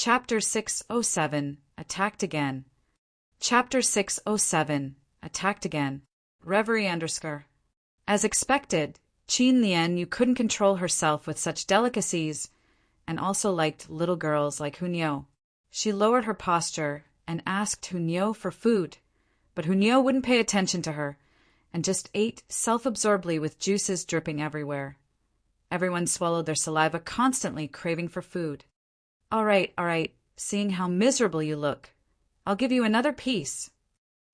Chapter 607, Attacked Again. Chapter 607, Attacked Again. Reverie _ As expected, Qin Lian Yu couldn't control herself with such delicacies, and also liked little girls like Hunyao. She lowered her posture and asked Hunyao for food, but Hunyao wouldn't pay attention to her, and just ate self-absorbedly with juices dripping everywhere. Everyone swallowed their saliva constantly, craving for food. All right, seeing how miserable you look, I'll give you another piece.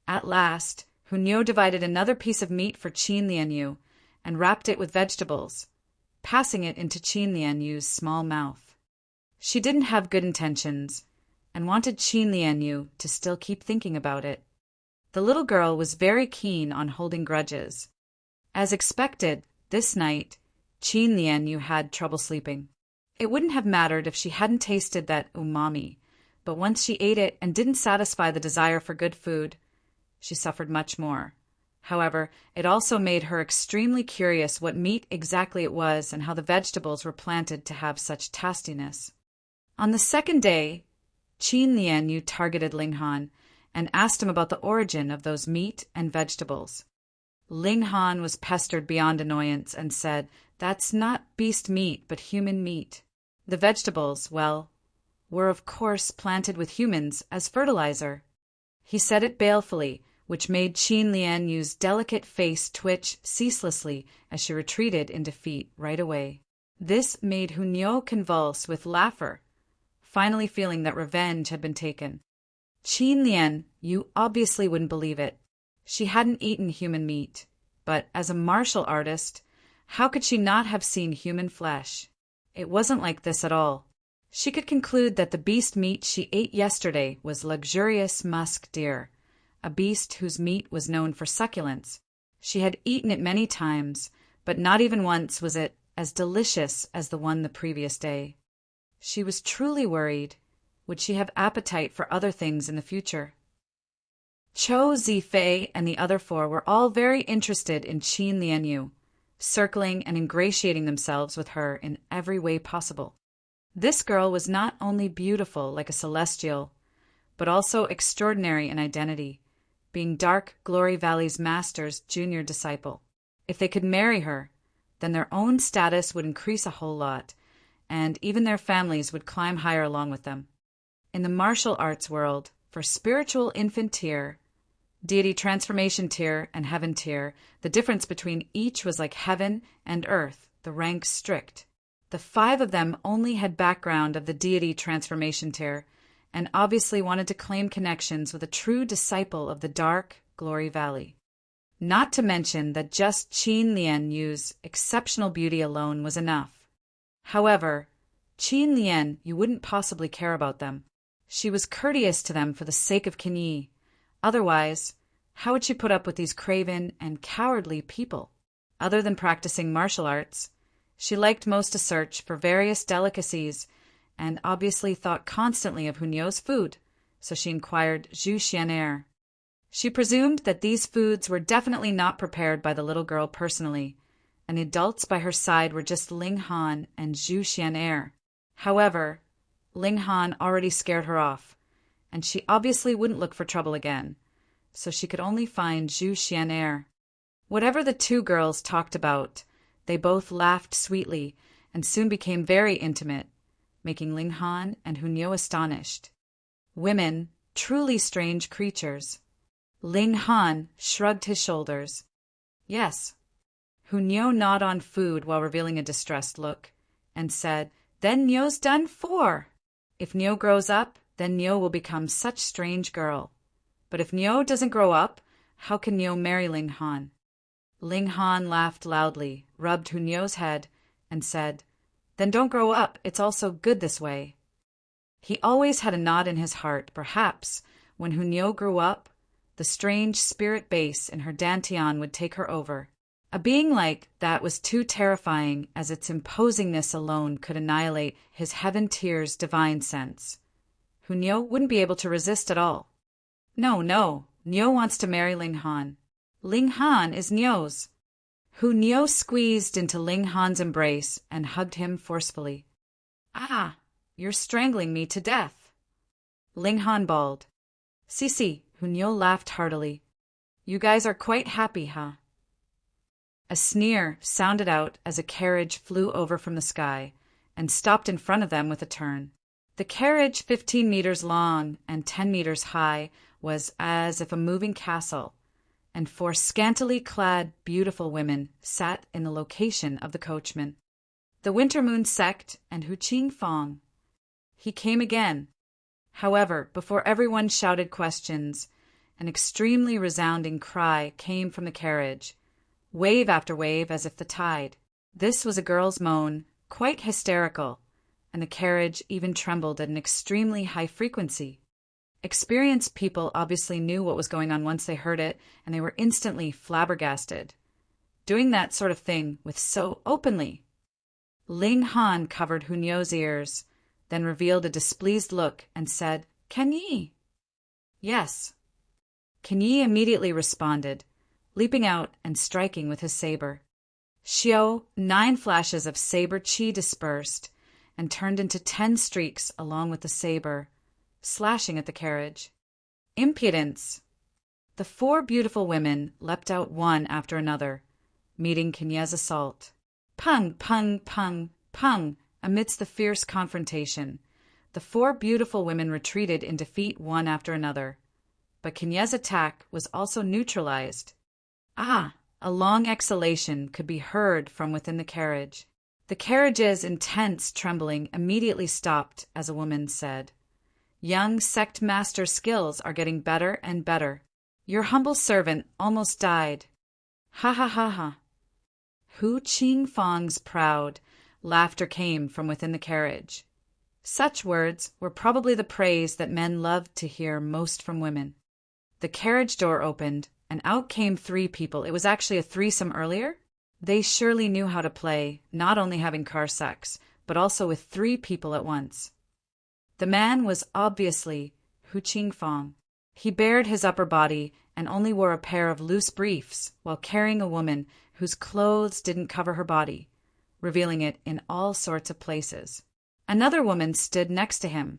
At last, Hunyao divided another piece of meat for Qin Lian Yu and wrapped it with vegetables, passing it into Qin Lian Yu's small mouth. She didn't have good intentions and wanted Qin Lian Yu to still keep thinking about it. The little girl was very keen on holding grudges. As expected, this night, Qin Lian Yu had trouble sleeping. It wouldn't have mattered if she hadn't tasted that umami, but once she ate it and didn't satisfy the desire for good food, she suffered much more. However, it also made her extremely curious what meat exactly it was and how the vegetables were planted to have such tastiness. On the second day, Qin Lian Yu targeted Ling Han and asked him about the origin of those meat and vegetables. Ling Han was pestered beyond annoyance and said, "That's not beast meat, but human meat." The vegetables, well, were of course planted with humans as fertilizer. He said it balefully, which made Qin Lian Yu's delicate face twitch ceaselessly as she retreated in defeat right away. This made Hunyao convulse with laughter, finally feeling that revenge had been taken. Qin Lian Yu obviously wouldn't believe it. She hadn't eaten human meat, but as a martial artist, how could she not have seen human flesh? It wasn't like this at all. She could conclude that the beast meat she ate yesterday was luxurious musk deer, a beast whose meat was known for succulence. She had eaten it many times, but not even once was it as delicious as the one the previous day. She was truly worried. Would she have appetite for other things in the future? Chou Zifei and the other four were all very interested in Qin Lian Yu, circling and ingratiating themselves with her in every way possible. This girl was not only beautiful like a celestial, but also extraordinary in identity, being Dark Glory Valley's master's junior disciple. If they could marry her, then their own status would increase a whole lot, and even their families would climb higher along with them. In the martial arts world, for spiritual infant tier, deity transformation tier, and heaven tier, the difference between each was like heaven and earth, the ranks strict. The 5 of them only had background of the deity transformation tier, and obviously wanted to claim connections with a true disciple of the Dark Glory Valley. Not to mention that just Qin Lian Yu's exceptional beauty alone was enough. However, Qin Lian Yu wouldn't possibly care about them. She was courteous to them for the sake of Qin Yi. Otherwise, how would she put up with these craven and cowardly people? Other than practicing martial arts, she liked most to search for various delicacies and obviously thought constantly of Hunyao's food, so she inquired Zhu Xian'er. She presumed that these foods were definitely not prepared by the little girl personally, and the adults by her side were just Ling Han and Zhu Xian'er. However, Ling Han already scared her off, and she obviously wouldn't look for trouble again, so she could only find Zhu Xian'er. Whatever the 2 girls talked about, they both laughed sweetly and soon became very intimate, making Ling Han and Hunyao astonished. Women, truly strange creatures. Ling Han shrugged his shoulders. Yes. Hunyao gnawed on food while revealing a distressed look, and said, "Then Nyo's done for. If Nyo grows up, then Nyo will become such strange girl. But if Nyo doesn't grow up, how can Nyo marry Ling Han?" Ling Han laughed loudly, rubbed Hunyao's head, and said, "Then don't grow up, it's also good this way." He always had a nod in his heart. Perhaps, when Hunyao grew up, the strange spirit base in her dantian would take her over. A being like that was too terrifying, as its imposingness alone could annihilate his heaven tier's divine sense. Hunyao wouldn't be able to resist at all. No, Nyo wants to marry Ling Han. Ling Han is Nyo's. Hunyao squeezed into Ling Han's embrace and hugged him forcefully. "Ah, you're strangling me to death." Ling Han bawled. "See," Hunyo laughed heartily. "You guys are quite happy, huh?" A sneer sounded out as a carriage flew over from the sky and stopped in front of them with a turn. The carriage, 15 meters long and 10 meters high, was as if a moving castle, and 4 scantily clad, beautiful women sat in the location of the coachman. The Winter Moon sect and Hu Qingfang. He came again. However, before everyone shouted questions, an extremely resounding cry came from the carriage, wave after wave as if the tide. This was a girl's moan, quite hysterical, and the carriage even trembled at an extremely high frequency. Experienced people obviously knew what was going on once they heard it, and they were instantly flabbergasted. Doing that sort of thing with so openly. Ling Han covered Hunyo's ears, then revealed a displeased look and said, "Can ye?" "Yes." Can Yi immediately responded, leaping out and striking with his saber. Xiao, 9 flashes of saber chi dispersed and turned into 10 streaks along with the saber, slashing at the carriage. Impudence! The 4 beautiful women leapt out one after another, meeting Kenya's assault. Pung, pung, pung, pung! Amidst the fierce confrontation, the 4 beautiful women retreated in defeat one after another. But Kenya's attack was also neutralized. Ah! A long exhalation could be heard from within the carriage. The carriage's intense trembling immediately stopped as a woman said, "Young sect master skills are getting better and better. Your humble servant almost died. Ha ha ha ha." Hu Qingfang's proud laughter came from within the carriage. Such words were probably the praise that men loved to hear most from women. The carriage door opened, and out came 3 people. It was actually a threesome earlier. They surely knew how to play, not only having car sex, but also with 3 people at once. The man was obviously Hu Qingfang. He bared his upper body and only wore a pair of loose briefs while carrying a woman whose clothes didn't cover her body, revealing it in all sorts of places. Another woman stood next to him.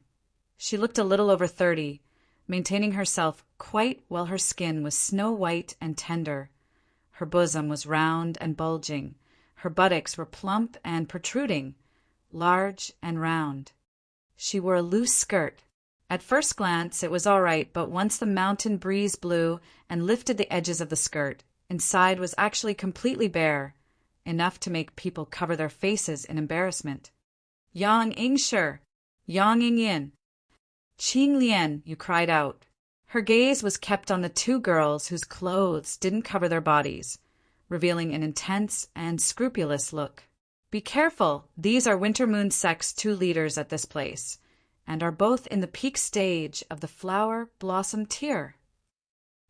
She looked a little over 30, maintaining herself quite while her skin was snow-white and tender. Her bosom was round and bulging. Her buttocks were plump and protruding, large and round. She wore a loose skirt. At first glance it was all right, but once the mountain breeze blew and lifted the edges of the skirt, inside was actually completely bare, enough to make people cover their faces in embarrassment. "Yang Ingshi! Yang Ingyin! Qing Lian!" you cried out. Her gaze was kept on the 2 girls whose clothes didn't cover their bodies, revealing an intense and scrupulous look. "Be careful, these are Winter Moon Sect's 2 leaders at this place, and are both in the peak stage of the flower blossom tier."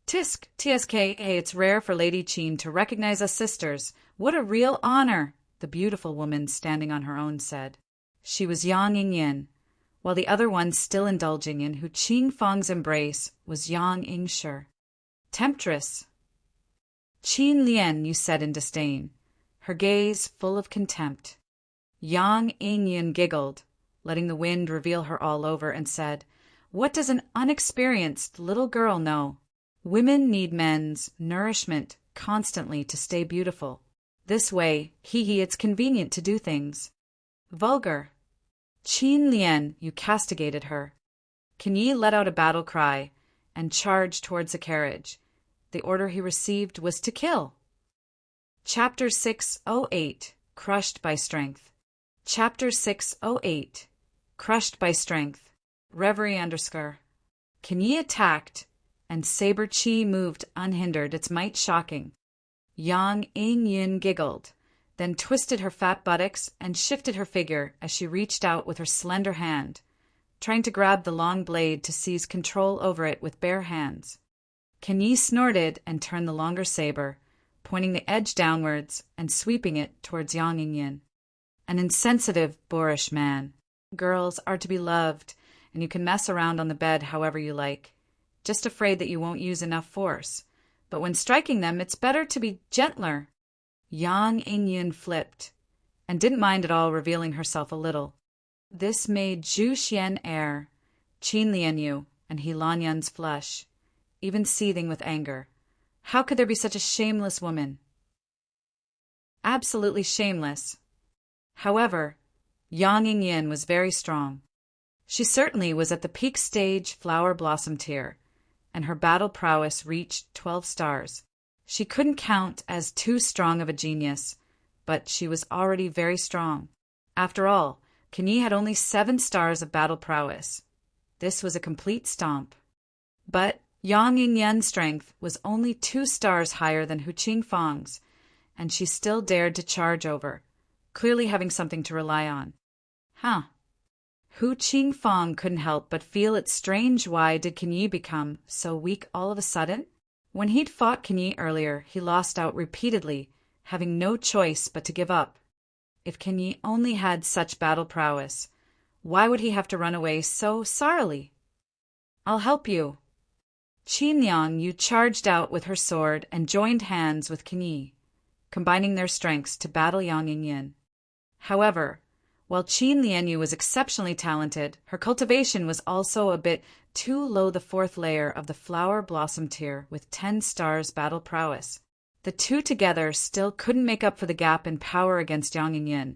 "Tisk, TSK, hey, it's rare for Lady Qin to recognize us sisters. What a real honor," the beautiful woman standing on her own said. She was Yang Ingyin, while the other one still indulging in Hu Qingfang's embrace was Yang Ingshi. "Temptress." "Qin Lian," you said in disdain, her gaze full of contempt. Yang Ingyin giggled, letting the wind reveal her all over, and said, "What does an unexperienced little girl know? Women need men's nourishment constantly to stay beautiful. This way, it's convenient to do things." "Vulgar." "Qin Lian," you castigated her. Can Yi let out a battle cry and charged towards the carriage. The order he received was to kill. Chapter 608, Crushed by Strength. Chapter 608, Crushed by Strength. Reverie _ Can Yi attacked, and saber chi moved unhindered, its might shocking. Yang Ingyin giggled, then twisted her fat buttocks and shifted her figure as she reached out with her slender hand, trying to grab the long blade to seize control over it with bare hands. Can Yi snorted and turned the longer saber, pointing the edge downwards and sweeping it towards Yang Ingyin. An insensitive, boorish man. Girls are to be loved, and you can mess around on the bed however you like, just afraid that you won't use enough force. But when striking them, it's better to be gentler. Yang Ingyin flipped, and didn't mind at all revealing herself a little. This made Zhu Xian err, Qin Lianyu and He Lanyan's flush, even seething with anger. How could there be such a shameless woman? Absolutely shameless. However, Yang Yingyin was very strong. She certainly was at the peak stage flower blossom tier, and her battle prowess reached 12 stars. She couldn't count as too strong of a genius, but she was already very strong. After all, Kenyi had only 7 stars of battle prowess. This was a complete stomp. But Yang Yingyan's strength was only 2 stars higher than Hu Qingfang's, and she still dared to charge over, clearly having something to rely on. Hu Qingfang couldn't help but feel it strange. Why did Kenyi become so weak all of a sudden? When he'd fought Kenyi earlier, he lost out repeatedly, having no choice but to give up. If Kenyi only had such battle prowess, why would he have to run away so sorrily? I'll help you. Qin Lianyu charged out with her sword and joined hands with Kenyi, combining their strengths to battle Yang Yingyin. However, while Qin Lianyu was exceptionally talented, her cultivation was also a bit too low. The 4th layer of the flower blossom tier with 10 stars battle prowess. The two together still couldn't make up for the gap in power against Yang Yingyin,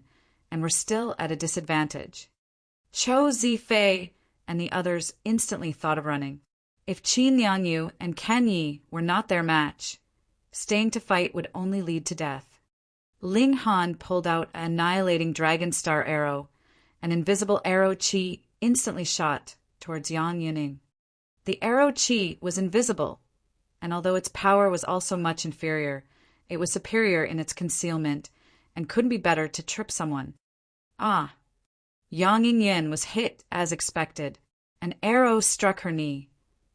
and were still at a disadvantage. Chou Zifei and the others instantly thought of running. If Qin Lianyu and Kenyi were not their match, staying to fight would only lead to death. Ling Han pulled out an annihilating dragon star arrow. An invisible arrow chi instantly shot towards Yang Yuning. The arrow chi was invisible, and although its power was also much inferior, it was superior in its concealment and couldn't be better to trip someone. Yang Yingyin was hit as expected. An arrow struck her knee.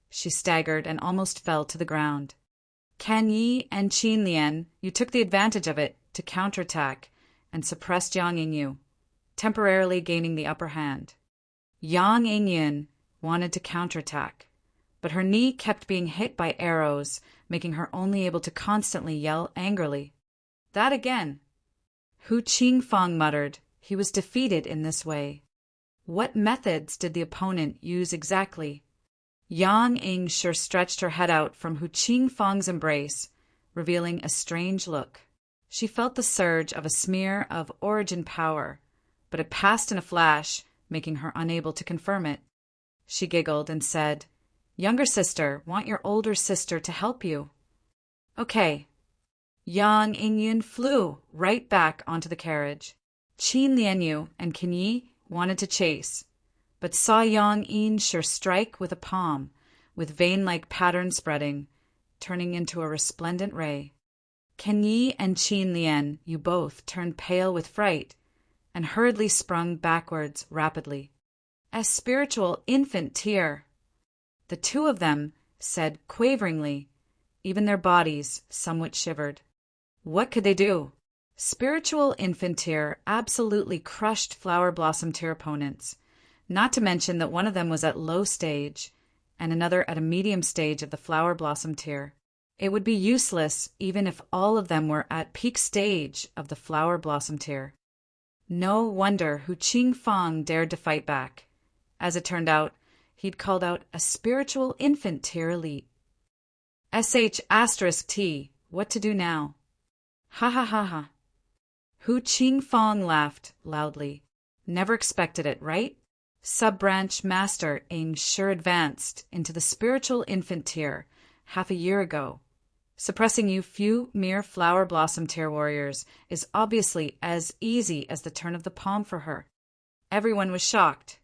She staggered and almost fell to the ground. Kenyi and Qin Lian, you took the advantage of it to counterattack and suppressed Yang Yingyu, temporarily gaining the upper hand. Yang Yingyin wanted to counterattack, but her knee kept being hit by arrows, making her only able to constantly yell angrily. That again! Hu Qingfang muttered. He was defeated in this way. What methods did the opponent use exactly? Yang Yingshi stretched her head out from Hu Qingfang's embrace, revealing a strange look. She felt the surge of a smear of origin power, but it passed in a flash, making her unable to confirm it. She giggled and said, "Younger sister, want your older sister to help you." "Okay." Yang Yingyin flew right back onto the carriage. Qin Lianyu and Kenyi wanted to chase, but saw Yang Yingshi strike with a palm, with vein-like pattern spreading, turning into a resplendent ray. Kenyi and Qin Lian, you both turned pale with fright, and hurriedly sprung backwards rapidly. A spiritual infant tear. The two of them said quaveringly, even their bodies somewhat shivered. What could they do? Spiritual infant tear absolutely crushed flower blossom tier opponents, not to mention that one of them was at low stage, and another at a medium stage of the flower blossom tier. It would be useless even if all of them were at peak stage of the flower blossom tier. No wonder Hu Qingfang dared to fight back. As it turned out, he'd called out a spiritual infant tier elite. *T, what to do now? Ha ha ha ha. Hu Qingfang laughed loudly. Never expected it, right? Sub-branch master Ing sure advanced into the spiritual infant tier half a year ago. Suppressing you few mere flower blossom tier warriors is obviously as easy as the turn of the palm for her. Everyone was shocked.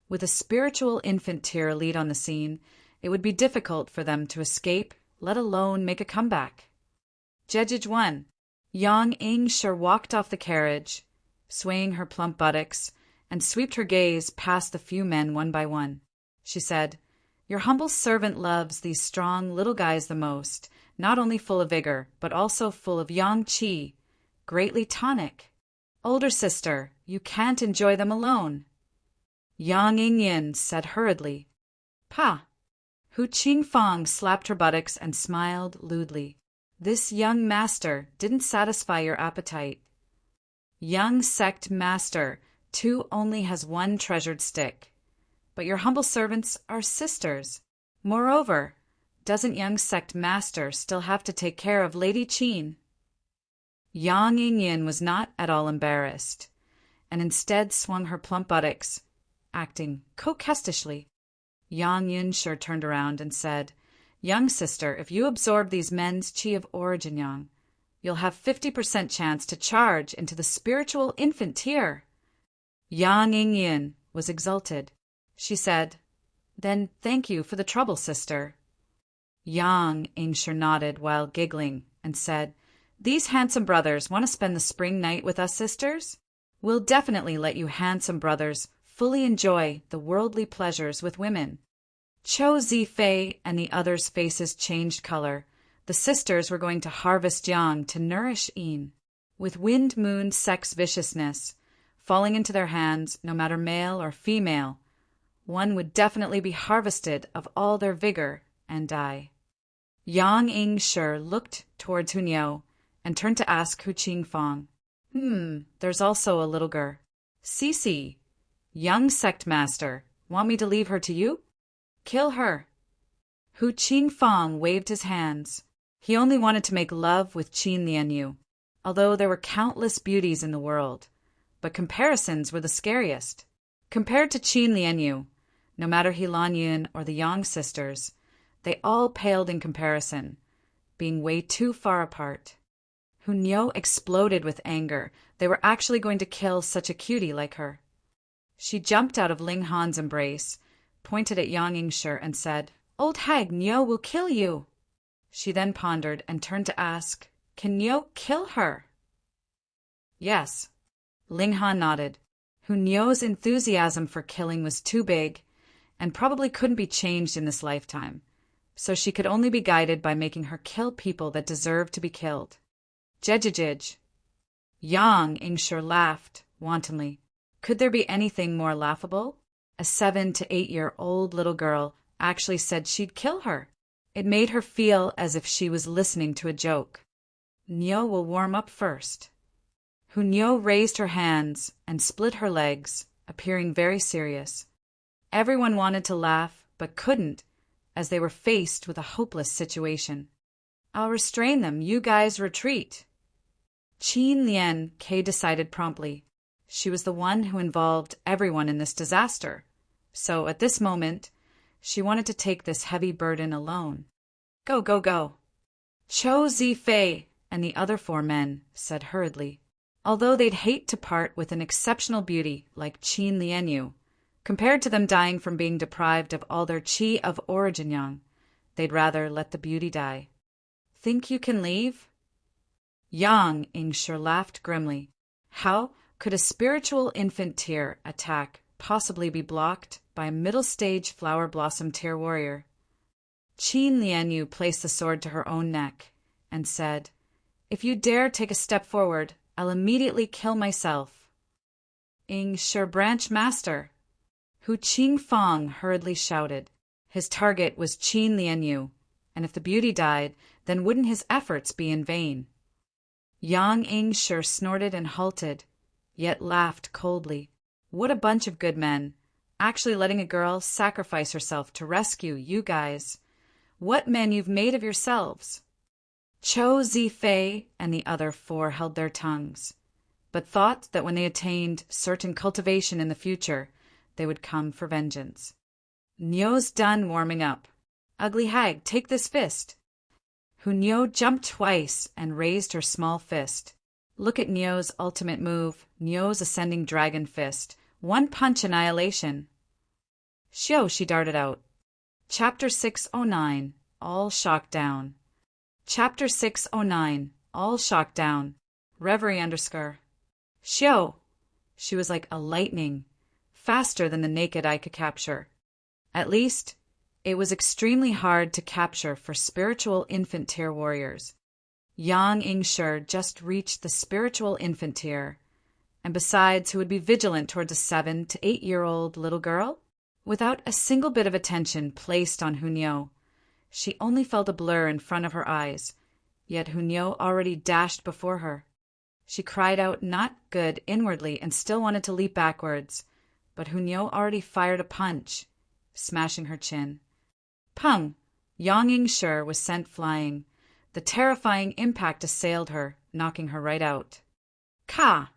With a spiritual infant tier lead on the scene, it would be difficult for them to escape, let alone make a comeback. Jejij 1. Yang Yingshi walked off the carriage, swaying her plump buttocks, and swept her gaze past the few men one by one. She said, "Your humble servant loves these strong little guys the most, not only full of vigor, but also full of yang qi, greatly tonic. Older sister, you can't enjoy them alone." Yang Yingyin said hurriedly, "Pa." Hu Qingfang slapped her buttocks and smiled lewdly. "This young master didn't satisfy your appetite. Young sect master, too, only has one treasured stick. but your humble servants are sisters. Moreover, doesn't young sect master still have to take care of Lady Qin?" Yang Yingyin was not at all embarrassed, and instead swung her plump buttocks, acting coquettishly. Yang Yinshi turned around and said, "Young sister, if you absorb these men's qi of origin yang, you'll have 50% chance to charge into the spiritual infant tier." Yang Yingyin was exalted. She said, "Then thank you for the trouble, sister." Yang Yingshi nodded while giggling and said, "These handsome brothers want to spend the spring night with us sisters? We'll definitely let you handsome brothers fully enjoy the worldly pleasures with women." Chou Zifei and the others' faces changed color. The sisters were going to harvest yang to nourish Yin, with wind-moon sex viciousness falling into their hands, no matter male or female. One would definitely be harvested of all their vigor and die. Yang Yingshi looked towards Hunyao and turned to ask Hu Qingfang, there's also a little girl. Cici, young sect master, want me to leave her to you? Kill her." Hu Qingfang waved his hands. He only wanted to make love with Qin Lianyu, although there were countless beauties in the world. But comparisons were the scariest. Compared to Qin Lianyu, no matter He Lanyin or the Yang sisters, they all paled in comparison, being way too far apart. Hunyao exploded with anger. They were actually going to kill such a cutie like her. She jumped out of Ling Han's embrace, pointed at Yang Yingshi and said, "Old hag, Niu will kill you." She then pondered and turned to ask, "Can Niu kill her?" "Yes." Ling Han nodded. Hunyau's enthusiasm for killing was too big and probably couldn't be changed in this lifetime, so she could only be guided by making her kill people that deserved to be killed. Jejijij. Yang Yingshi laughed wantonly. Could there be anything more laughable? A 7 to 8-year-old little girl actually said she'd kill her. It made her feel as if she was listening to a joke. Niu will warm up first. Hunyao raised her hands and split her legs, appearing very serious. Everyone wanted to laugh, but couldn't, as they were faced with a hopeless situation. "I'll restrain them. You guys retreat." Qin Lian Kei decided promptly. She was the one who involved everyone in this disaster. So at this moment, she wanted to take this heavy burden alone. "Go, go, go." Chou Zifei and the other 4 men said hurriedly. Although they'd hate to part with an exceptional beauty like Qin Lianyu, compared to them dying from being deprived of all their qi of origin yang, they'd rather let the beauty die. "Think you can leave?" Yang Yingshi laughed grimly. How could a spiritual infant tier attack possibly be blocked by a middle-stage flower blossom tier warrior? Qin Lianyu placed the sword to her own neck and said, "If you dare take a step forward, I'll immediately kill myself." Yingshi branch master. Hu Qingfang hurriedly shouted. His target was Qin Lianyu, and if the beauty died, then wouldn't his efforts be in vain? Yang Yingshi snorted and halted, yet laughed coldly. What a bunch of good men, actually letting a girl sacrifice herself to rescue you guys. What men you've made of yourselves. Chou Zifei and the other 4 held their tongues, but thought that when they attained certain cultivation in the future, they would come for vengeance. "Niu's done warming up. Ugly hag, take this fist." Hunyao jumped twice and raised her small fist. Look at Niu's ultimate move, Niu's ascending dragon fist. One punch annihilation. Xiao, she darted out. Chapter 609, All Shocked Down. Chapter 609, All Shocked Down. Reverie _ Xiao. She was like a lightning, faster than the naked eye could capture. At least, it was extremely hard to capture for spiritual infant tier warriors. Yang Yingshi just reached the spiritual infant tier, and besides, who would be vigilant towards a 7 to 8-year-old little girl? Without a single bit of attention placed on Hunyao, she only felt a blur in front of her eyes, yet Hunyao already dashed before her. She cried out not good inwardly and still wanted to leap backwards, but Hunyao already fired a punch, smashing her chin. Pung! Yang Yingshi was sent flying. The terrifying impact assailed her, knocking her right out. Ka!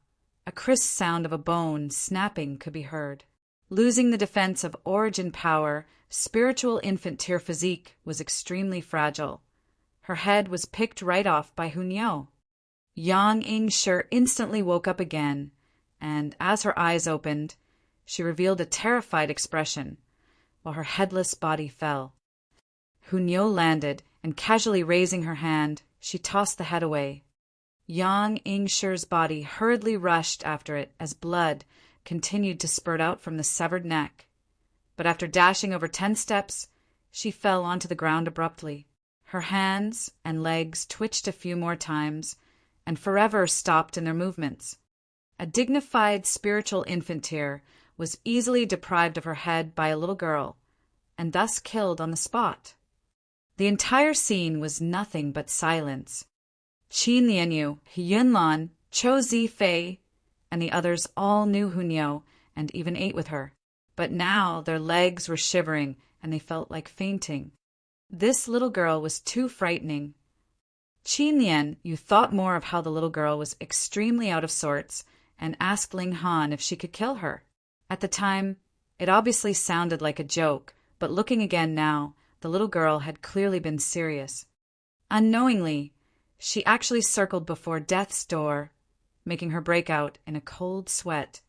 A crisp sound of a bone snapping could be heard. Losing the defense of origin power, spiritual infant Tear physique was extremely fragile. Her head was picked right off by Hunyao. Yang Yingshi instantly woke up again, and as her eyes opened, she revealed a terrified expression, while her headless body fell. Hunyao landed, and casually raising her hand, she tossed the head away. Yang Yingshi's body hurriedly rushed after it as blood continued to spurt out from the severed neck. But after dashing over 10 steps, she fell onto the ground abruptly. Her hands and legs twitched a few more times, and forever stopped in their movements. A dignified spiritual infant Tear was easily deprived of her head by a little girl, and thus killed on the spot. The entire scene was nothing but silence. Qin Lianyu, Yunlan, Chou Zifei, and the others all knew Hunyao and even ate with her. But now their legs were shivering and they felt like fainting. This little girl was too frightening. Qin Lianyu thought more of how the little girl was extremely out of sorts and asked Ling Han if she could kill her. At the time, it obviously sounded like a joke, but looking again now, the little girl had clearly been serious. Unknowingly, she actually circled before death's door, making her break out in a cold sweat,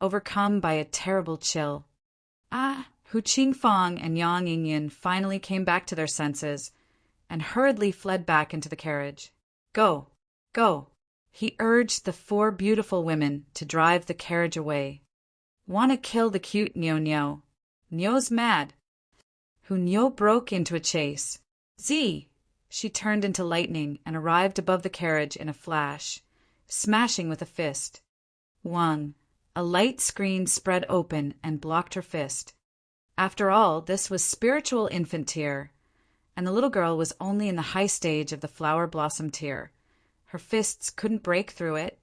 overcome by a terrible chill. Hu Qingfang and Yang Yingyin finally came back to their senses and hurriedly fled back into the carriage. Go, go, he urged the 4 beautiful women to drive the carriage away. Want to kill the cute Niao. Niao's mad. Hunyao broke into a chase. Z! She turned into lightning and arrived above the carriage in a flash, smashing with a fist. Wang! A light screen spread open and blocked her fist. After all, this was spiritual infant Tear, and the little girl was only in the high stage of the flower blossom Tear. Her fists couldn't break through it.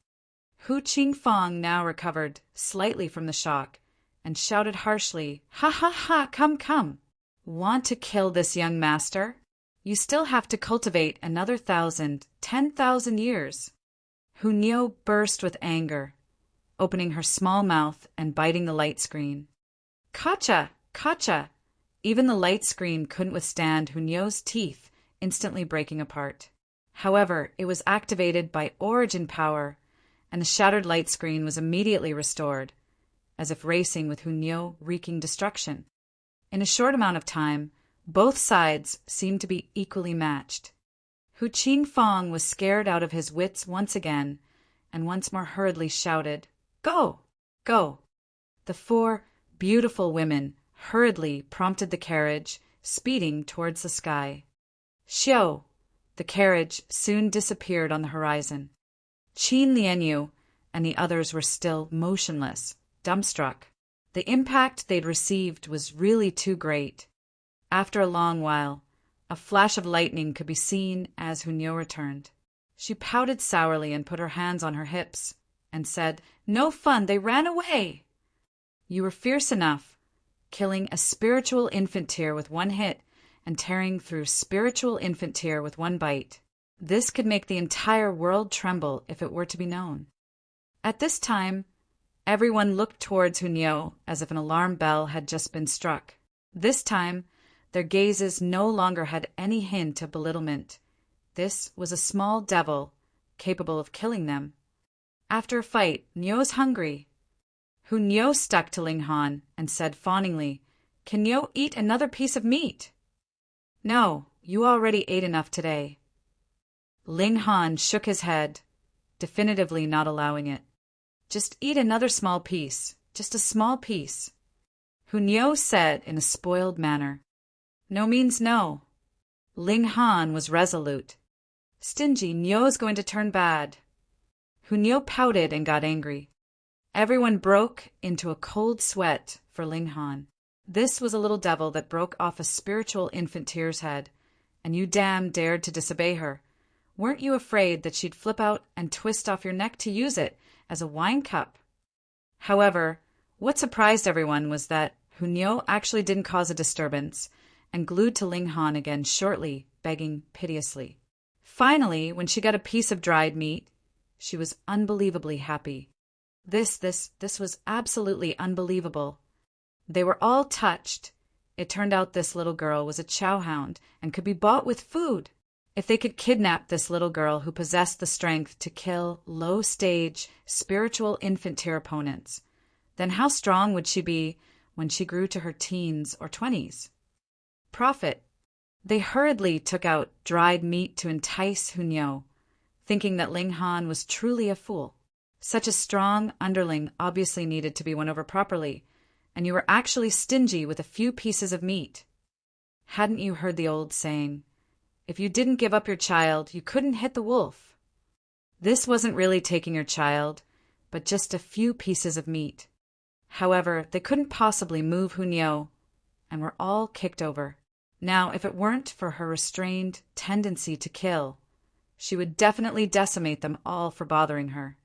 Hu Qingfang now recovered slightly from the shock and shouted harshly, "Ha ha ha, come, come! Want to kill this young master? You still have to cultivate another 1,000, 10,000 years." Hunyao burst with anger, opening her small mouth and biting the light screen. Kacha! Kacha! Even the light screen couldn't withstand Hunyao's teeth instantly breaking apart. However, it was activated by origin power, and the shattered light screen was immediately restored, as if racing with Hunyao wreaking destruction. In a short amount of time, both sides seemed to be equally matched. Hu Qingfang was scared out of his wits once again, and once more hurriedly shouted, "Go! Go!" The 4 beautiful women hurriedly prompted the carriage, speeding towards the sky. Xiao! The carriage soon disappeared on the horizon. Qin Lianyu and the others were still motionless, dumbstruck. The impact they'd received was really too great. After a long while, a flash of lightning could be seen as Hunyao returned. She pouted sourly and put her hands on her hips and said, "No fun, they ran away." "You were fierce enough, killing a spiritual infant Tear with 1 hit and tearing through spiritual infant Tear with 1 bite. This could make the entire world tremble if it were to be known." At this time, everyone looked towards Hunyao as if an alarm bell had just been struck. This time, their gazes no longer had any hint of belittlement. This was a small devil, capable of killing them. After a fight, Niao's hungry. Hunyao stuck to Ling Han and said fawningly, "Can Niao eat another piece of meat?" "No, you already ate enough today." Ling Han shook his head, definitively not allowing it. "Just eat another small piece, just a small piece." Hunyao said in a spoiled manner. "No means no." Ling Han was resolute. "Stingy, Niao's going to turn bad." Hunyao pouted and got angry. Everyone broke into a cold sweat for Ling Han. This was a little devil that broke off a spiritual infant Tear's head, and you damn dared to disobey her. Weren't you afraid that she'd flip out and twist off your neck to use it as a wine cup? However, what surprised everyone was that Hunyo actually didn't cause a disturbance and glued to Ling Han again shortly, begging piteously. Finally, when she got a piece of dried meat, she was unbelievably happy. This was absolutely unbelievable. They were all touched. It turned out this little girl was a chowhound and could be bought with food. If they could kidnap this little girl who possessed the strength to kill low-stage, spiritual infant-tier opponents, then how strong would she be when she grew to her teens or 20s? Profit. They hurriedly took out dried meat to entice Hunyo, thinking that Ling Han was truly a fool. Such a strong underling obviously needed to be won over properly, and you were actually stingy with a few pieces of meat. Hadn't you heard the old saying, if you didn't give up your child, you couldn't hit the wolf? This wasn't really taking your child, but just a few pieces of meat. However, they couldn't possibly move Hunyo, and were all kicked over. Now, if it weren't for her restrained tendency to kill, she would definitely decimate them all for bothering her.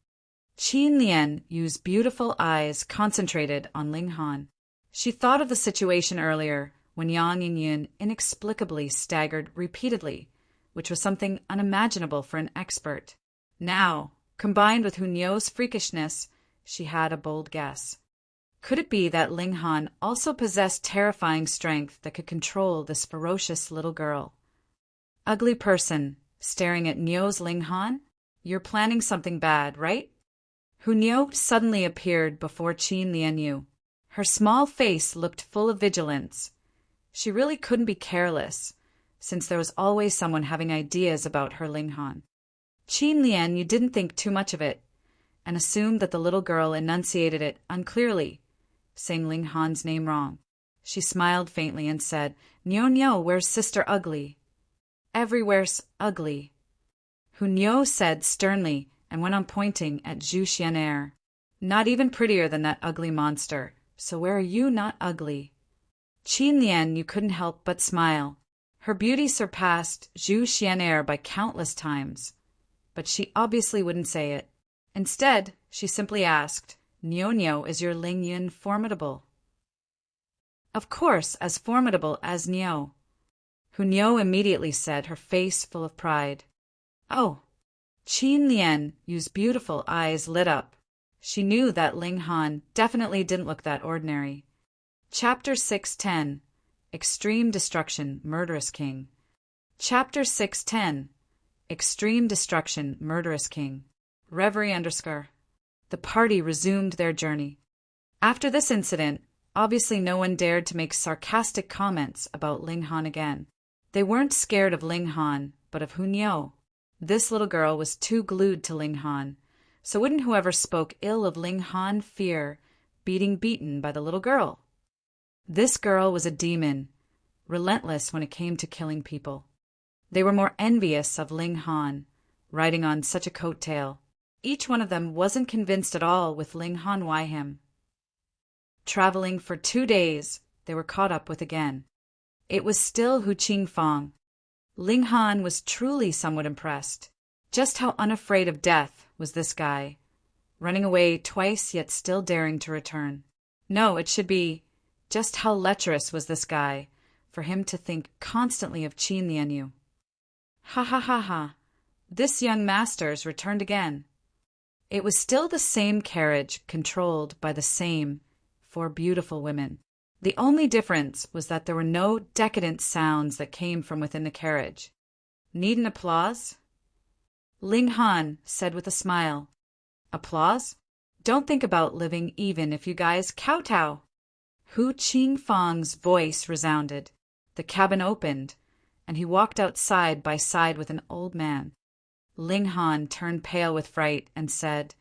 Qin Lian used beautiful eyes concentrated on Ling Han. She thought of the situation earlier when Yang Yingyun inexplicably staggered repeatedly, which was something unimaginable for an expert. Now, combined with Hunyo's freakishness, she had a bold guess. Could it be that Ling Han also possessed terrifying strength that could control this ferocious little girl? Ugly person, staring at Nyo's Ling Han? You're planning something bad, right? Hunyo suddenly appeared before Qin Lianyu. Her small face looked full of vigilance. She really couldn't be careless, since there was always someone having ideas about her Ling Han. Qin Lianyu didn't think too much of it, and assumed that the little girl enunciated it unclearly, saying Ling Han's name wrong. She smiled faintly and said, Nyo, where's Sister Ugly? Everywhere's ugly. Hunyo said sternly and went on pointing at Zhu Xian'er. Not even prettier than that ugly monster, so where are you not ugly? Qin Lianyu couldn't help but smile. Her beauty surpassed Zhu Xian'er by countless times, but she obviously wouldn't say it. Instead, she simply asked, Nyo, is your Ling Yun formidable? Of course, as formidable as Nyo. Hunyo immediately said, her face full of pride. Oh. Qin Lianyu's beautiful eyes lit up. She knew that Ling Han definitely didn't look that ordinary. Chapter 610. Extreme Destruction, Murderous King. Chapter 610. Extreme Destruction, Murderous King. Reverie _ The party resumed their journey. After this incident, obviously no one dared to make sarcastic comments about Ling Han again. They weren't scared of Ling Han, but of Hunyo. This little girl was too glued to Ling Han, so wouldn't whoever spoke ill of Ling Han fear being beaten by the little girl? This girl was a demon, relentless when it came to killing people. They were more envious of Ling Han, riding on such a coattail. Each one of them wasn't convinced at all with Ling Han why him. Traveling for 2 days, they were caught up with again. It was still Hu Qingfang. Ling Han was truly somewhat impressed. Just how unafraid of death was this guy, running away twice yet still daring to return. No, it should be, just how lecherous was this guy, for him to think constantly of Qin Lianyu. Ha ha ha ha, this young master's returned again. It was still the same carriage controlled by the same 4 beautiful women. The only difference was that there were no decadent sounds that came from within the carriage. Need an applause? Ling Han said with a smile. Applause? Don't think about living even if you guys kowtow. Hu Qingfang's voice resounded. The cabin opened, and he walked out side by side with an old man. Ling Han turned pale with fright and said,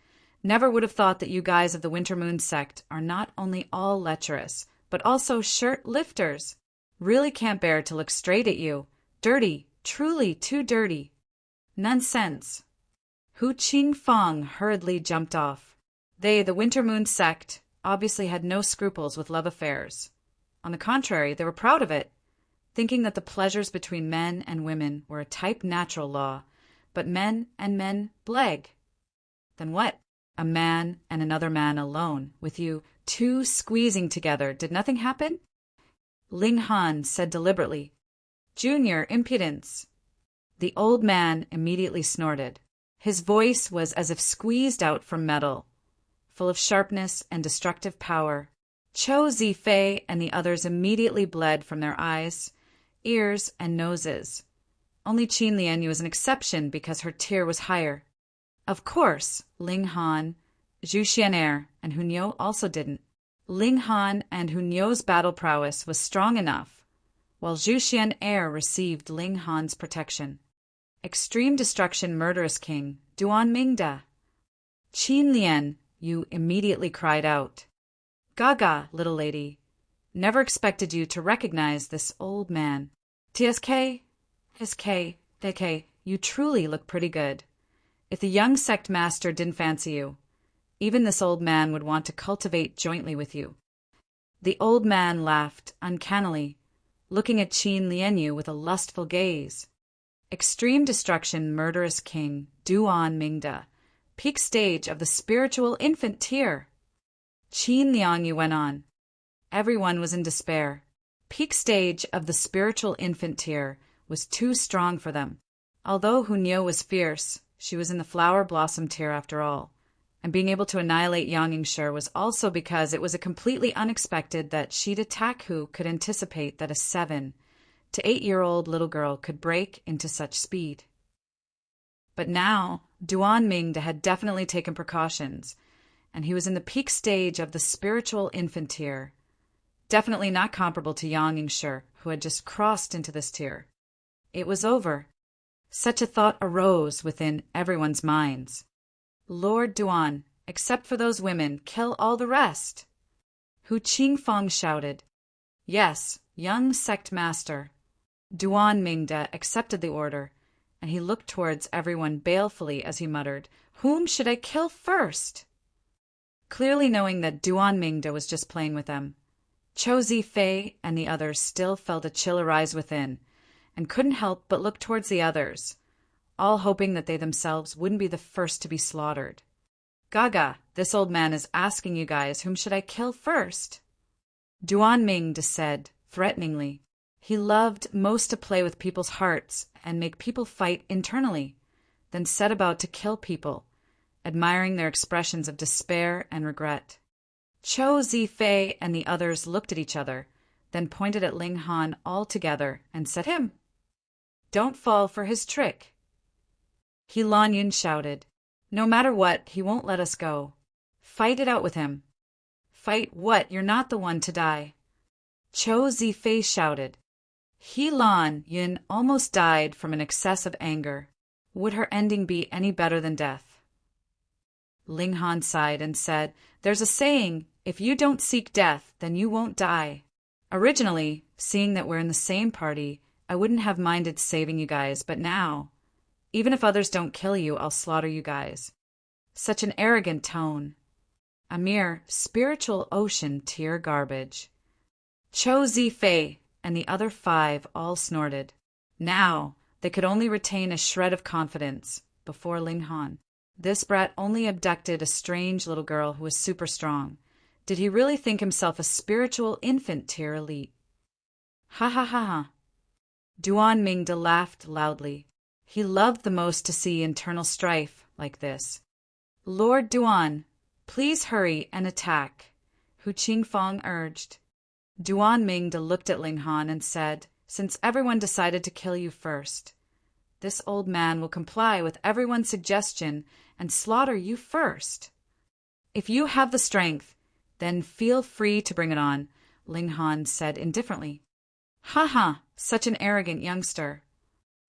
Never would have thought that you guys of the Winter Moon sect are not only all lecherous, but also shirt lifters. Really can't bear to look straight at you. Dirty, truly too dirty. Nonsense. Hu Qingfang hurriedly jumped off. They, the Winter Moon sect, obviously had no scruples with love affairs. On the contrary, they were proud of it, thinking that the pleasures between men and women were a type natural law, but men and men bleg. Then what? A man and another man alone, with you two squeezing together, did nothing happen? Ling Han said deliberately. Junior, impudence. The old man immediately snorted. His voice was as if squeezed out from metal, full of sharpness and destructive power. Cho Zifei and the others immediately bled from their eyes, ears, and noses. Only Qin Lianyu was an exception because her tier was higher. Of course, Ling Han, Zhu Xianer, and Hunyo also didn't. Ling Han and Hunyo's battle prowess was strong enough, while Zhu Xianer received Ling Han's protection. Extreme destruction, murderous king, Duan Mingda. Qin Lian, you immediately cried out. Gaga, little lady. Never expected you to recognize this old man. TSK, DK, you truly look pretty good. If the young sect master didn't fancy you, even this old man would want to cultivate jointly with you. The old man laughed uncannily, looking at Qin Lianyu with a lustful gaze. Extreme destruction, murderous king, Duan Mingda, peak stage of the spiritual infant tier. Qin Lianyu went on. Everyone was in despair. Peak stage of the spiritual infant tier was too strong for them. Although Hunyo was fierce, she was in the flower blossom tier after all. And being able to annihilate Yang Yingshi was also because it was a completely unexpected that Shida Takhu could anticipate that a 7 to 8-year-old little girl could break into such speed. But now, Duan Mingda had definitely taken precautions, and he was in the peak stage of the spiritual infant tier. Definitely not comparable to Yang Yingshi, who had just crossed into this tier. It was over. Such a thought arose within everyone's minds. Lord Duan, except for those women, kill all the rest. Hu Qingfeng shouted. Yes, young sect master. Duan Mingda accepted the order, and he looked towards everyone balefully as he muttered, Whom should I kill first? Clearly knowing that Duan Mingda was just playing with them, Cho Zifei and the others still felt a chill arise within, and couldn't help but look towards the others, all hoping that they themselves wouldn't be the first to be slaughtered. Gaga, this old man is asking you guys, whom should I kill first? Duan Mingda said, threateningly. He loved most to play with people's hearts and make people fight internally, then set about to kill people, admiring their expressions of despair and regret. Cho Zifei and the others looked at each other, then pointed at Ling Han all together and said, Him! Don't fall for his trick. He Lan Yun shouted, No matter what, he won't let us go. Fight it out with him. Fight what? You're not the one to die. Cho Zifei shouted. He Lan Yun almost died from an excess of anger. Would her ending be any better than death? Ling Han sighed and said, There's a saying, if you don't seek death, then you won't die. Originally, seeing that we're in the same party, I wouldn't have minded saving you guys, but now, even if others don't kill you, I'll slaughter you guys. Such an arrogant tone. A mere spiritual ocean tier garbage. Cho Zifei and the other 5 all snorted. Now, they could only retain a shred of confidence before Ling Han. This brat only abducted a strange little girl who was super strong. Did he really think himself a spiritual infant tier elite? Ha ha ha ha. Duan Mingda laughed loudly. He loved the most to see internal strife like this. Lord Duan, please hurry and attack, Hu Qingfeng urged. Duan Mingda looked at Ling Han and said, Since everyone decided to kill you first, this old man will comply with everyone's suggestion and slaughter you first. If you have the strength, then feel free to bring it on, Ling Han said indifferently. Ha ha, such an arrogant youngster.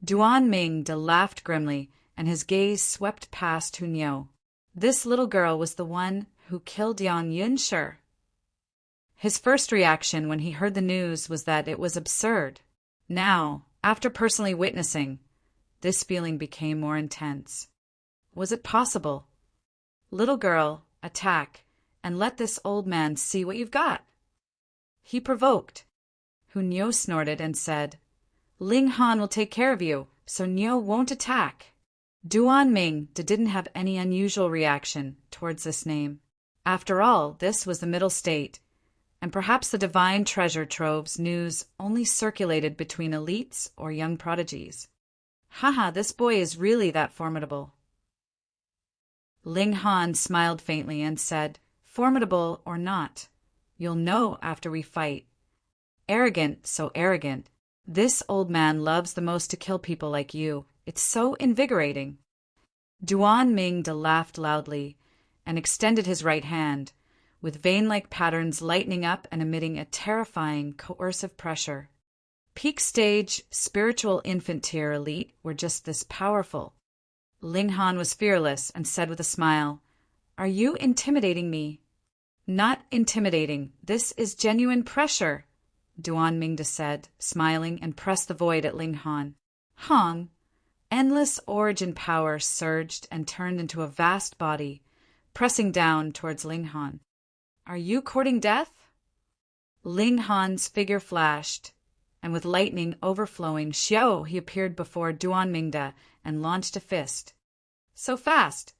Duan Mingda laughed grimly, and his gaze swept past Hunyo. This little girl was the one who killed Yang Yunshi. His first reaction when he heard the news was that it was absurd. Now, after personally witnessing, this feeling became more intense. Was it possible? Little girl, attack, and let this old man see what you've got. He provoked. Hunyo snorted and said, Ling Han will take care of you, so Nyo won't attack. Duan Mingda didn't have any unusual reaction towards this name. After all, this was the middle state, and perhaps the divine treasure trove's news only circulated between elites or young prodigies. Haha, this boy is really that formidable. Ling Han smiled faintly and said, "Formidable or not, you'll know after we fight. Arrogant, so arrogant. This old man loves the most to kill people like you. It's so invigorating." Duan Mingde laughed loudly and extended his right hand, with vein-like patterns lightening up and emitting a terrifying, coercive pressure. Peak stage, spiritual infant tier elite were just this powerful. Ling Han was fearless and said with a smile, "Are you intimidating me?" "Not intimidating. This is genuine pressure," Duan Mingde said, smiling, and pressed the void at Ling Han. Hong, endless origin power surged and turned into a vast body, pressing down towards Ling Han. "Are you courting death?" Ling Han's figure flashed, and with lightning overflowing xiao, he appeared before Duan Mingde and launched a fist. So fast!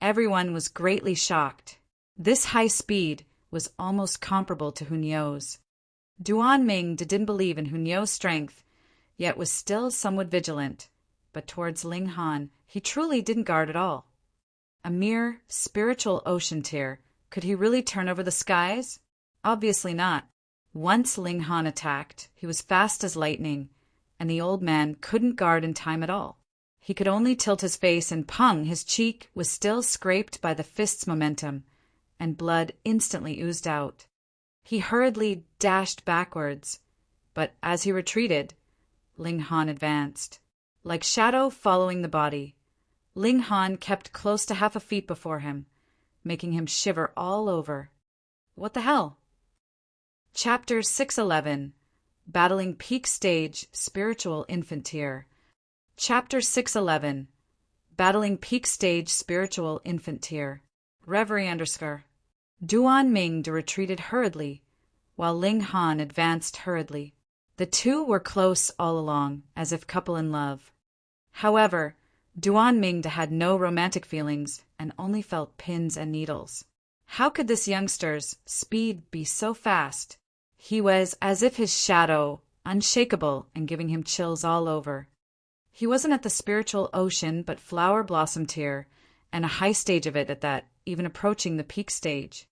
Everyone was greatly shocked. This high speed was almost comparable to Hunyuo's. Duan Mingde didn't believe in Hunyuo's strength, yet was still somewhat vigilant, but towards Ling Han he truly didn't guard at all. A mere spiritual ocean tier, could he really turn over the skies? Obviously not. Once Ling Han attacked, he was fast as lightning, and the old man couldn't guard in time at all. He could only tilt his face, and pung, his cheek was still scraped by the fist's momentum, and blood instantly oozed out. He hurriedly dashed backwards, but as he retreated, Ling Han advanced. Like shadow following the body, Ling Han kept close to half a feet before him, making him shiver all over. What the hell? Chapter 611, Battling Peak Stage Spiritual Infant Tier. Chapter 611, Battling Peak Stage Spiritual Infant Tier. Reverie _ Duan Mingde retreated hurriedly, while Ling Han advanced hurriedly. The two were close all along, as if couple in love. However, Duan Mingde had no romantic feelings and only felt pins and needles. How could this youngster's speed be so fast? He was as if his shadow, unshakable and giving him chills all over. He wasn't at the spiritual ocean but flower blossom tier, and a high stage of it at that, even approaching the peak stage.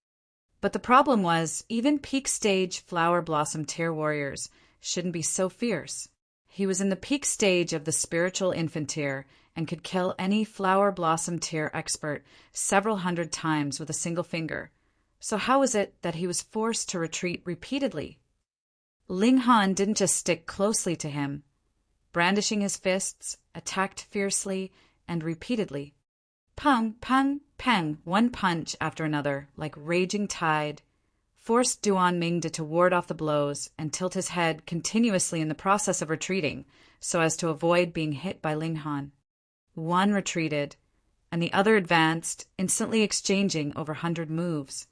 But the problem was, even peak stage flower blossom tier warriors shouldn't be so fierce. He was in the peak stage of the spiritual infant tier and could kill any flower blossom tier expert several hundred times with a single finger. So how is it that he was forced to retreat repeatedly? Ling Han didn't just stick closely to him. Brandishing his fists, attacked fiercely and repeatedly. Pung, pung, pang, one punch after another, like raging tide, forced Duan Mingde to ward off the blows and tilt his head continuously in the process of retreating so as to avoid being hit by Ling Han. One retreated, and the other advanced, instantly exchanging over 100 moves.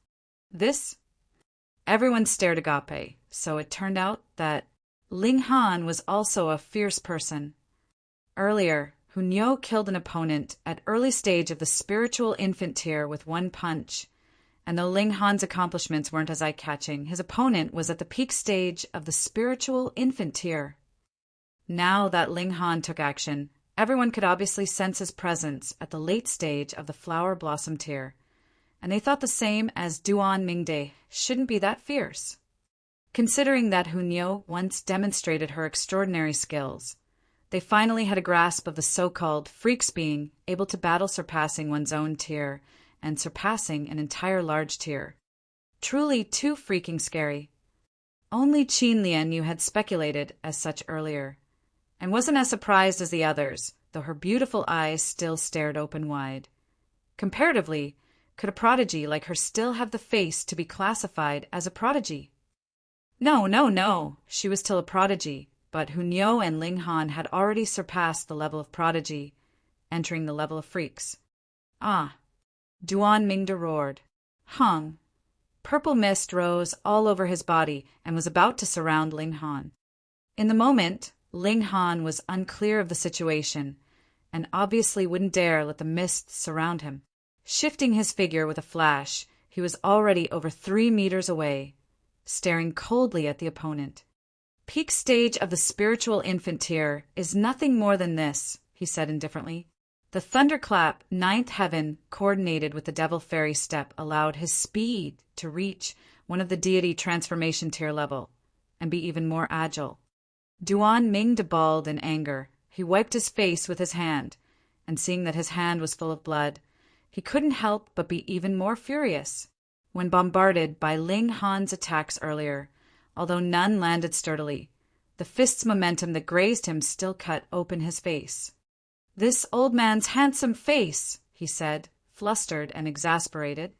This? Everyone stared agape, so it turned out that Ling Han was also a fierce person. Earlier, Hunyuo killed an opponent at early stage of the spiritual infant tier with one punch, and though Ling Han's accomplishments weren't as eye-catching, his opponent was at the peak stage of the spiritual infant tier. Now that Ling Han took action, everyone could obviously sense his presence at the late stage of the flower blossom tier, and they thought the same as Duan Mingde shouldn't be that fierce. Considering that Hunyuo once demonstrated her extraordinary skills, they finally had a grasp of the so-called freaks being able to battle surpassing one's own tier and surpassing an entire large tier. Truly too freaking scary. Only Qin Lianyu had speculated as such earlier, and wasn't as surprised as the others, though her beautiful eyes still stared open wide. Comparatively, could a prodigy like her still have the face to be classified as a prodigy? No, she was still a prodigy, but Hunyuo and Ling Han had already surpassed the level of prodigy, entering the level of freaks. Ah! Duan Mingde roared. Hung. Purple mist rose all over his body and was about to surround Ling Han. In the moment, Ling Han was unclear of the situation, and obviously wouldn't dare let the mist surround him. Shifting his figure with a flash, he he was already over 3 meters away, staring coldly at the opponent. Peak stage of the spiritual infant tier is nothing more than this, he said indifferently. The thunderclap, ninth heaven, coordinated with the devil fairy step, allowed his speed to reach one of the deity transformation tier level and be even more agile. Duan Ming bawled in anger. He wiped his face with his hand, and seeing that his hand was full of blood, he couldn't help but be even more furious. When bombarded by Ling Han's attacks earlier, although none landed sturdily, the fist's momentum that grazed him still cut open his face. "This old man's handsome face," he said, flustered and exasperated.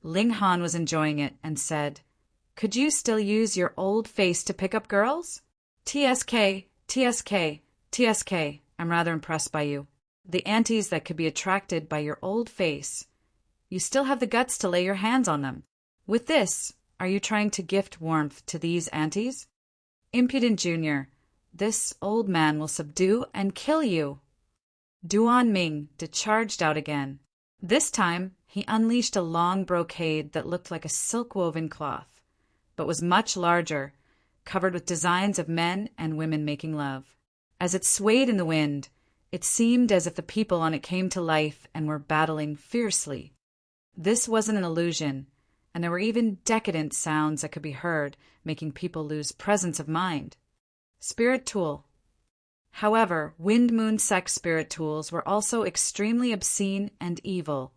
Ling Han was enjoying it and said, "Could you still use your old face to pick up girls? TSK, TSK, TSK, I'm rather impressed by you. The aunties that could be attracted by your old face. You still have the guts to lay your hands on them. With this, are you trying to gift warmth to these aunties? Impudent Junior, this old man will subdue and kill you." Duan Ming charged out again. This time, he unleashed a long brocade that looked like a silk-woven cloth, but was much larger, covered with designs of men and women making love. As it swayed in the wind, it seemed as if the people on it came to life and were battling fiercely. This wasn't an illusion, and there were even decadent sounds that could be heard, making people lose presence of mind. Spirit tool. However, Wind Moon sex spirit tools were also extremely obscene and evil,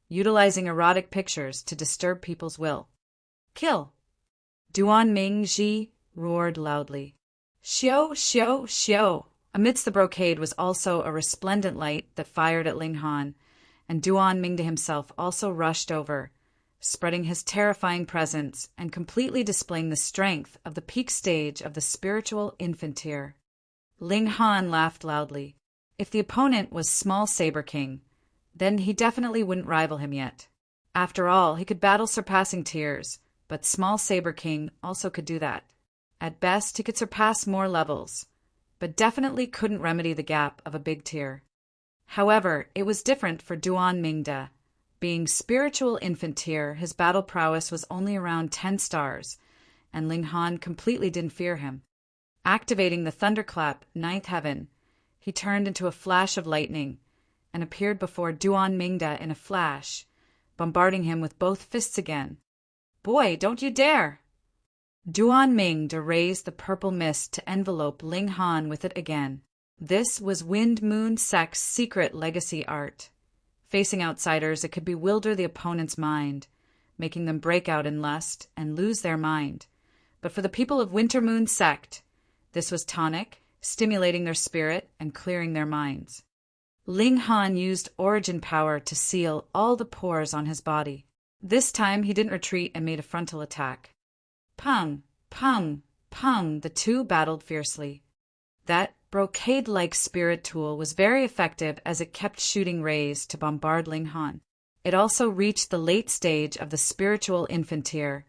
utilizing erotic pictures to disturb people's will. Kill. Duan Ming roared loudly. Xiao, xiao, xiao. Amidst the brocade was also a resplendent light that fired at Ling Han, and Duan Ming himself also rushed over, spreading his terrifying presence and completely displaying the strength of the peak stage of the spiritual infant tier. Ling Han laughed loudly. If the opponent was Small Saber King, then he definitely wouldn't rival him yet. After all, he could battle surpassing tiers, but Small Saber King also could do that. At best, he could surpass more levels, but definitely couldn't remedy the gap of a big tier. However, it was different for Duan Mingda. Being spiritual infant tier, his battle prowess was only around 10 stars, and Ling Han completely didn't fear him. Activating the thunderclap, ninth heaven, he turned into a flash of lightning and appeared before Duan Mingda in a flash, bombarding him with both fists again. "Boy, don't you dare!" Duan Mingda raised the purple mist to envelope Ling Han with it again. This was Wind Moon Sec's secret legacy art. Facing outsiders, it could bewilder the opponent's mind, making them break out in lust and lose their mind. But for the people of Winter Moon Sect, this was tonic, stimulating their spirit and clearing their minds. Ling Han used origin power to seal all the pores on his body. This time he didn't retreat and made a frontal attack. Pung, pung, pung, the two battled fiercely. That brocade-like spirit tool was very effective as it kept shooting rays to bombard Ling Han. It also reached the late stage of the spiritual infant tier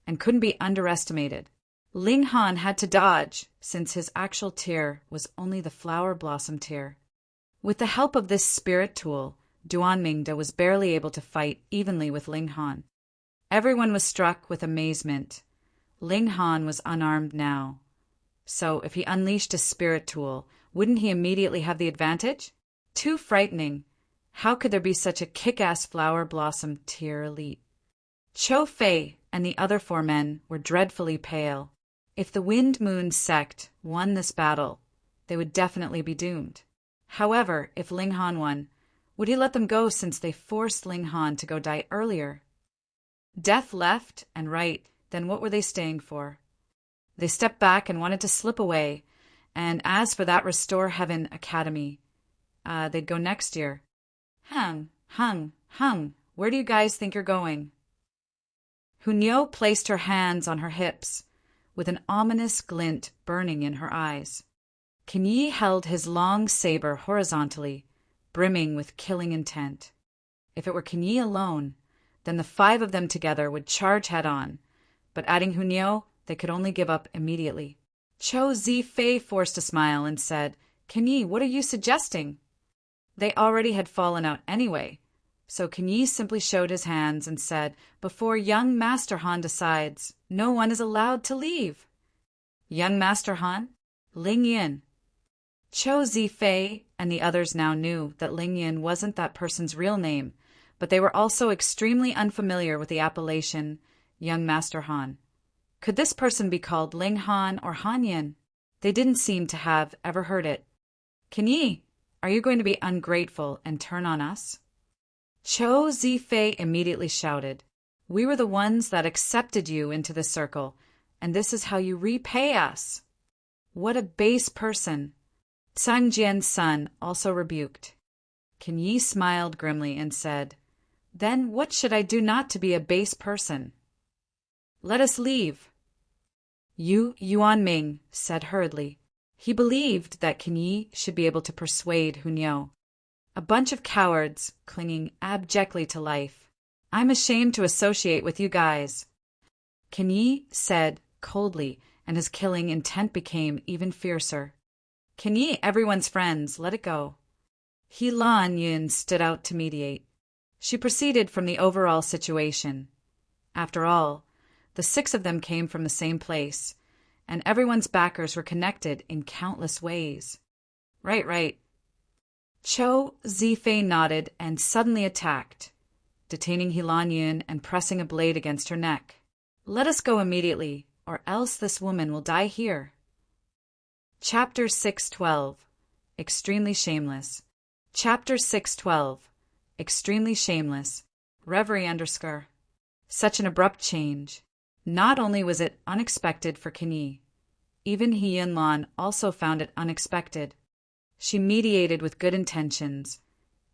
and couldn't be underestimated. Ling Han had to dodge, since his actual tier was only the flower blossom tier. With the help of this spirit tool, Duan Mingda was barely able to fight evenly with Ling Han. Everyone was struck with amazement. Ling Han was unarmed now. So if he unleashed a spirit tool, wouldn't he immediately have the advantage? Too frightening. How could there be such a kick-ass flower blossom tier elite? Cho Fei and the other 4 men were dreadfully pale. If the Wind Moon Sect won this battle, they would definitely be doomed. However, if Ling Han won, would he let them go since they forced Ling Han to go die earlier? Death left and right, then what were they staying for? They stepped back and wanted to slip away, and as for that Restore Heaven Academy, they'd go next year. Hung, where do you guys think you're going? Hunyo placed her hands on her hips, with an ominous glint burning in her eyes. Kinyi held his long saber horizontally, brimming with killing intent. If it were Kinyi alone, then the 5 of them together would charge head-on, but adding Hunyo, they could only give up immediately. Cho Zifei forced a smile and said, "Kinyi, what are you suggesting?" They already had fallen out anyway, So Kenyi simply showed his hands and said, "Before young Master Han decides, no one is allowed to leave." Young Master Han? Ling Yin. Cho Zifei and the others now knew that Ling Yin wasn't that person's real name, but they were also extremely unfamiliar with the appellation Young Master Han. Could this person be called Ling Han or Han Yin? They didn't seem to have ever heard it. "Kenyi, are you going to be ungrateful and turn on us?" Cho Zifei immediately shouted, "We were the ones that accepted you into the circle, and this is how you repay us." What a base person! Sang Jian's son also rebuked. Kenyi smiled grimly and said, "Then what should I do not to be a base person?" "Let us leave." Yuan Ming said hurriedly. He believed that Kenyi should be able to persuade Hunyo. A bunch of cowards clinging abjectly to life. "I'm ashamed to associate with you guys," Kenyi said coldly, and his killing intent became even fiercer. "Kenyi, everyone's friends, let it go." He Lan Yun stood out to mediate. She proceeded from the overall situation. After all, the 6 of them came from the same place, and everyone's backers were connected in countless ways. Right. Cho Zifei nodded and suddenly attacked, detaining Helan Yun and pressing a blade against her neck. "Let us go immediately, or else this woman will die here." Chapter 612. Extremely Shameless. Chapter 612. Extremely Shameless. Reverie _ Such an abrupt change. Not only was it unexpected for Kenyi, even He Yinlan also found it unexpected. She mediated with good intentions,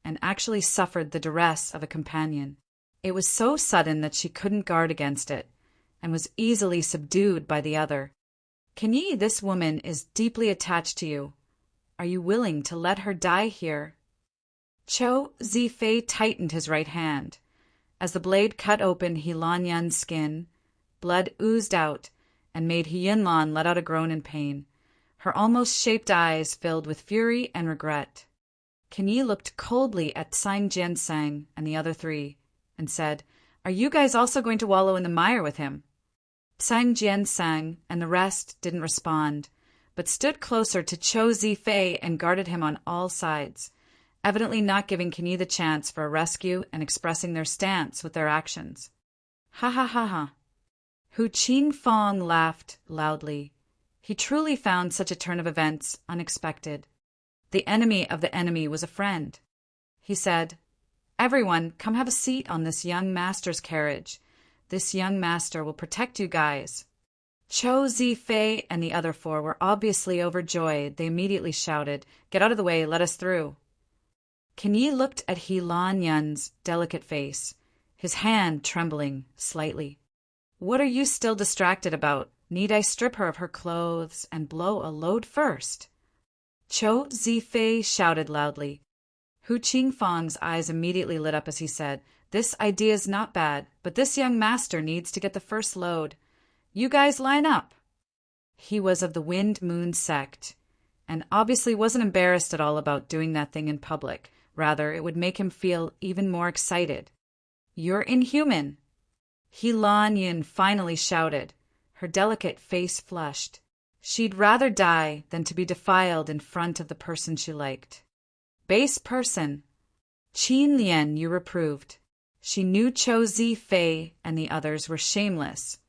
and actually suffered the duress of a companion. It was so sudden that she couldn't guard against it, and was easily subdued by the other. "Kenyi, this woman is deeply attached to you. Are you willing to let her die here?" Cho Zifei tightened his right hand. As the blade cut open Helan Yun's skin, blood oozed out and made Yinlan let out a groan in pain. Her almost shaped eyes filled with fury and regret. Kenyi looked coldly at Sang Jiansang and the other 3 and said, "Are you guys also going to wallow in the mire with him?" Sang Jiansang and the rest didn't respond, but stood closer to Cho Zifei and guarded him on all sides, evidently not giving Kenyi the chance for a rescue and expressing their stance with their actions. "Ha ha ha ha." Hu Qingfang laughed loudly. He truly found such a turn of events unexpected. The enemy of the enemy was a friend. He said, "Everyone, come have a seat on this young master's carriage. This young master will protect you guys." Cho Zifei and the other 4 were obviously overjoyed. They immediately shouted, "Get out of the way, let us through." Kenyi looked at Helan Yun's delicate face, his hand trembling slightly. "What are you still distracted about? Need I strip her of her clothes and blow a load first?" Cho Zifei shouted loudly. Hu Qingfang's eyes immediately lit up as he said, "This idea is not bad, but this young master needs to get the first load. You guys line up." He was of the Wind Moon sect, and obviously wasn't embarrassed at all about doing that thing in public. Rather, it would make him feel even more excited. "You're inhuman." Helan Yin finally shouted. Her delicate face flushed. She'd rather die than to be defiled in front of the person she liked. "Base person." Qin Lian Yu reproved. She knew Cho Zifei and the others were shameless,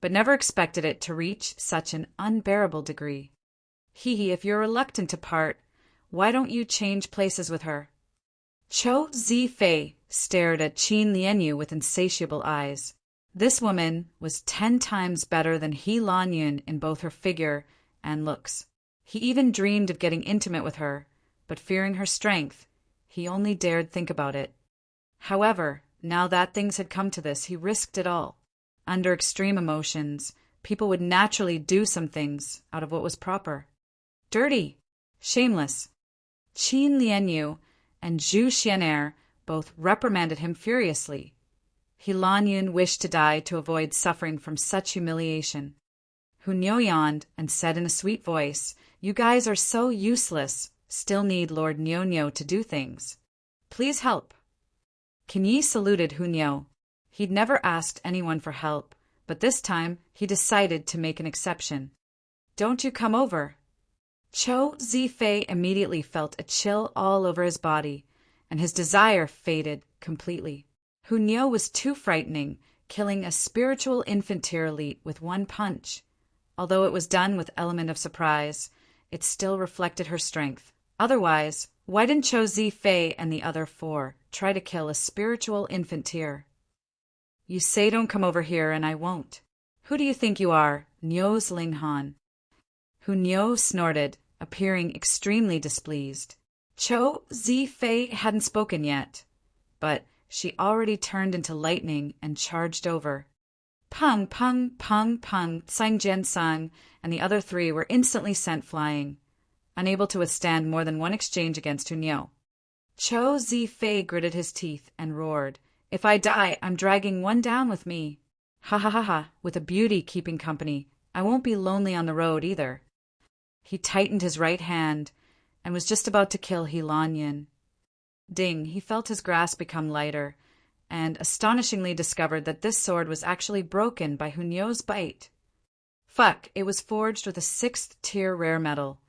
but never expected it to reach such an unbearable degree. "Hee, if you're reluctant to part, why don't you change places with her?" Cho Zifei stared at Qin Lianyu with insatiable eyes. This woman was 10 times better than He Lan Yun in both her figure and looks. He even dreamed of getting intimate with her, but fearing her strength, he only dared think about it. However, now that things had come to this, he risked it all. Under extreme emotions, people would naturally do some things out of what was proper. Dirty, shameless. Qin Lianyu and Zhu Xianer both reprimanded him furiously. Helan Yun wished to die to avoid suffering from such humiliation. Hu Nyo yawned and said in a sweet voice, "You guys are so useless, still need Lord Nyo Nyo to do things. Please help." Yi saluted Hunyao. He'd never asked anyone for help, but this time he decided to make an exception. Don't you come over? Cho Zifei immediately felt a chill all over his body, and his desire faded completely. Hunyao was too frightening, killing a spiritual infantile elite with one punch. Although it was done with element of surprise, it still reflected her strength. Otherwise, why didn't Cho Zifei and the other four try to kill a spiritual infantile? You say don't come over here, and I won't. Who do you think you are, Nyo's Linghan? Hunyao snorted, appearing extremely displeased. Cho Zifei hadn't spoken yet, but she already turned into lightning and charged over. Pung, pung, pung, pung, Sang Jian and the other three were instantly sent flying, unable to withstand more than one exchange against Hunyao. Cho Zifei gritted his teeth and roared, If I die, I'm dragging one down with me. Ha ha ha ha, with a beauty keeping company, I won't be lonely on the road either. He tightened his right hand and was just about to kill He Lanyan. Ding, he felt his grasp become lighter, and astonishingly discovered that this sword was actually broken by Hunyao's bite. Fuck, it was forged with a 6th-tier rare metal,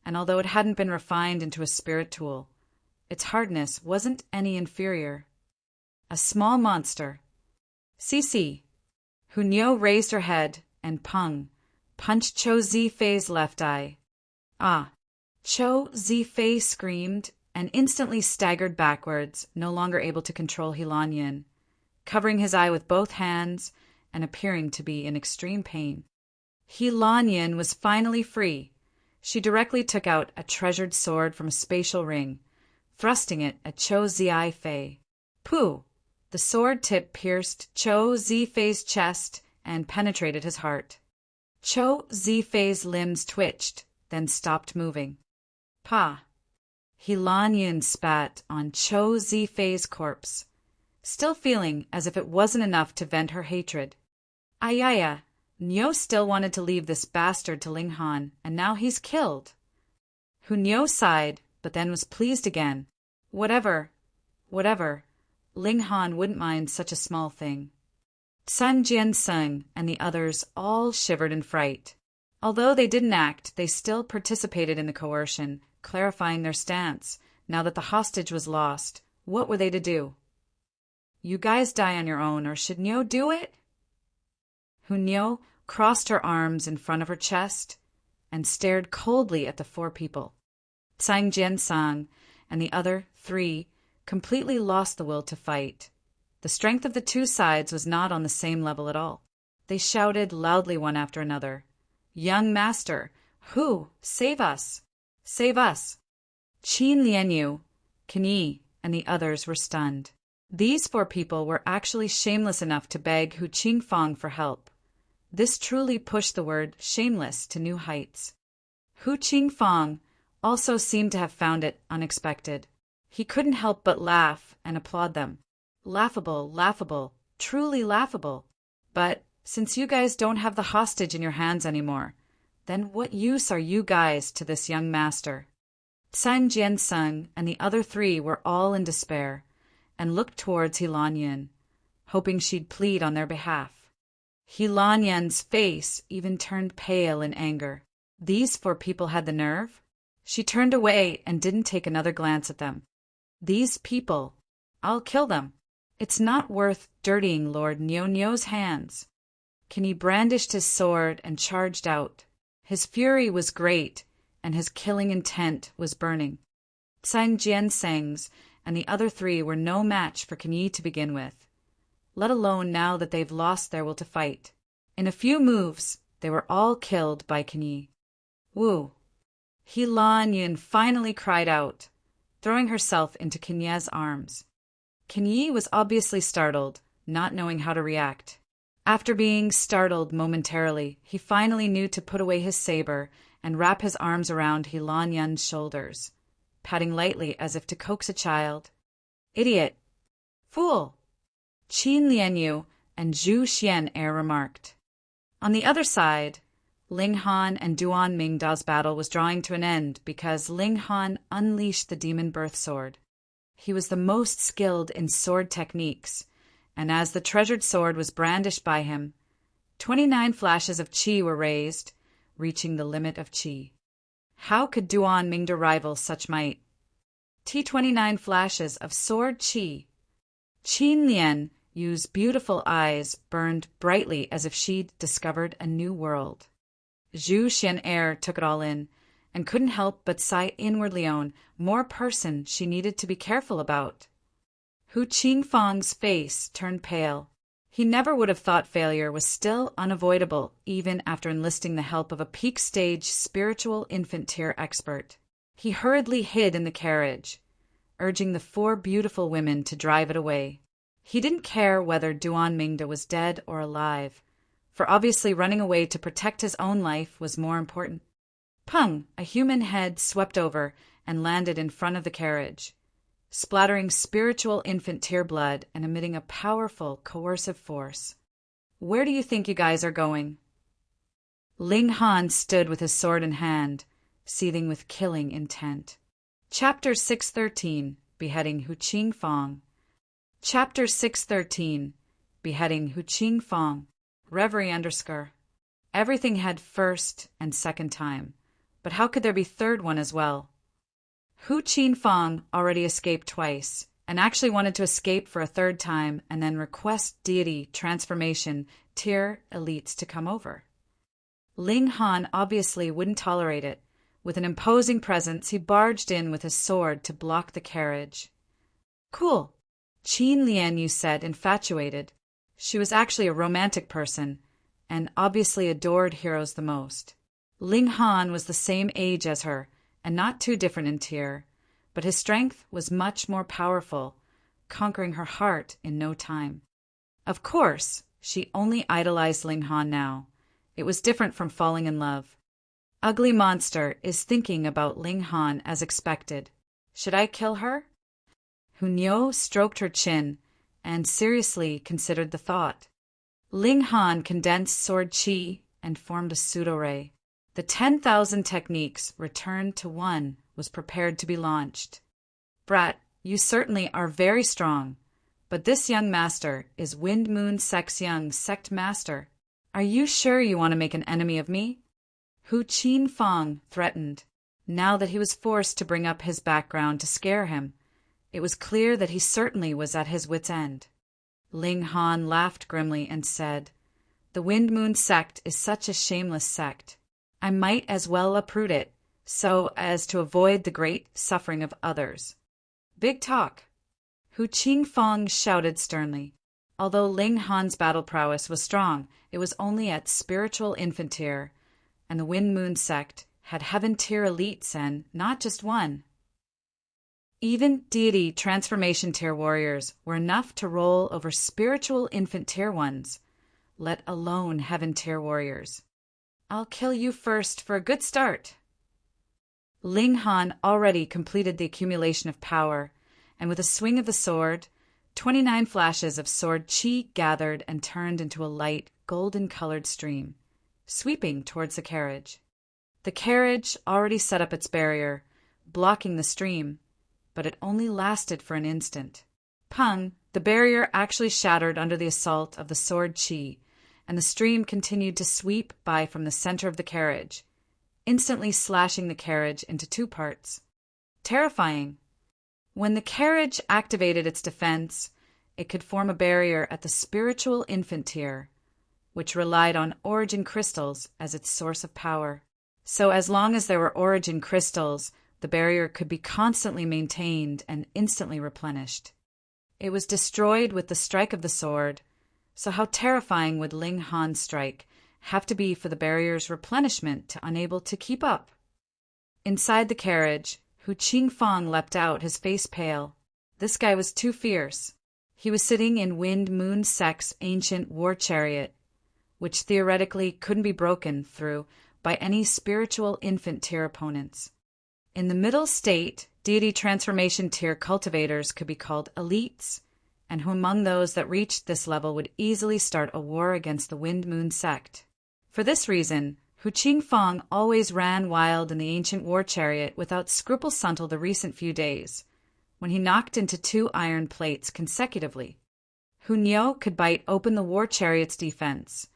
and although it hadn't been refined into a spirit tool, its hardness wasn't any inferior. A small monster. CC. Hunyao raised her head and punched Cho Zifei's left eye. Ah! Cho Zifei screamed and instantly staggered backwards, no longer able to control He Lanyan, covering his eye with both hands and appearing to be in extreme pain. He Lanyan was finally free. She directly took out a treasured sword from a spatial ring, thrusting it at Cho Zifei. Pooh! The sword tip pierced Cho Zifei's chest and penetrated his heart. Cho Zifei's limbs twitched, then stopped moving. Pa! He Lanyan spat on Cho Zifei's corpse, still feeling as if it wasn't enough to vent her hatred. Ayaya! Nyo still wanted to leave this bastard to Linghan, and now he's killed. Hunyao sighed, but then was pleased again. Whatever. Linghan wouldn't mind such a small thing. Sun Jian and the others all shivered in fright. Although they didn't act, they still participated in the coercion, clarifying their stance. Now that the hostage was lost, what were they to do? You guys die on your own, or should Nyo do it? Hunyao crossed her arms in front of her chest and stared coldly at the four people. Sang Jian and the other three completely lost the will to fight. The strength of the two sides was not on the same level at all. They shouted loudly one after another, Young master, who? Save us! Save us! Qin Lianyu, Yi, and the others were stunned. These four people were actually shameless enough to beg Hu Qingfang for help. This truly pushed the word shameless to new heights. Hu Qingfang also seemed to have found it unexpected. He couldn't help but laugh and applaud them. Laughable, truly laughable. But since you guys don't have the hostage in your hands anymore, then what use are you guys to this young master? San Jian and the other three were all in despair and looked towards He Lanyan, hoping she'd plead on their behalf. He Lanyan's face even turned pale in anger. These four people had the nerve? She turned away and didn't take another glance at them. These people, I'll kill them. It's not worth dirtying Lord Nyo's hands. He brandished his sword and charged out. His fury was great, and his killing intent was burning. Sang Jian and the other three were no match for Yi to begin with, let alone now that they've lost their will to fight. In a few moves, they were all killed by Yi. Woo! He Lanyan finally cried out, throwing herself into Kinye's arms. Yi was obviously startled, not knowing how to react. After being startled momentarily, he finally knew to put away his saber and wrap his arms around He Lanyan's shoulders, patting lightly as if to coax a child. Idiot! Fool! Qin Lianyu and Zhu Xian remarked. On the other side, Linghan and Duan Mingda's battle was drawing to an end because Linghan unleashed the demon birth sword. He was the most skilled in sword techniques, and as the treasured sword was brandished by him, 29 flashes of qi were raised, reaching the limit of qi. How could Duan Mingde rival such might? T29 flashes of sword qi. Qin Lian Yu's beautiful eyes burned brightly as if she'd discovered a new world. Zhu Xian'er took it all in, and couldn't help but sigh inwardly on more person she needed to be careful about. Hu Qingfang's face turned pale. He never would have thought failure was still unavoidable even after enlisting the help of a peak-stage spiritual infant-tier expert. He hurriedly hid in the carriage, urging the 4 beautiful women to drive it away. He didn't care whether Duan Mingde was dead or alive, for obviously running away to protect his own life was more important. Peng, a human head, swept over and landed in front of the carriage, splattering spiritual infant-tier blood and emitting a powerful, coercive force. "Where do you think you guys are going?" Ling Han stood with his sword in hand, seething with killing intent. Chapter 613, Beheading Hu Qingfang. Chapter 613, Beheading Hu Qingfang. Reverie _ Everything had first and second time, but how could there be third one as well? Hu Qingfang already escaped twice, and actually wanted to escape for a third time and then request deity transformation tier elites to come over. Ling Han obviously wouldn't tolerate it. With an imposing presence, he barged in with his sword to block the carriage. "Cool," Qin Lianyu said, infatuated. She was actually a romantic person, and obviously adored heroes the most. Ling Han was the same age as her, and not too different in tier, but his strength was much more powerful, conquering her heart in no time. Of course, she only idolized Ling Han now. It was different from falling in love. Ugly Monster is thinking about Ling Han as expected. Should I kill her? Hunyo stroked her chin and seriously considered the thought. Ling Han condensed sword qi and formed a pseudo-ray. The 10,000 techniques returned to one was prepared to be launched. "Brat, you certainly are very strong, but this young master is Wind Moon Sect's young sect master. Are you sure you want to make an enemy of me?" Hu Qingfang threatened. Now that he was forced to bring up his background to scare him, it was clear that he certainly was at his wit's end. Ling Han laughed grimly and said, "The Wind Moon Sect is such a shameless sect. I might as well uproot it, so as to avoid the great suffering of others." "Big talk," Hu Qingfang shouted sternly. Although Ling Han's battle prowess was strong, it was only at spiritual infant tier, and the Wind Moon Sect had heaven tier elites and not just one. Even deity transformation tier warriors were enough to roll over spiritual infant tier ones, let alone heaven tier warriors. "I'll kill you first for a good start." Ling Han already completed the accumulation of power, and with a swing of the sword, 29 flashes of sword qi gathered and turned into a light, golden-colored stream, sweeping towards the carriage. The carriage already set up its barrier, blocking the stream, but it only lasted for an instant. Peng, the barrier actually shattered under the assault of the sword qi, and the stream continued to sweep by from the center of the carriage, instantly slashing the carriage into 2 parts. Terrifying. When the carriage activated its defense, it could form a barrier at the spiritual infant tier, which relied on origin crystals as its source of power. So as long as there were origin crystals, the barrier could be constantly maintained and instantly replenished. It was destroyed with the strike of the sword, so how terrifying would Ling Han's strike have to be for the barrier's replenishment to unable to keep up? Inside the carriage, Hu Qingfang leapt out, his face pale. This guy was too fierce. He was sitting in Wind Moon Sect's ancient war chariot, which theoretically couldn't be broken through by any spiritual infant tier opponents. In the middle state, deity transformation tier cultivators could be called elites, and who among those that reached this level would easily start a war against the Wind Moon Sect. For this reason, Hu Qingfang always ran wild in the ancient war chariot without scruples until the recent few days, when he knocked into 2 iron plates consecutively. Hu Niu could bite open the war chariot's defense,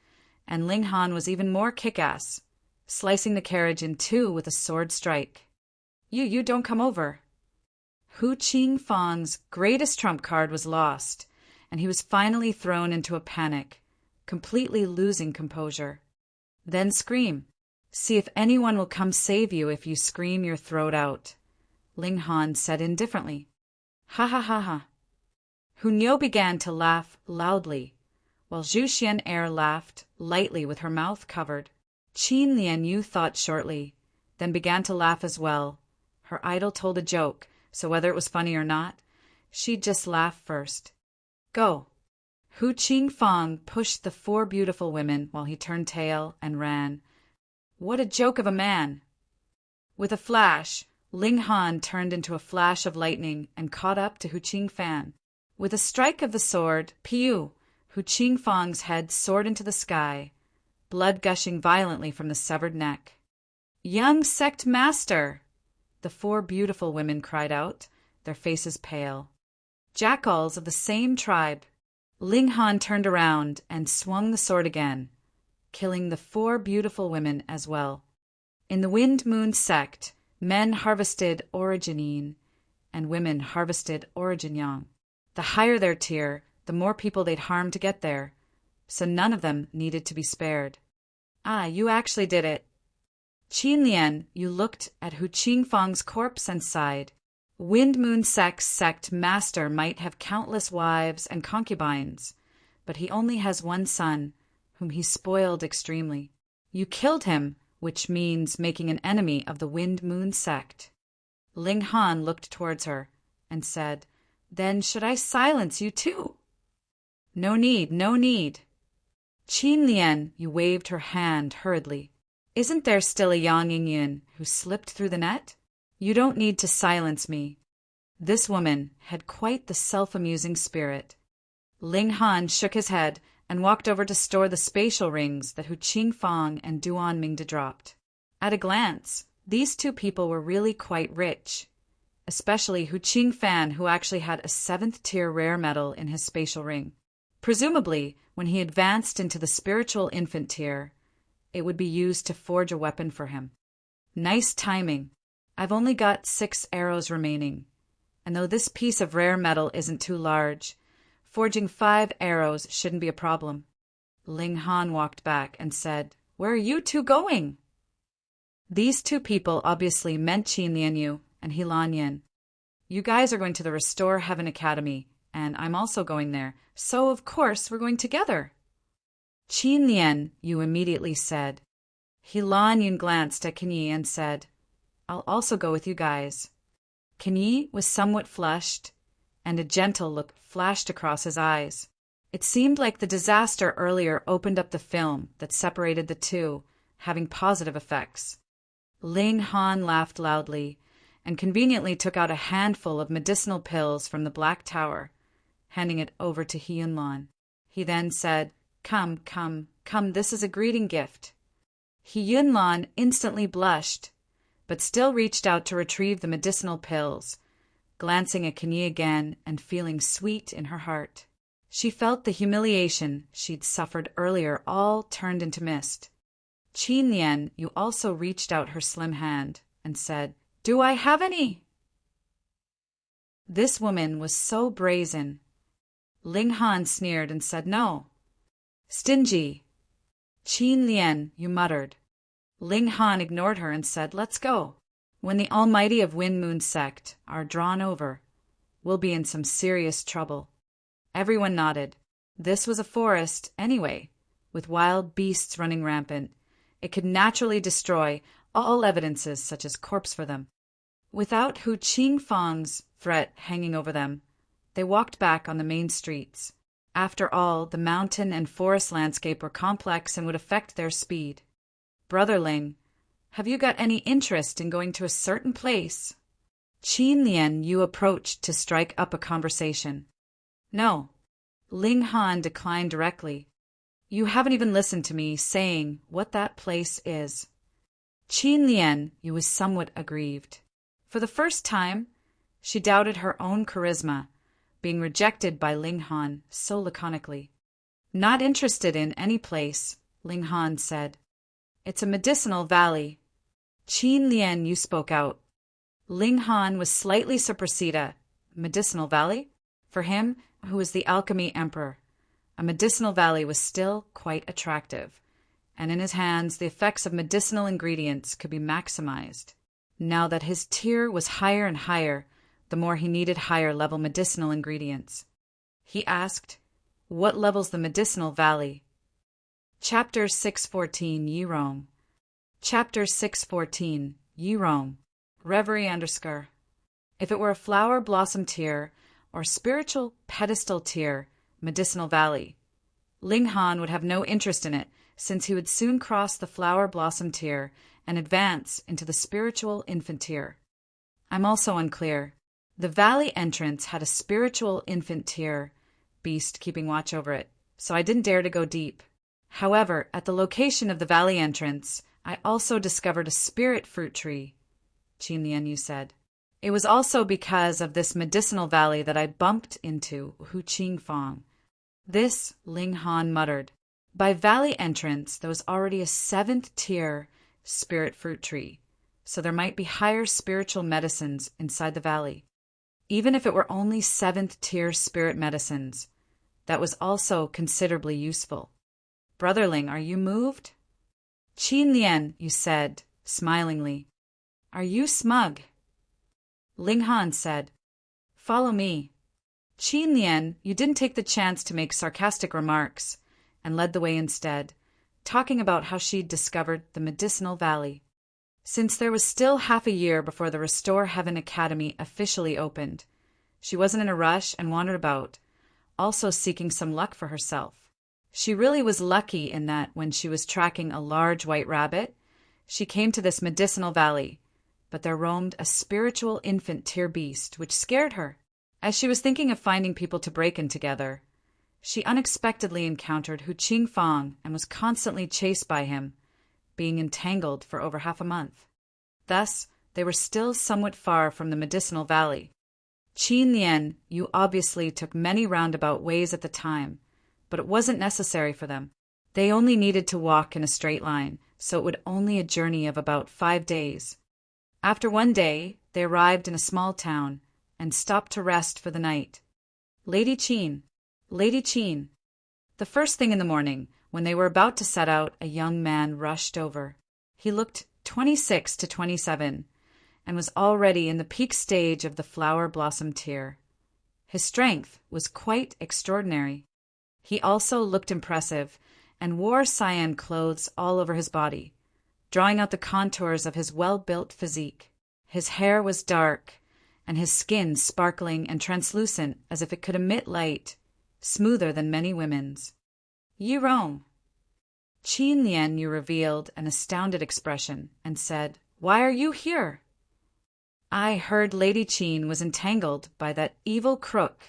and Ling Han was even more kick-ass, slicing the carriage in 2 with a sword strike. You don't come over. Hu Qingfang's greatest trump card was lost, and he was finally thrown into a panic, completely losing composure. Then scream. See if anyone will come save you if you scream your throat out, Ling Han said indifferently. Ha ha ha ha. Hu Niu began to laugh loudly, while Zhu Xian'er laughed lightly with her mouth covered. Qin Lianyu thought shortly, then began to laugh as well. Her idol told a joke, so whether it was funny or not, she'd just laugh first. Go. Hu Qingfang pushed the 4 beautiful women while he turned tail and ran. What a joke of a man! With a flash, Ling Han turned into a flash of lightning and caught up to Hu Qingfang. With a strike of the sword, Piu, Hu Qingfang's head soared into the sky, blood gushing violently from the severed neck. Young sect master! The 4 beautiful women cried out, their faces pale. Jackals of the same tribe. Ling Han turned around and swung the sword again, killing the 4 beautiful women as well. In the Wind Moon sect, men harvested Origin and women harvested Origin Yang. The higher their tier, the more people they'd harm to get there, so none of them needed to be spared. Ah, you actually did it. Qin Lian, you looked at Hu Qingfang's corpse and sighed. Wind Moon sect master might have countless wives and concubines, but he only has 1 son, whom he spoiled extremely. You killed him, which means making an enemy of the Wind Moon sect. Ling Han looked towards her and said, Then should I silence you too? No need, no need. Qin Lian, you waved her hand hurriedly. Isn't there still a Yang Yingyun who slipped through the net? You don't need to silence me. This woman had quite the self-amusing spirit. Ling Han shook his head and walked over to store the spatial rings that Hu Qingfang and Duan Mingde dropped. At a glance, these 2 people were really quite rich, especially Hu Qingfang, who actually had a 7th-tier rare metal in his spatial ring. Presumably, when he advanced into the spiritual infant tier, it would be used to forge a weapon for him. Nice timing. I've only got 6 arrows remaining, and though this piece of rare metal isn't too large, forging 5 arrows shouldn't be a problem. Ling Han walked back and said, Where are you 2 going? These 2 people obviously meant Qin Lianyu and Helan Yin. You guys are going to the Restore Heaven Academy, and I'm also going there, so of course we're going together. Qin Lian, you immediately said. Helan Yin glanced at Kenyi and said, I'll also go with you guys. Kenyi was somewhat flushed, and a gentle look flashed across his eyes. It seemed like the disaster earlier opened up the film that separated the 2, having positive effects. Ling Han laughed loudly, and conveniently took out a handful of medicinal pills from the Black Tower, handing it over to Hyunlan. He then said, Come, come, come, this is a greeting gift. Hyunlan instantly blushed, but still reached out to retrieve the medicinal pills, glancing at Kenyi again and feeling sweet in her heart. She felt the humiliation she'd suffered earlier all turned into mist. Qin Lian, you also reached out her slim hand and said, Do I have any? This woman was so brazen. Ling Han sneered and said no. Stingy. Qin Lian, you muttered. Ling Han ignored her and said, Let's go. When the Almighty of Wind Moon sect are drawn over, we'll be in some serious trouble. Everyone nodded. This was a forest, anyway, with wild beasts running rampant. It could naturally destroy all evidences such as corpse for them. Without Hu Qingfang's threat hanging over them, they walked back on the main streets. After all, the mountain and forest landscape were complex and would affect their speed. Brother Ling, have you got any interest in going to a certain place? Qin Lian you approached to strike up a conversation. No. Ling Han declined directly. You haven't even listened to me saying what that place is. Qin Lian you was somewhat aggrieved. For the first time, She doubted her own charisma, being rejected by Ling Han so laconically. Not interested in any place, Ling Han said. It's a medicinal valley. Qin Lian, you spoke out. Ling Han was slightly superseded. Medicinal valley? For him, who was the alchemy emperor, a medicinal valley was still quite attractive, and in his hands the effects of medicinal ingredients could be maximized. Now that his tier was higher and higher, the more he needed higher-level medicinal ingredients. He asked, "What level's the medicinal valley?" Chapter 614, Yirong. Chapter 614, Yirong. Reverie _ If it were a flower blossom tier or spiritual pedestal tier, medicinal valley, Ling Han would have no interest in it, since he would soon cross the flower blossom tier and advance into the spiritual infant tier. I'm also unclear. The valley entrance had a spiritual infant tier beast keeping watch over it, so I didn't dare to go deep. However, at the location of the valley entrance, I also discovered a spirit fruit tree, Qin Lianyu said. It was also because of this medicinal valley that I bumped into Hu Qingfang. This, Ling Han muttered. By valley entrance, there was already a 7th tier spirit fruit tree, so there might be higher spiritual medicines inside the valley. Even if it were only 7th tier spirit medicines, that was also considerably useful. Brotherling, are you moved? Qin Lian, you said, smilingly. Are you smug? Ling Han said, Follow me. Qin Lian, you didn't take the chance to make sarcastic remarks, and led the way instead, talking about how she'd discovered the medicinal valley. Since there was still half a year before the Restore Heaven Academy officially opened, she wasn't in a rush and wandered about, also seeking some luck for herself. She really was lucky in that when she was tracking a large white rabbit, she came to this medicinal valley, but there roamed a spiritual infant tier beast which scared her. As she was thinking of finding people to break in together, she unexpectedly encountered Hu Qingfang and was constantly chased by him, being entangled for over half a month. Thus, they were still somewhat far from the medicinal valley. Qin Lian, you obviously took many roundabout ways at the time, but it wasn't necessary for them. They only needed to walk in a straight line, so it would only a journey of about 5 days. After 1 day, they arrived in a small town and stopped to rest for the night. Lady Qin. The first thing in the morning, when they were about to set out, a young man rushed over. He looked 26 to 27 and was already in the peak stage of the flower blossom tier. His strength was quite extraordinary. He also looked impressive and wore cyan clothes all over his body, drawing out the contours of his well-built physique. His hair was dark, and his skin sparkling and translucent as if it could emit light, smoother than many women's. Yirong. Qin Lian, you revealed an astounded expression and said, Why are you here? I heard Lady Qin was entangled by that evil crook,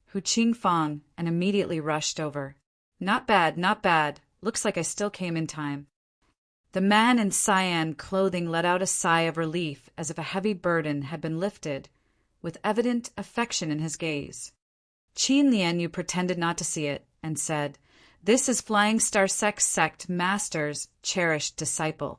Hu Qingfang, and immediately rushed over. Not bad, not bad. Looks like I still came in time. The man in cyan clothing let out a sigh of relief as if a heavy burden had been lifted, with evident affection in his gaze. Qin Lian, you pretended not to see it, and said, This is Flying Star Sect Master's cherished disciple,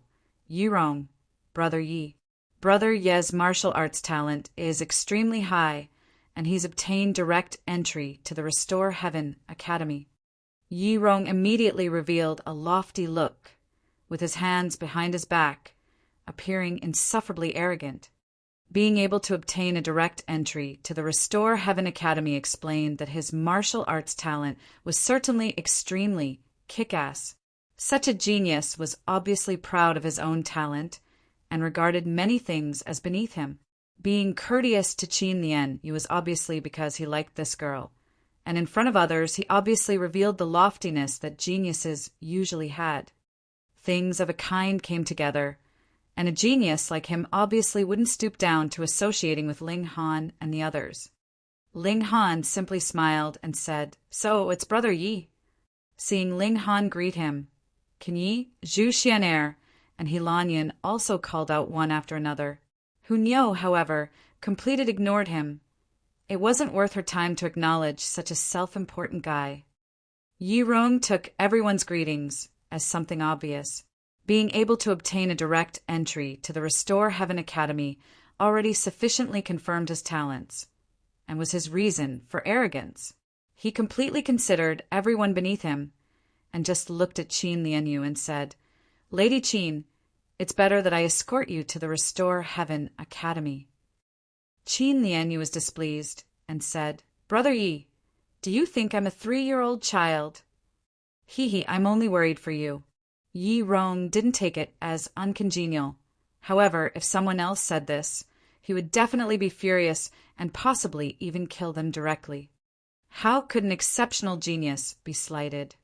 Yirong, Brother Yi. Brother Ye's martial arts talent is extremely high, and he's obtained direct entry to the Restore Heaven Academy. Yirong immediately revealed a lofty look, with his hands behind his back, appearing insufferably arrogant. Being able to obtain a direct entry to the Restore Heaven Academy explained that his martial arts talent was certainly extremely kick-ass. Such a genius was obviously proud of his own talent and regarded many things as beneath him. Being courteous to Qin Lian, it was obviously because he liked this girl, and in front of others he obviously revealed the loftiness that geniuses usually had. Things of a kind came together, and a genius like him obviously wouldn't stoop down to associating with Ling Han and the others. Ling Han simply smiled and said, So, it's Brother Yi. Seeing Ling Han greet him, Can Yi, Zhu Xianer, and He Lanyan also called out one after another. Hunyo, however, completely ignored him. It wasn't worth her time to acknowledge such a self-important guy. Yi Rong took everyone's greetings as something obvious. Being able to obtain a direct entry to the Restore Heaven Academy already sufficiently confirmed his talents, and was his reason for arrogance. He completely considered everyone beneath him, and just looked at Qin Lianyu and said, "Lady Qin, it's better that I escort you to the Restore Heaven Academy." Qin Lianyu was displeased and said, "Brother Yi, do you think I'm a 3-year-old child?" "Hee, I'm only worried for you." Yi Rong didn't take it as uncongenial. However, if someone else said this, he would definitely be furious and possibly even kill them directly. How could an exceptional genius be slighted?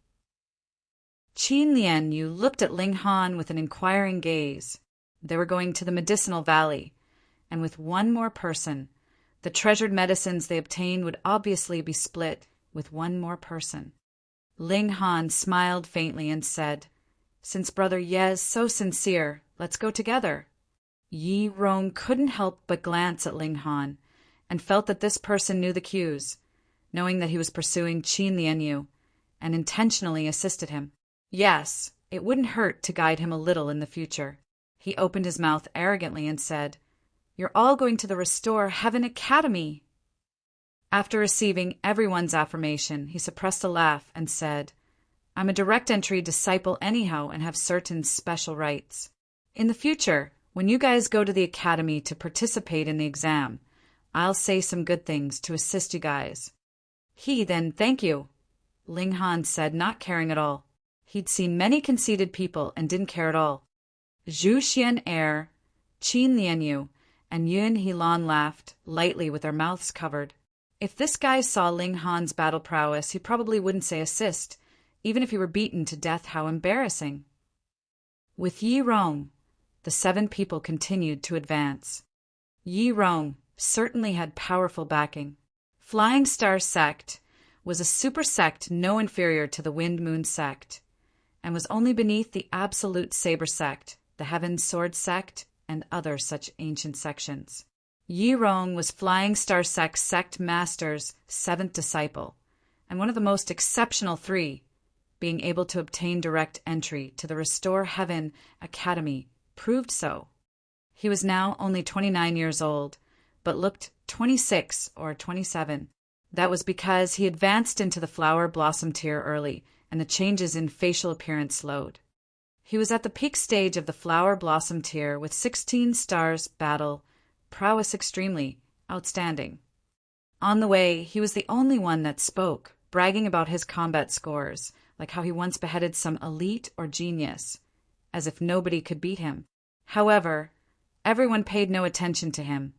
Qin Lianyu looked at Ling Han with an inquiring gaze. They were going to the Medicinal Valley, and with one more person, the treasured medicines they obtained would obviously be split with one more person. Ling Han smiled faintly and said, "Since Brother Ye's so sincere, let's go together." Yi Rong couldn't help but glance at Ling Han, and felt that this person knew the cues, knowing that he was pursuing Qin Lianyu, and intentionally assisted him. Yes, it wouldn't hurt to guide him a little in the future. He opened his mouth arrogantly and said, "You're all going to the Restore Heaven Academy." After receiving everyone's affirmation, he suppressed a laugh and said, "I'm a direct entry disciple anyhow and have certain special rights. In the future, when you guys go to the academy to participate in the exam, I'll say some good things to assist you guys." Then, thank you," Ling Han said, not caring at all. He'd seen many conceited people and didn't care at all. Zhu Xian, Qin Lianyu, and Yun Helan laughed, lightly with their mouths covered. If this guy saw Ling Han's battle prowess, he probably wouldn't say assist, even if he were beaten to death. How embarrassing. With Yi Rong, the 7 people continued to advance. Yi Rong certainly had powerful backing. Flying Star Sect was a super sect no inferior to the Wind Moon Sect, and was only beneath the Absolute Saber Sect, the Heaven Sword Sect, and other such ancient sections. Yi Rong was Flying Star Sect's sect master's 7th disciple, and one of the most exceptional 3, being able to obtain direct entry to the Restore Heaven Academy proved so. He was now only 29 years old, but looked 26 or 27. That was because he advanced into the Flower Blossom tier early, and the changes in facial appearance slowed. He was at the peak stage of the Flower Blossom tier with 16 stars battle, prowess extremely outstanding. On the way, he was the only one that spoke, bragging about his combat scores, like how he once beheaded some elite or genius, as if nobody could beat him. However, everyone paid no attention to him,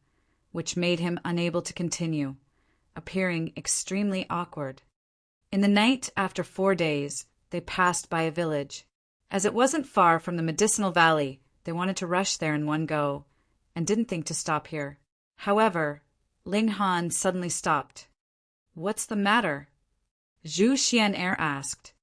which made him unable to continue, appearing extremely awkward. In the night after 4 days, they passed by a village. As it wasn't far from the Medicinal Valley, they wanted to rush there in one go, and didn't think to stop here. However, Ling Han suddenly stopped. "What's the matter?" Zhu Xian asked.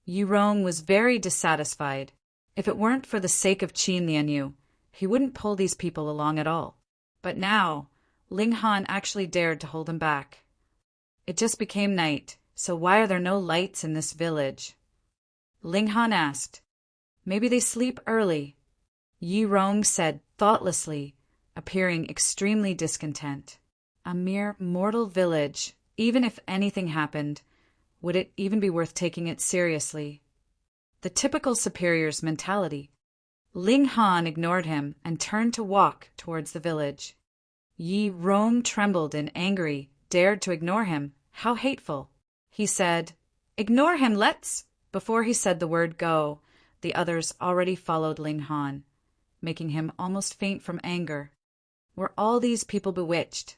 Yi Rong was very dissatisfied. If it weren't for the sake of Qin Lianyu, he wouldn't pull these people along at all. But now, Ling Han actually dared to hold him back. "It just became night, so why are there no lights in this village?" Ling Han asked. "Maybe they sleep early," Yi Rong said thoughtlessly, appearing extremely discontent. A mere mortal village, even if anything happened, would it even be worth taking it seriously? The typical superior's mentality. Ling Han ignored him and turned to walk towards the village. Yi Rong trembled and angry, dared to ignore him. How hateful. He said, "Ignore him, let's." Before he said the word go, the others already followed Ling Han, making him almost faint from anger. Were all these people bewitched?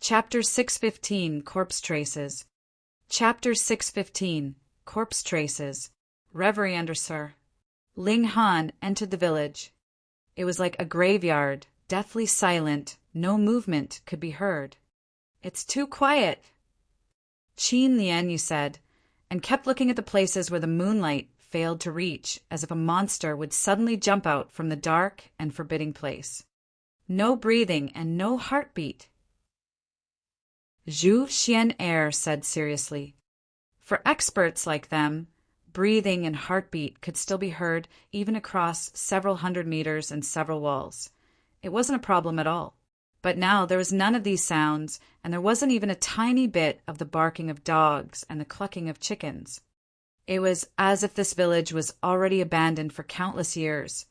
Chapter 615, Corpse Traces. Chapter 615, Corpse Traces. Reverie under Sir. Ling Han entered the village. It was like a graveyard, deathly silent, no movement could be heard. "It's too quiet," Qin Lianyu said, and kept looking at the places where the moonlight failed to reach, as if a monster would suddenly jump out from the dark and forbidding place. No breathing and no heartbeat. Zhu Xian said seriously. For experts like them, breathing and heartbeat could still be heard even across several hundred meters and several walls. It wasn't a problem at all. But now there was none of these sounds, and there wasn't even a tiny bit of the barking of dogs and the clucking of chickens. It was as if this village was already abandoned for countless years,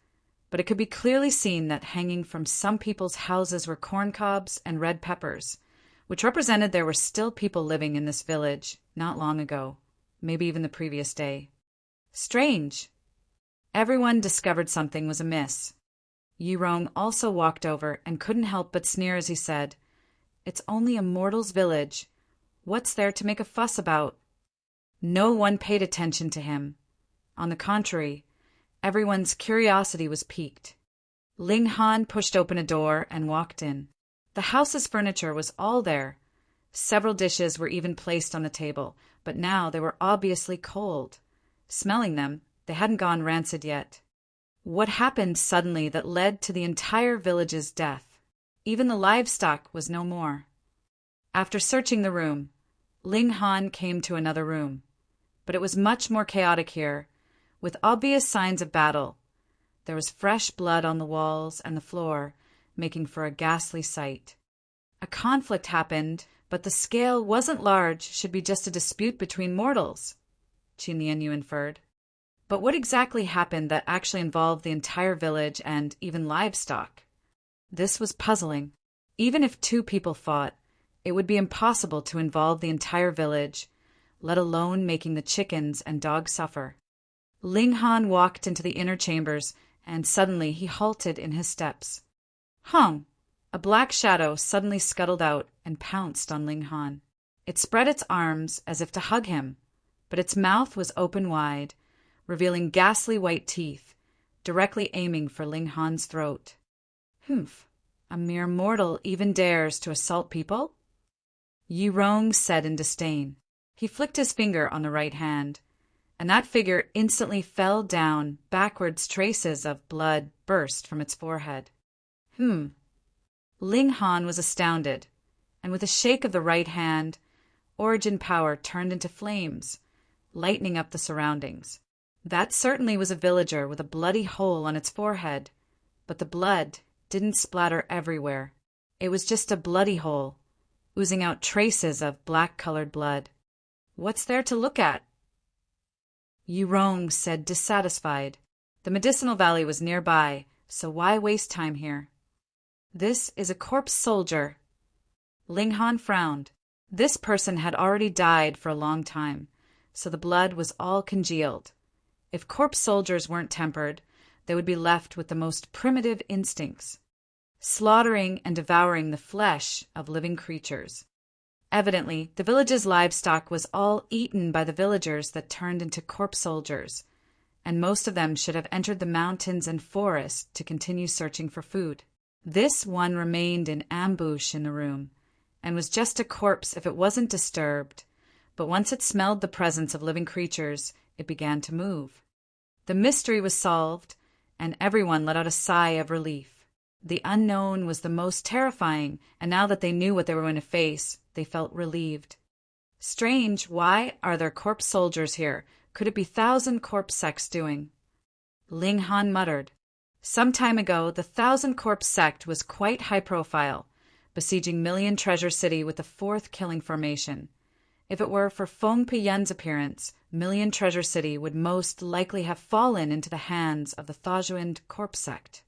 but it could be clearly seen that hanging from some people's houses were corn cobs and red peppers, which represented there were still people living in this village not long ago, maybe even the previous day. Strange. Everyone discovered something was amiss. Yirong also walked over and couldn't help but sneer as he said, "It's only a mortal's village. What's there to make a fuss about?" No one paid attention to him. On the contrary, everyone's curiosity was piqued. Ling Han pushed open a door and walked in. The house's furniture was all there. Several dishes were even placed on the table, but now they were obviously cold. Smelling them, they hadn't gone rancid yet. What happened suddenly that led to the entire village's death? Even the livestock was no more. After searching the room, Ling Han came to another room. But it was much more chaotic here, with obvious signs of battle. There was fresh blood on the walls and the floor, making for a ghastly sight. A conflict happened, but the scale wasn't large, should be just a dispute between mortals, Qin Lianyu inferred. But what exactly happened that actually involved the entire village and even livestock? This was puzzling. Even if two people fought, it would be impossible to involve the entire village, let alone making the chickens and dogs suffer. Ling Han walked into the inner chambers, and suddenly he halted in his steps. Hung! A black shadow suddenly scuttled out and pounced on Ling Han. It spread its arms as if to hug him, but its mouth was open wide, revealing ghastly white teeth, directly aiming for Ling Han's throat. Humph! A mere mortal even dares to assault people? Yirong said in disdain. He flicked his finger on the right hand, and that figure instantly fell down, backwards. Traces of blood burst from its forehead. Ling Han was astounded, and with a shake of the right hand, origin power turned into flames, lightening up the surroundings. That certainly was a villager with a bloody hole on its forehead, but the blood didn't splatter everywhere. It was just a bloody hole, oozing out traces of black-colored blood. What's there to look at? Yirong said, dissatisfied. The medicinal valley was nearby, so why waste time here? This is a corpse soldier. Ling Han frowned. This person had already died for a long time, so the blood was all congealed. If corpse soldiers weren't tempered, they would be left with the most primitive instincts, slaughtering and devouring the flesh of living creatures. Evidently, the village's livestock was all eaten by the villagers that turned into corpse soldiers, and most of them should have entered the mountains and forests to continue searching for food. This one remained in ambush in the room, and was just a corpse if it wasn't disturbed, but once it smelled the presence of living creatures, it began to move. The mystery was solved, and everyone let out a sigh of relief. The unknown was the most terrifying, and now that they knew what they were going to face, they felt relieved. Strange, why are there corpse soldiers here? Could it be 1,000 corpse sects doing? Ling Han muttered. Some time ago, the 1,000 corpse sect was quite high profile, besieging Million Treasure City with the 4th killing formation. If it were for Feng Piyen's appearance, Million Treasure City would most likely have fallen into the hands of the Thajuand corpse sect.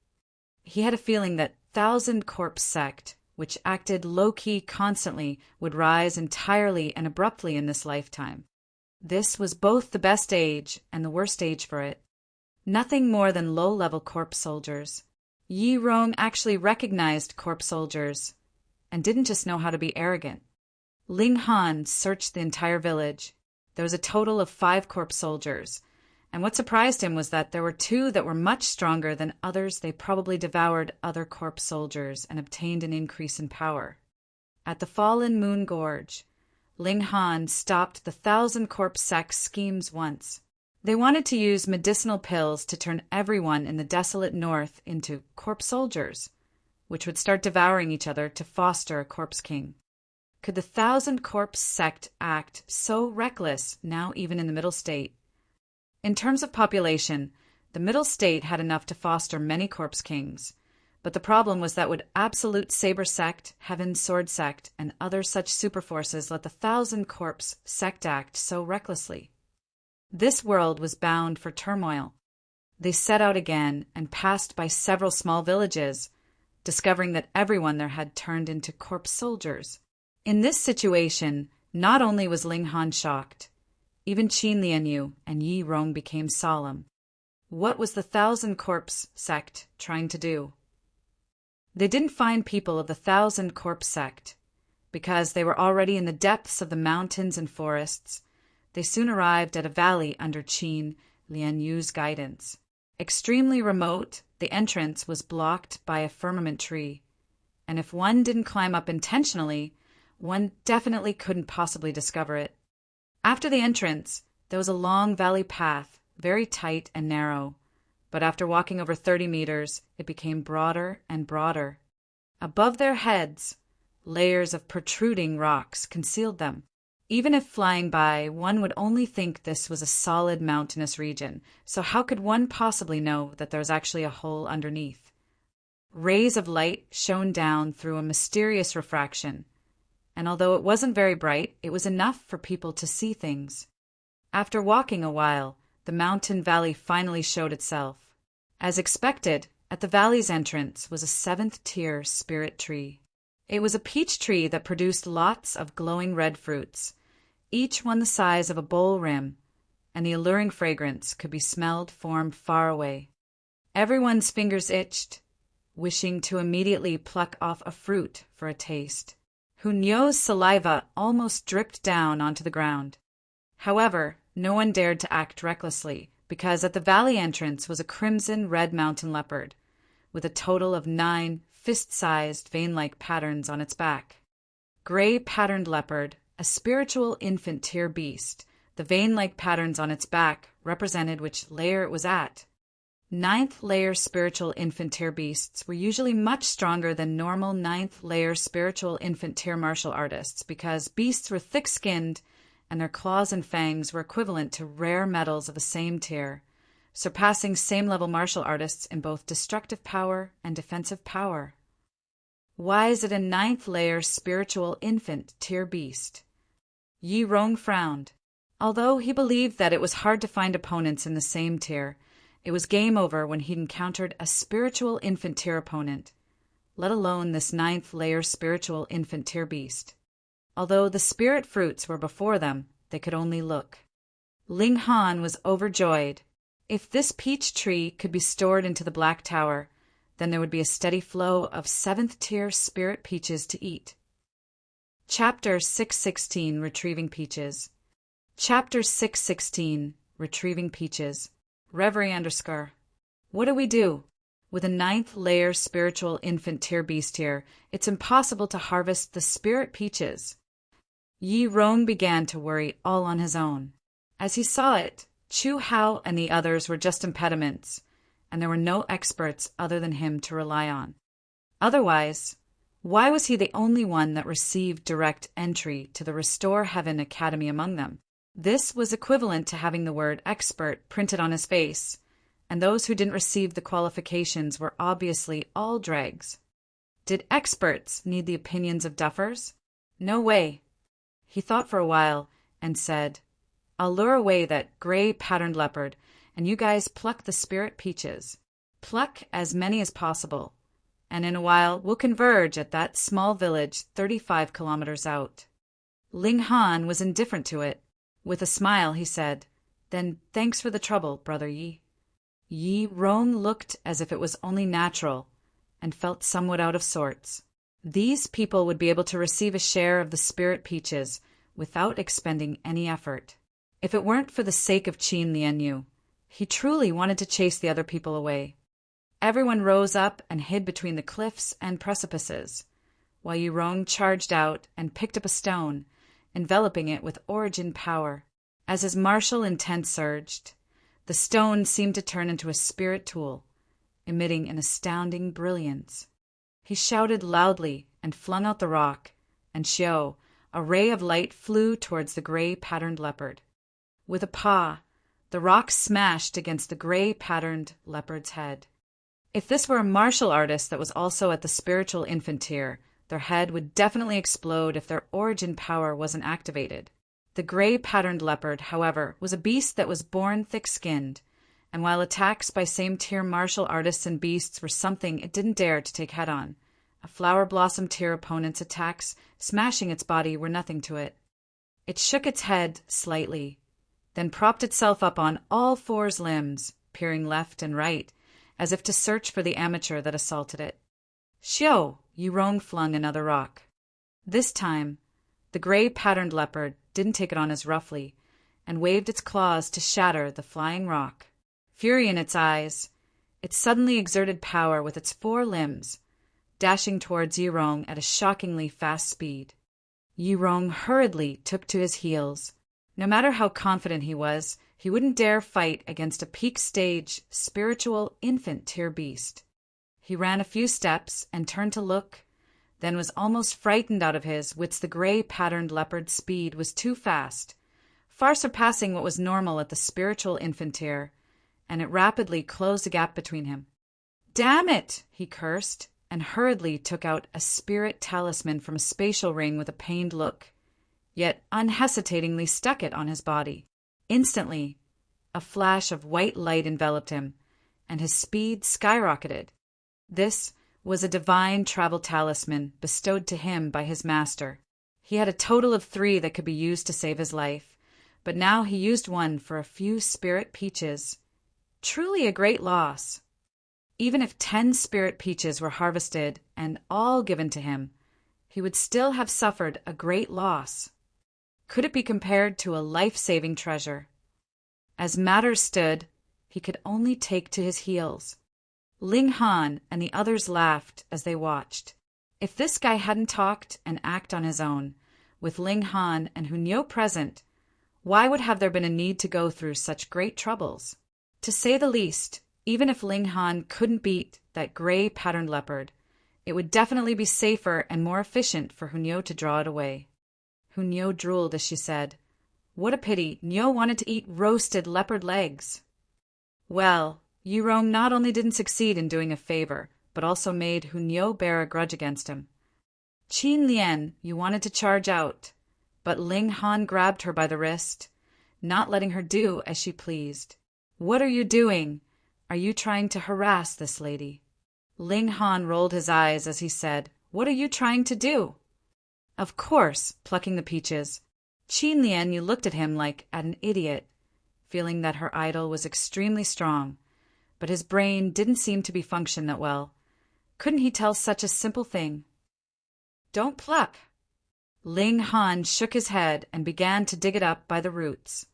He had a feeling that 1,000 corpse sect, which acted low-key constantly, would rise entirely and abruptly in this lifetime. This was both the best age and the worst age for it. Nothing more than low-level corpse soldiers. Yirong actually recognized corpse soldiers, and didn't just know how to be arrogant. Ling Han searched the entire village. There was a total of 5 corpse soldiers, and what surprised him was that there were 2 that were much stronger than others. They probably devoured other corpse soldiers and obtained an increase in power. At the Fallen Moon Gorge, Ling Han stopped the 1,000 corpse sect's schemes once. They wanted to use medicinal pills to turn everyone in the desolate north into corpse soldiers. which would start devouring each other to foster a corpse king. Could the 1,000-corpse sect act so reckless now even in the middle state? In terms of population, the middle state had enough to foster many corpse kings, but the problem was that would Absolute Saber Sect, Heaven's Sword Sect, and other such superforces let the 1,000-corpse sect act so recklessly? This world was bound for turmoil. They set out again and passed by several small villages, discovering that everyone there had turned into corpse soldiers. In this situation, not only was Ling Han shocked, even Qin Lianyu and Yi Rong became solemn. What was the 1,000-corpse sect trying to do? They didn't find people of the 1,000-corpse sect. Because they were already in the depths of the mountains and forests, they soon arrived at a valley under Qin Lianyu's guidance. Extremely remote, the entrance was blocked by a firmament tree, and if one didn't climb up intentionally, one definitely couldn't possibly discover it. After the entrance, there was a long valley path, very tight and narrow, but after walking over 30 meters, it became broader and broader. Above their heads, layers of protruding rocks concealed them. Even if flying by, one would only think this was a solid mountainous region, so how could one possibly know that there was actually a hole underneath? Rays of light shone down through a mysterious refraction, and although it wasn't very bright, it was enough for people to see things. After walking a while, the mountain valley finally showed itself. As expected, at the valley's entrance was a 7th-tier spirit tree. It was a peach tree that produced lots of glowing red fruits, each one the size of a bowl rim, and the alluring fragrance could be smelled from far away. Everyone's fingers itched, wishing to immediately pluck off a fruit for a taste. Hunyou's saliva almost dripped down onto the ground. However, no one dared to act recklessly, because at the valley entrance was a crimson-red mountain leopard, with a total of 9 fist-sized vein-like patterns on its back. Gray-patterned leopard, a spiritual infant-tier beast, the vein-like patterns on its back represented which layer it was at. 9th-layer spiritual infant-tier beasts were usually much stronger than normal 9th-layer spiritual infant-tier martial artists because beasts were thick-skinned and their claws and fangs were equivalent to rare metals of the same tier, surpassing same-level martial artists in both destructive power and defensive power. Why is it a 9th-layer spiritual infant-tier beast? Yi Rong frowned. Although he believed that it was hard to find opponents in the same tier, it was game over when he'd encountered a spiritual infant-tier opponent, let alone this 9th-layer spiritual infant-tier beast. Although the spirit fruits were before them, they could only look. Ling Han was overjoyed. If this peach tree could be stored into the Black Tower, then there would be a steady flow of 7th-tier spirit peaches to eat. Chapter 616, Retrieving Peaches. Chapter 616, Retrieving Peaches. Reverie _ What do we do? With a 9th-layer spiritual infant-tier beast here, it's impossible to harvest the spirit peaches. Yi Rong began to worry all on his own. As he saw it, Chu Hao and the others were just impediments, and there were no experts other than him to rely on. Otherwise, why was he the only one that received direct entry to the Restore Heaven Academy among them? This was equivalent to having the word expert printed on his face, and those who didn't receive the qualifications were obviously all dregs. Did experts need the opinions of duffers? No way. He thought for a while and said, I'll lure away that gray-patterned leopard, and you guys pluck the spirit peaches. Pluck as many as possible, and in a while we'll converge at that small village 35 kilometers out. Ling Han was indifferent to it. With a smile, he said, Then thanks for the trouble, Brother Yi. Yi Rong looked as if it was only natural, and felt somewhat out of sorts. These people would be able to receive a share of the spirit peaches without expending any effort. If it weren't for the sake of Qin Lianyu, he truly wanted to chase the other people away. Everyone rose up and hid between the cliffs and precipices, while Yi Rong charged out and picked up a stone, enveloping it with origin power. As his martial intent surged, the stone seemed to turn into a spirit tool, emitting an astounding brilliance. He shouted loudly and flung out the rock, and Xiao, a ray of light flew towards the gray-patterned leopard. With a paw, the rock smashed against the gray-patterned leopard's head. If this were a martial artist that was also at the spiritual infant tier, their head would definitely explode if their origin power wasn't activated. The gray-patterned leopard, however, was a beast that was born thick-skinned, and while attacks by same-tier martial artists and beasts were something it didn't dare to take head-on, a flower blossom tier opponent's attacks, smashing its body, were nothing to it. It shook its head slightly, then propped itself up on all fours limbs, peering left and right, as if to search for the amateur that assaulted it. Xiao, Yurong flung another rock. This time, the gray-patterned leopard didn't take it on as roughly, and waved its claws to shatter the flying rock. Fury in its eyes, it suddenly exerted power with its four limbs, dashing towards Yurong at a shockingly fast speed. Yurong hurriedly took to his heels. No matter how confident he was, he wouldn't dare fight against a peak-stage, spiritual infant-tier beast. He ran a few steps and turned to look, then was almost frightened out of his wits. The gray-patterned leopard's speed was too fast, far surpassing what was normal at the spiritual infant tier, and it rapidly closed the gap between him. "Damn it!" he cursed, and hurriedly took out a spirit talisman from a spatial ring with a pained look, yet unhesitatingly stuck it on his body. Instantly, a flash of white light enveloped him, and his speed skyrocketed. This was a divine travel talisman bestowed to him by his master. He had a total of 3 that could be used to save his life, but now he used one for a few spirit peaches. Truly a great loss. Even if 10 spirit peaches were harvested and all given to him, he would still have suffered a great loss. Could it be compared to a life-saving treasure? As matters stood, he could only take to his heels. Ling Han and the others laughed as they watched. If this guy hadn't talked and acted on his own, with Ling Han and Hunyeo present, why would have there been a need to go through such great troubles? To say the least, even if Ling Han couldn't beat that gray-patterned leopard, it would definitely be safer and more efficient for Hunyeo to draw it away. Hunyeo drooled as she said, "What a pity, Nyo wanted to eat roasted leopard legs." Well, Yurong not only didn't succeed in doing a favor, but also made Hunyeo bear a grudge against him. "Qin Lian, you wanted to charge out," but Ling Han grabbed her by the wrist, not letting her do as she pleased. "What are you doing? Are you trying to harass this lady?" Ling Han rolled his eyes as he said, "What are you trying to do?" Of course, plucking the peaches. Qin Lian, you looked at him like at an idiot, feeling that her idol was extremely strong, but his brain didn't seem to be function that well. Couldn't he tell such a simple thing? "Don't pluck." Ling Han shook his head and began to dig it up by the roots.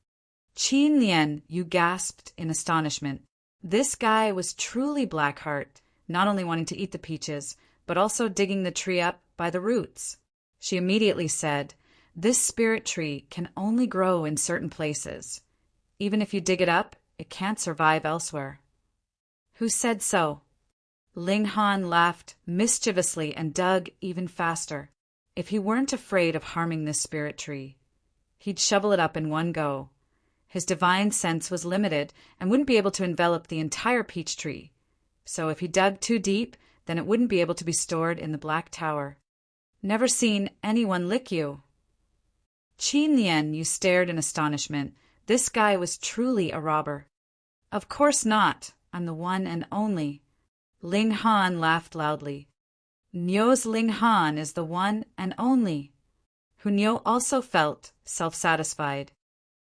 "Qin Lian," you gasped in astonishment. This guy was truly Blackheart, not only wanting to eat the peaches, but also digging the tree up by the roots. She immediately said, "This spirit tree can only grow in certain places. Even if you dig it up, it can't survive elsewhere." "Who said so?" Ling Han laughed mischievously and dug even faster. If he weren't afraid of harming this spirit tree, he'd shovel it up in one go. His divine sense was limited and wouldn't be able to envelop the entire peach tree. So if he dug too deep, then it wouldn't be able to be stored in the Black Tower. "Never seen anyone lick you." Qin Lian, you stared in astonishment. This guy was truly a robber. "Of course not. I'm the one and only." Ling Han laughed loudly. "Nyo's Ling Han is the one and only." Hunyeo also felt self-satisfied.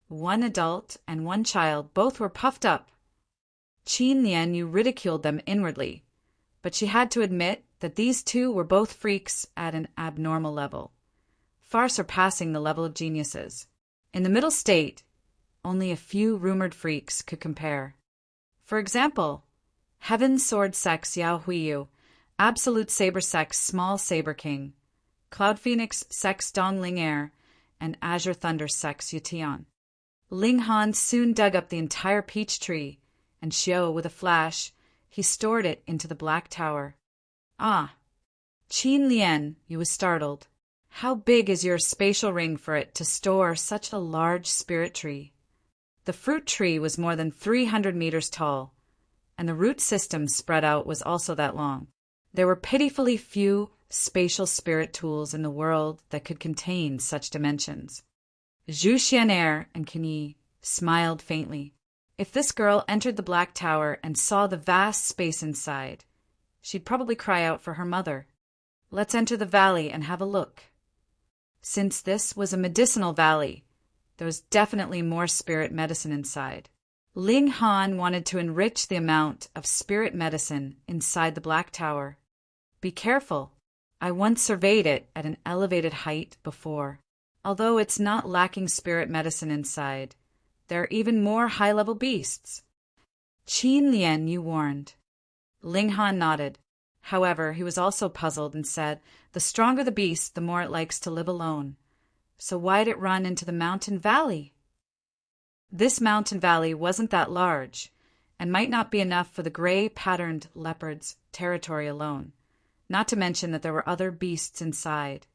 One adult and one child, both were puffed up. Qin Lian, you ridiculed them inwardly, but she had to admit that these two were both freaks at an abnormal level, far surpassing the level of geniuses. In the middle state, only a few rumored freaks could compare. For example, Heaven Sword Sex Yao Huiyu, Absolute Saber Sex Small Saber King, Cloud Phoenix Sex Dong Ling Air, and Azure Thunder Sex Yutian. Ling Han soon dug up the entire peach tree, and Xiao, with a flash, he stored it into the Black Tower. Ah, Qin Lian, you was startled. How big is your spatial ring for it to store such a large spirit tree? The fruit tree was more than 300 meters tall, and the root system spread out was also that long. There were pitifully few spatial spirit tools in the world that could contain such dimensions. Zhu Xianer and Qin smiled faintly. If this girl entered the Black Tower and saw the vast space inside, she'd probably cry out for her mother. Let's enter the valley and have a look. Since this was a medicinal valley, there was definitely more spirit medicine inside. Ling Han wanted to enrich the amount of spirit medicine inside the Black Tower. Be careful. I once surveyed it at an elevated height before. Although it's not lacking spirit medicine inside, there are even more high-level beasts. Qin Lian, you warned. Ling Han nodded. However, he was also puzzled and said, the stronger the beast, the more it likes to live alone. So why'd it run into the mountain valley? This mountain valley wasn't that large, and might not be enough for the gray-patterned leopard's territory alone, not to mention that there were other beasts inside.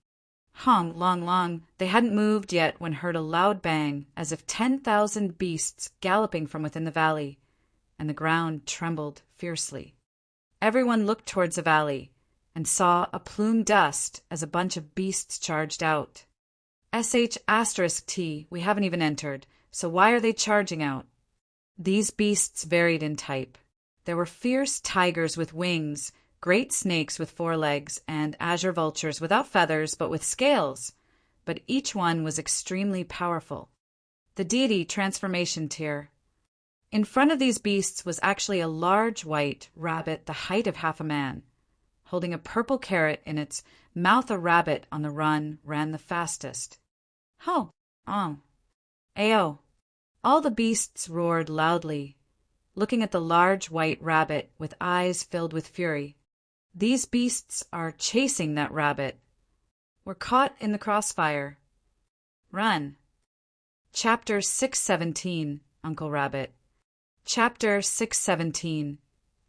Hong Long Long, they hadn't moved yet when heard a loud bang, as if 10,000 beasts galloping from within the valley, and the ground trembled fiercely. Everyone looked towards the valley, and saw a plume dust as a bunch of beasts charged out. *T, we haven't even entered, so why are they charging out? These beasts varied in type. There were fierce tigers with wings, great snakes with 4 legs, and azure vultures without feathers but with scales, but each one was extremely powerful. The deity transformation tier. In front of these beasts was actually a large white rabbit the height of half a man. Holding a purple carrot in its mouth, a rabbit on the run ran the fastest. Ho! Oh! Ayo! All the beasts roared loudly, looking at the large white rabbit with eyes filled with fury. These beasts are chasing that rabbit. We're caught in the crossfire. Run. Chapter 617, Uncle Rabbit. Chapter 617,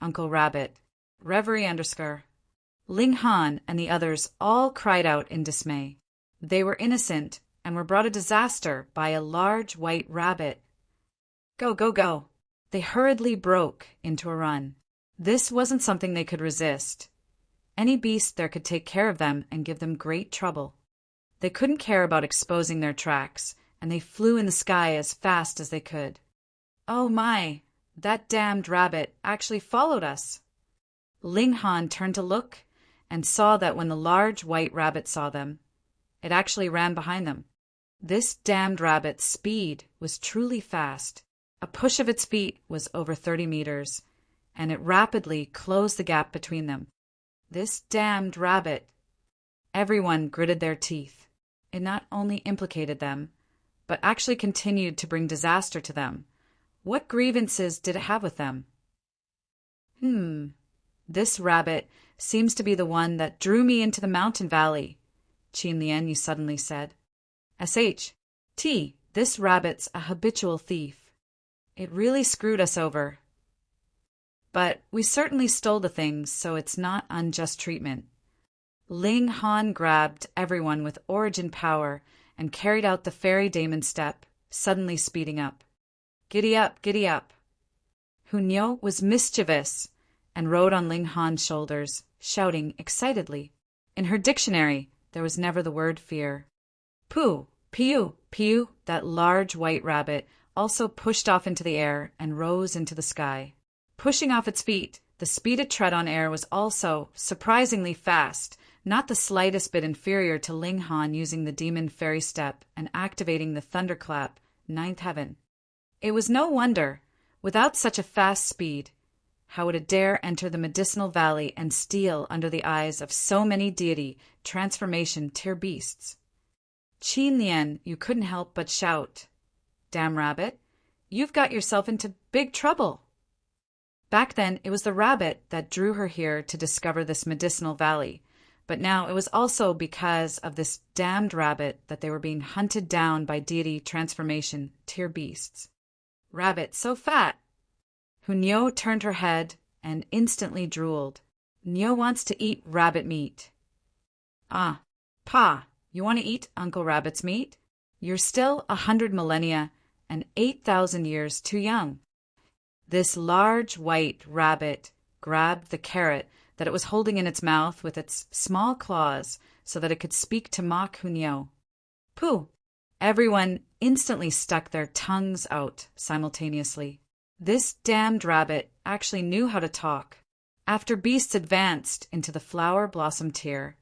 Uncle Rabbit. Reverie _ Ling Han and the others all cried out in dismay. They were innocent and were brought a disaster by a large white rabbit. Go, go, go. They hurriedly broke into a run. This wasn't something they could resist. Any beast there could take care of them and give them great trouble. They couldn't care about exposing their tracks, and they flew in the sky as fast as they could. Oh my, that damned rabbit actually followed us. Ling Han turned to look and saw that when the large white rabbit saw them, it actually ran behind them. This damned rabbit's speed was truly fast. A push of its feet was over 30 meters, and it rapidly closed the gap between them. This damned rabbit. Everyone gritted their teeth. It not only implicated them, but actually continued to bring disaster to them. What grievances did it have with them? This rabbit seems to be the one that drew me into the mountain valley, Qin Lian, you suddenly said. This rabbit's a habitual thief. It really screwed us over. But we certainly stole the things, so it's not unjust treatment. Ling Han grabbed everyone with origin power and carried out the fairy daemon step, suddenly speeding up. Giddy up, giddy up. Hunyo was mischievous and rode on Ling Han's shoulders, shouting excitedly. In her dictionary, there was never the word fear. Pooh, Piu, Piu, that large white rabbit, also pushed off into the air and rose into the sky. Pushing off its feet, the speed it tread on air was also surprisingly fast, not the slightest bit inferior to Ling Han using the demon fairy step and activating the thunderclap, 9th heaven. It was no wonder, without such a fast speed, how would it dare enter the medicinal valley and steal under the eyes of so many deity transformation tier beasts? Qin Lian, you couldn't help but shout, Damn rabbit, you've got yourself into big trouble. Back then, it was the rabbit that drew her here to discover this medicinal valley, but now it was also because of this damned rabbit that they were being hunted down by deity transformation tier beasts. Rabbit so fat. Hunyo turned her head and instantly drooled. Nyo wants to eat rabbit meat. Ah, Pa, you want to eat Uncle Rabbit's meat? You're still 100 millennia and 8,000 years too young. This large white rabbit grabbed the carrot that it was holding in its mouth with its small claws so that it could speak to mock Hunyo. Pooh! Everyone instantly stuck their tongues out simultaneously. This damned rabbit actually knew how to talk. After beasts advanced into the flower blossom tier,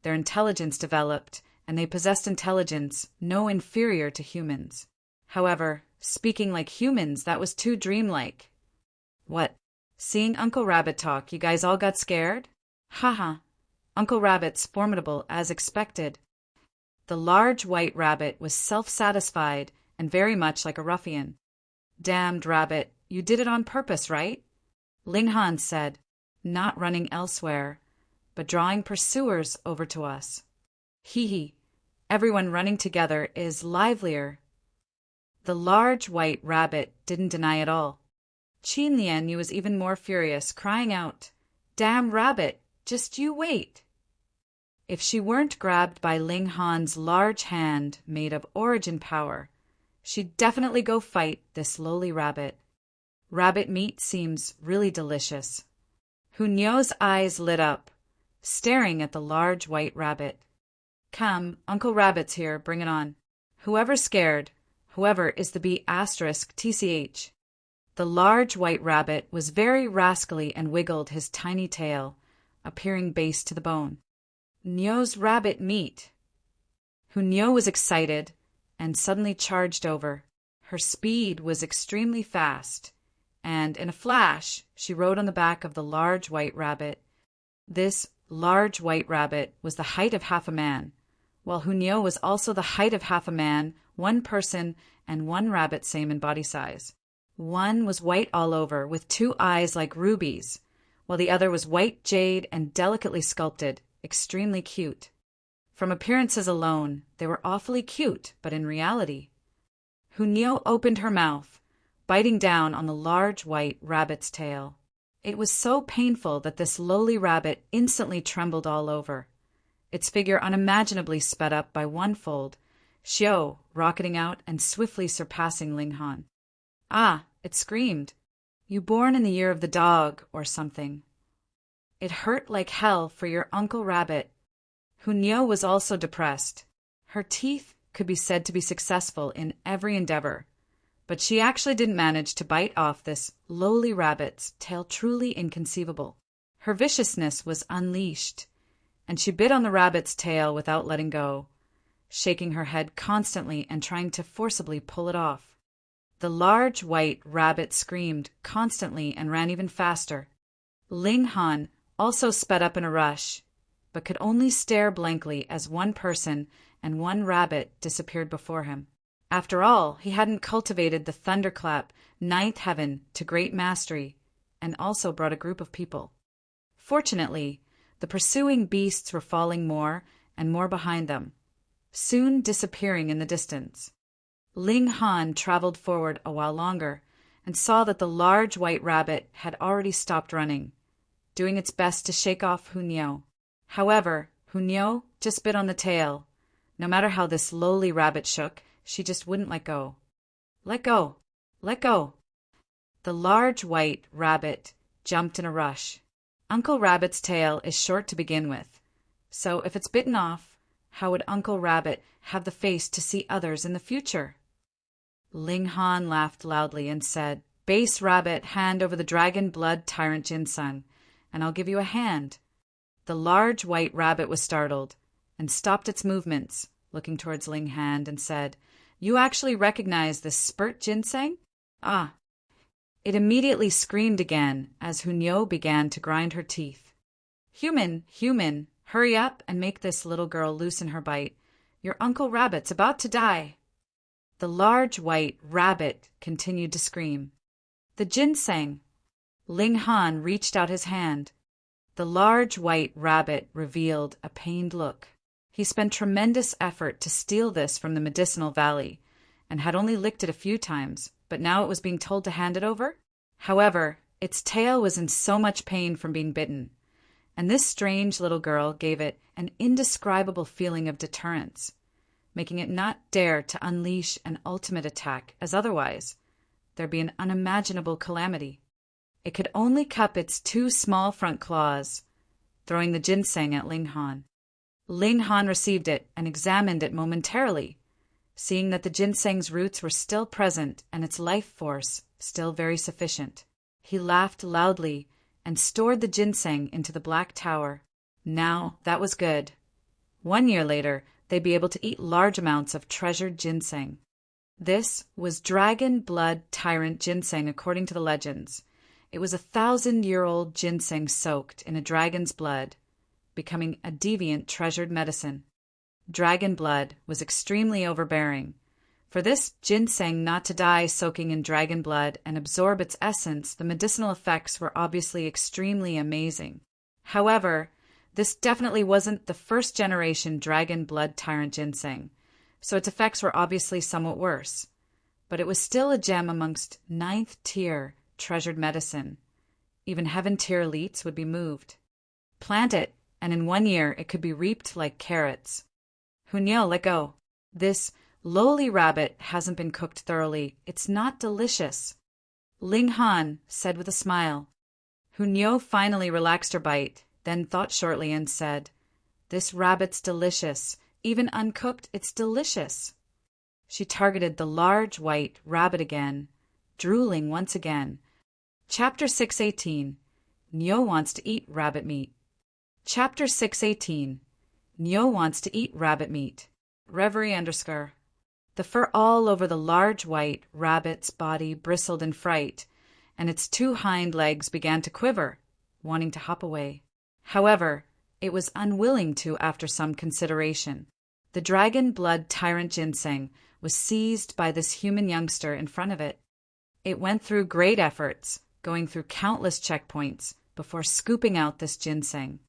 their intelligence developed, and they possessed intelligence no inferior to humans. However, speaking like humans, that was too dreamlike. What? Seeing Uncle Rabbit talk, you guys all got scared? Haha. Uncle Rabbit's formidable as expected. The large white rabbit was self-satisfied and very much like a ruffian. Damned rabbit, you did it on purpose, right? Ling Han said, not running elsewhere, but drawing pursuers over to us. Hee. Everyone running together is livelier. The large white rabbit didn't deny at all. Qin Lian was even more furious, crying out, Damn rabbit, just you wait. If she weren't grabbed by Ling Han's large hand made of origin power, she'd definitely go fight this lowly rabbit. Rabbit meat seems really delicious. Hunyo's eyes lit up, staring at the large white rabbit. Come, Uncle Rabbit's here, bring it on. Whoever's scared, whoever is the B*TCH. The large white rabbit was very rascally and wiggled his tiny tail, appearing base to the bone. Nyo's rabbit meat. Hunyo was excited and suddenly charged over. Her speed was extremely fast, and in a flash she rode on the back of the large white rabbit. This large white rabbit was the height of half a man, while Hunyo was also the height of half a man, one person, and one rabbit same in body size. One was white all over, with 2 eyes like rubies, while the other was white jade and delicately sculpted, extremely cute. From appearances alone, they were awfully cute, but in reality. Hunyo opened her mouth, biting down on the large white rabbit's tail. It was so painful that this lowly rabbit instantly trembled all over, its figure unimaginably sped up by 1 fold, Xiao rocketing out and swiftly surpassing Ling Han. Ah, it screamed. You born in the year of the dog, or something. It hurt like hell for your Uncle Rabbit. Hunyo was also depressed. Her teeth could be said to be successful in every endeavor, but she actually didn't manage to bite off this lowly rabbit's tail. Truly inconceivable. Her viciousness was unleashed, and she bit on the rabbit's tail without letting go, shaking her head constantly and trying to forcibly pull it off. The large white rabbit screamed constantly and ran even faster. Ling Han also sped up in a rush, but could only stare blankly as 1 person and 1 rabbit disappeared before him. After all, he hadn't cultivated the thunderclap 9th heaven to great mastery, and also brought a group of people. Fortunately, the pursuing beasts were falling more and more behind them, soon disappearing in the distance. Ling Han traveled forward a while longer and saw that the large white rabbit had already stopped running, doing its best to shake off Hunyo. However, Hunyo just bit on the tail. No matter how this lowly rabbit shook, she just wouldn't let go. Let go! Let go! The large white rabbit jumped in a rush. Uncle Rabbit's tail is short to begin with, so if it's bitten off, how would Uncle Rabbit have the face to see others in the future? Ling Han laughed loudly and said, Base rabbit, hand over the dragon blood tyrant Jinsung, and I'll give you a hand. The large white rabbit was startled and stopped its movements, looking towards Ling Han, and said, You actually recognize this spurt ginseng? Ah. It immediately screamed again as Hunyo began to grind her teeth. Human, hurry up and make this little girl loosen her bite. Your Uncle Rabbit's about to die. The large white rabbit continued to scream. The ginseng. Ling Han reached out his hand. The large white rabbit revealed a pained look. He spent tremendous effort to steal this from the medicinal valley, and had only licked it a few times, but now it was being told to hand it over? However, its tail was in so much pain from being bitten, and this strange little girl gave it an indescribable feeling of deterrence, making it not dare to unleash an ultimate attack, as otherwise there'd be an unimaginable calamity. It could only cup its two small front claws, throwing the ginseng at Ling Han. Ling Han received it and examined it momentarily, seeing that the ginseng's roots were still present and its life force still very sufficient. He laughed loudly and stored the ginseng into the black tower. Now, that was good. 1 year later, they'd be able to eat large amounts of treasured ginseng. This was dragon blood tyrant ginseng according to the legends. It was 1,000-year-old ginseng soaked in a dragon's blood, becoming a deviant treasured medicine. Dragon blood was extremely overbearing. For this ginseng not to die soaking in dragon blood and absorb its essence, the medicinal effects were obviously extremely amazing. However, this definitely wasn't the first generation dragon blood tyrant ginseng, so its effects were obviously somewhat worse. But it was still a gem amongst 9th tier treasured medicine. Even heaven tier elites would be moved. Plant it, and in 1 year it could be reaped like carrots. Hunyo, let go. This lowly rabbit hasn't been cooked thoroughly. It's not delicious. Ling Han said with a smile. Hunyo finally relaxed her bite, then thought shortly and said, "This rabbit's delicious. Even uncooked, it's delicious." She targeted the large white rabbit again, drooling once again. Chapter 618. Nyo wants to eat rabbit meat. Chapter 618. Nyo wants to eat rabbit meat. Reverie _ The fur all over the large white rabbit's body bristled in fright, and its two hind legs began to quiver, wanting to hop away. However, it was unwilling to after some consideration. The dragon blood tyrant ginseng was seized by this human youngster in front of it. It went through great efforts, going through countless checkpoints before scooping out this ginseng.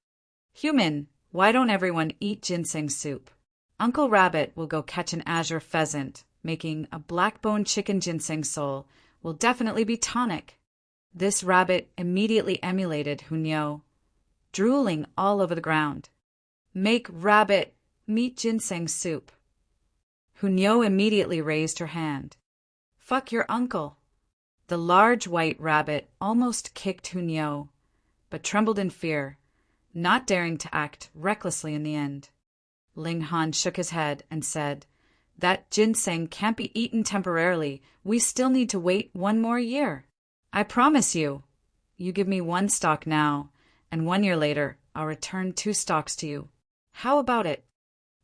"Human, why don't everyone eat ginseng soup? Uncle Rabbit will go catch an azure pheasant, making a black-bone chicken ginseng sole will definitely be tonic." This rabbit immediately emulated Hunyo, drooling all over the ground. "Make rabbit meat ginseng soup." Hunyo immediately raised her hand. "Fuck your uncle." The large white rabbit almost kicked Hunyo, but trembled in fear, not daring to act recklessly in the end. Ling Han shook his head and said, "That ginseng can't be eaten temporarily. We still need to wait 1 more year. I promise you. You give me 1 stalk now, and 1 year later I'll return 2 stalks to you. How about it?"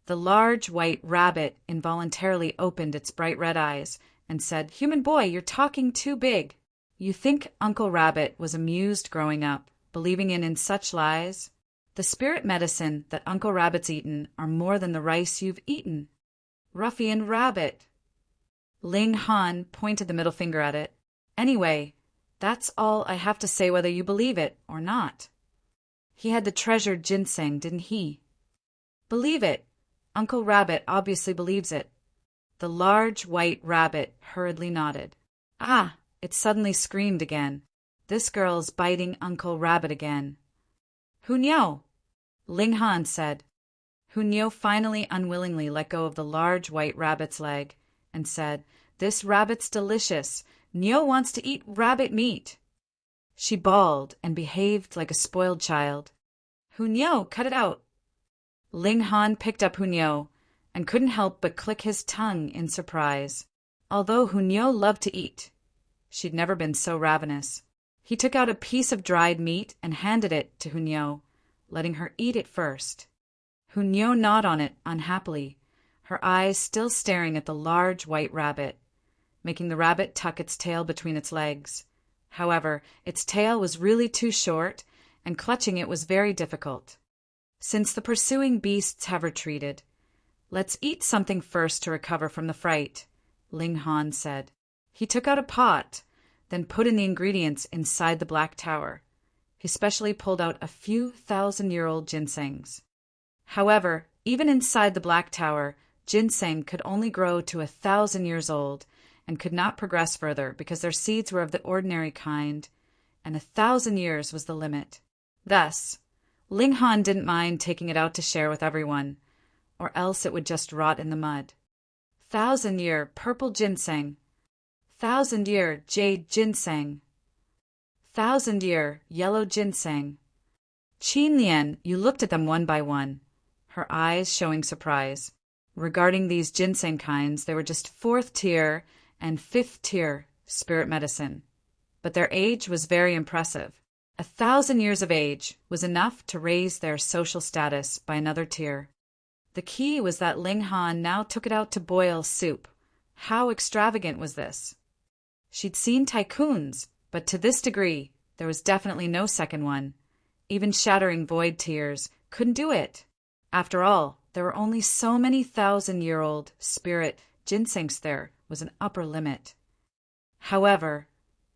The large white rabbit involuntarily opened its bright red eyes and said, "Human boy, you're talking too big." You think Uncle Rabbit was amused growing up, believing in such lies? The spirit medicine that Uncle Rabbit's eaten are more than the rice you've eaten. Ruffian rabbit. Ling Han pointed the middle finger at it. "Anyway, that's all I have to say whether you believe it or not. He had the treasured ginseng, didn't he?" "Believe it. Uncle Rabbit obviously believes it." The large white rabbit hurriedly nodded. "Ah!" It suddenly screamed again. "This girl's biting Uncle Rabbit again." "Hunyo!" Ling Han said. Hunyo finally unwillingly let go of the large white rabbit's leg and said, "This rabbit's delicious. Nyo wants to eat rabbit meat." She bawled and behaved like a spoiled child. "Hunyo, cut it out." Ling Han picked up Hunyo and couldn't help but click his tongue in surprise. Although Hunyo loved to eat, she'd never been so ravenous. He took out a piece of dried meat and handed it to Hunyo, letting her eat it first. Hunyo gnawed on it unhappily, her eyes still staring at the large white rabbit, making the rabbit tuck its tail between its legs. However, its tail was really too short, and clutching it was very difficult. Since the pursuing beasts have retreated, let's eat something first to recover from the fright, Ling Han said. He took out a pot, then put in the ingredients inside the black tower. He specially pulled out a few 1,000-year-old ginsengs. However, even inside the black tower, ginseng could only grow to 1,000 years old and could not progress further because their seeds were of the ordinary kind, and 1,000 years was the limit. Thus, Ling Han didn't mind taking it out to share with everyone, or else it would just rot in the mud. 1,000-year purple ginseng. 1,000-year jade ginseng. 1,000-year yellow ginseng. Qin Lian, you looked at them one by one, her eyes showing surprise. Regarding these ginseng kinds, they were just 4th tier and 5th tier spirit medicine. But their age was very impressive. 1,000 years of age was enough to raise their social status by another tier. The key was that Ling Han now took it out to boil soup. How extravagant was this? She'd seen tycoons, but to this degree, there was definitely no second one. Even shattering void tears couldn't do it. After all, there were only so many 1,000-year-old spirit ginsengs. There was an upper limit. However,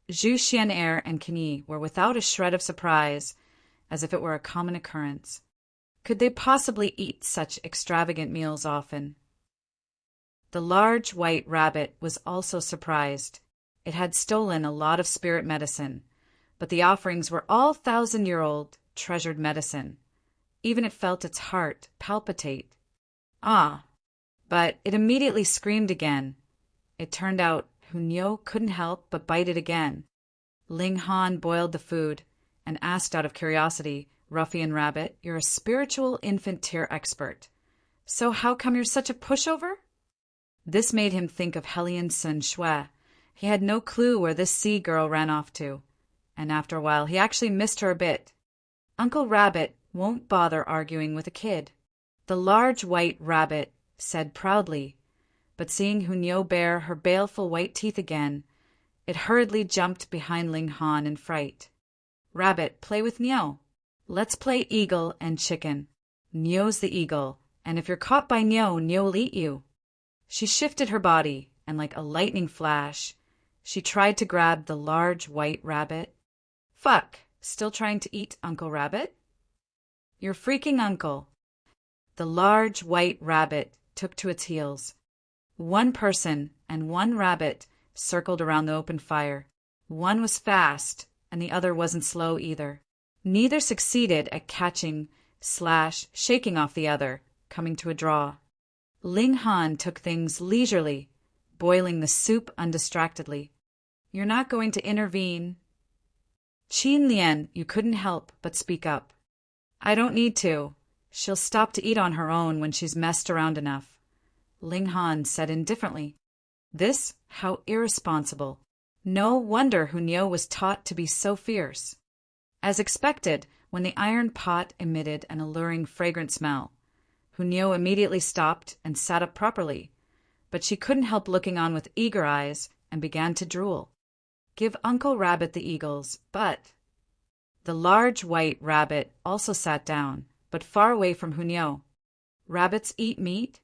Zhu Xian'er and Kenyi were without a shred of surprise, as if it were a common occurrence. Could they possibly eat such extravagant meals often? The large white rabbit was also surprised. It had stolen a lot of spirit medicine, but the offerings were all 1,000-year-old treasured medicine. Even it felt its heart palpitate. Ah! But it immediately screamed again. It turned out Hunyo couldn't help but bite it again. Ling Han boiled the food and asked out of curiosity, "Ruffian Rabbit, you're a spiritual infant tier expert. So how come you're such a pushover?" This made him think of Hellion Sun Shui. He had no clue where this sea girl ran off to, and after a while he actually missed her a bit. Uncle Rabbit won't bother arguing with a kid, the large white rabbit said proudly, but seeing Hunyo bare her baleful white teeth again, it hurriedly jumped behind Ling Han in fright. "Rabbit, play with Nyo. Let's play eagle and chicken. Nyo's the eagle, and if you're caught by Nyo, Nyo'll eat you." She shifted her body, and like a lightning flash, she tried to grab the large white rabbit. "Fuck, still trying to eat Uncle Rabbit? Your freaking uncle." The large white rabbit took to its heels. One person and one rabbit circled around the open fire. One was fast, and the other wasn't slow either. Neither succeeded at catching/shaking off the other, coming to a draw. Ling Han took things leisurely, boiling the soup undistractedly. "You're not going to intervene?" "Qin Lian, you couldn't help but speak up." "I don't need to. She'll stop to eat on her own when she's messed around enough," Ling Han said indifferently. This, how irresponsible. No wonder Hunyo was taught to be so fierce. As expected, when the iron pot emitted an alluring fragrant smell, Hunyo immediately stopped and sat up properly, but she couldn't help looking on with eager eyes and began to drool. "Give Uncle Rabbit the eagles, but—" The large white rabbit also sat down, but far away from Hunyo. "Rabbits eat meat?"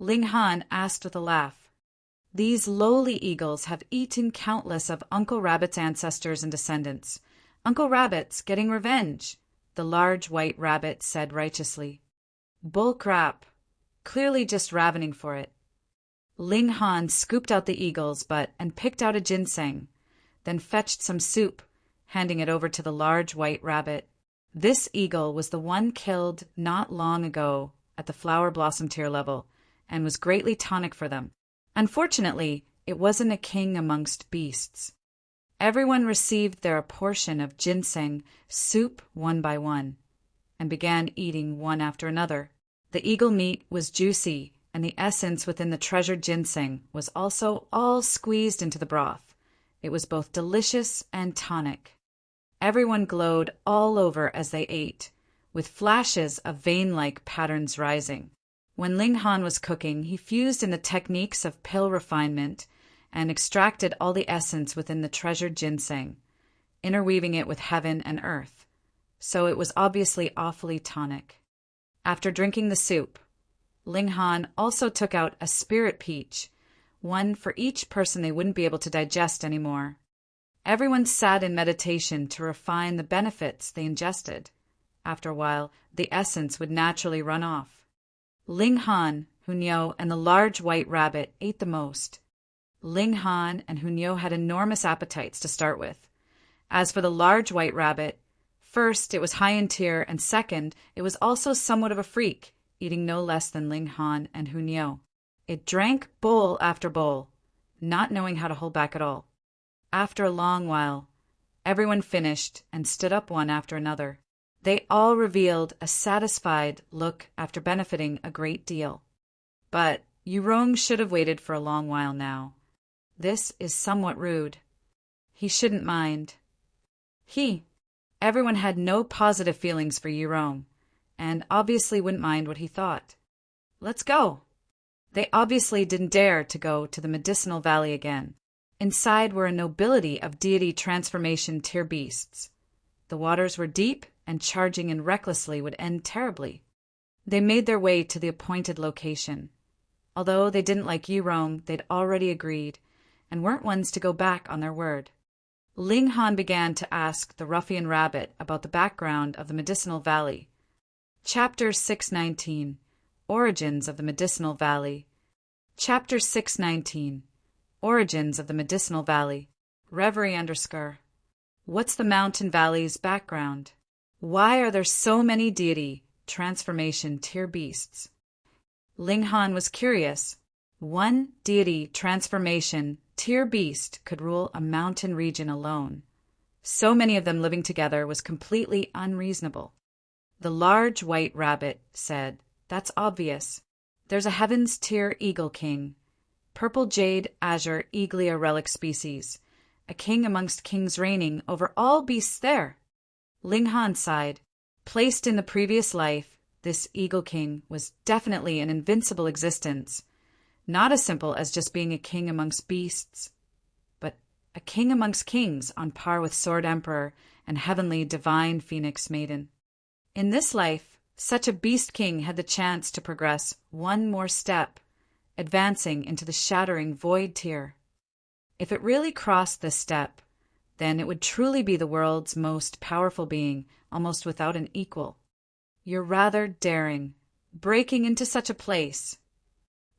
Ling Han asked with a laugh. "These lowly eagles have eaten countless of Uncle Rabbit's ancestors and descendants. Uncle Rabbit's getting revenge," the large white rabbit said righteously. "Bull crap. Clearly just ravening for it." Ling Han scooped out the eagle's butt and picked out a ginseng, then fetched some soup, handing it over to the large white rabbit. This eagle was the one killed not long ago at the flower blossom tier level, and was greatly tonic for them. Unfortunately, it wasn't a king amongst beasts. Everyone received their portion of ginseng soup one by one, and began eating one after another. The eagle meat was juicy, and the essence within the treasured ginseng was also all squeezed into the broth. It was both delicious and tonic. Everyone glowed all over as they ate, with flashes of vein-like patterns rising. When Ling Han was cooking, he fused in the techniques of pill refinement and extracted all the essence within the treasured ginseng, interweaving it with heaven and earth, so it was obviously awfully tonic. After drinking the soup, Ling Han also took out a spirit peach, one for each person they wouldn't be able to digest anymore. Everyone sat in meditation to refine the benefits they ingested. After a while, the essence would naturally run off. Ling Han, Hunyo, and the large white rabbit ate the most. Ling Han and Hunyo had enormous appetites to start with. As for the large white rabbit, First, it was high in tier, and second, it was also somewhat of a freak, eating no less than Ling Han and Hu Niu. It drank bowl after bowl, not knowing how to hold back at all. After a long while, everyone finished and stood up one after another. They all revealed a satisfied look after benefiting a great deal. But Yurong should have waited for a long while now. This is somewhat rude. He shouldn't mind. Everyone had no positive feelings for Yurong, and obviously wouldn't mind what he thought. Let's go. They obviously didn't dare to go to the medicinal valley again. Inside were a nobility of deity transformation tier beasts. The waters were deep, and charging in recklessly would end terribly. They made their way to the appointed location. Although they didn't like Yurong, they'd already agreed, and weren't ones to go back on their word. Ling Han began to ask the ruffian rabbit about the background of the medicinal valley. Chapter 619 Origins of the Medicinal Valley. Chapter 619 Origins of the Medicinal Valley. Reverie _ What's the mountain valley's background? Why are there so many deity transformation tier beasts? Ling Han was curious. One deity transformation tier beast could rule a mountain region alone. So many of them living together was completely unreasonable. The large white rabbit said, "That's obvious. There's a heavens tier eagle king, purple jade azure eaglia relic species, a king amongst kings reigning over all beasts there." Ling Han sighed. Placed in the previous life, this eagle king was definitely an invincible existence, not as simple as just being a king amongst beasts, but a king amongst kings on par with Sword Emperor and heavenly divine Phoenix Maiden. In this life, such a beast king had the chance to progress one more step, advancing into the shattering void tier. If it really crossed this step, then it would truly be the world's most powerful being, almost without an equal. You're rather daring, breaking into such a place,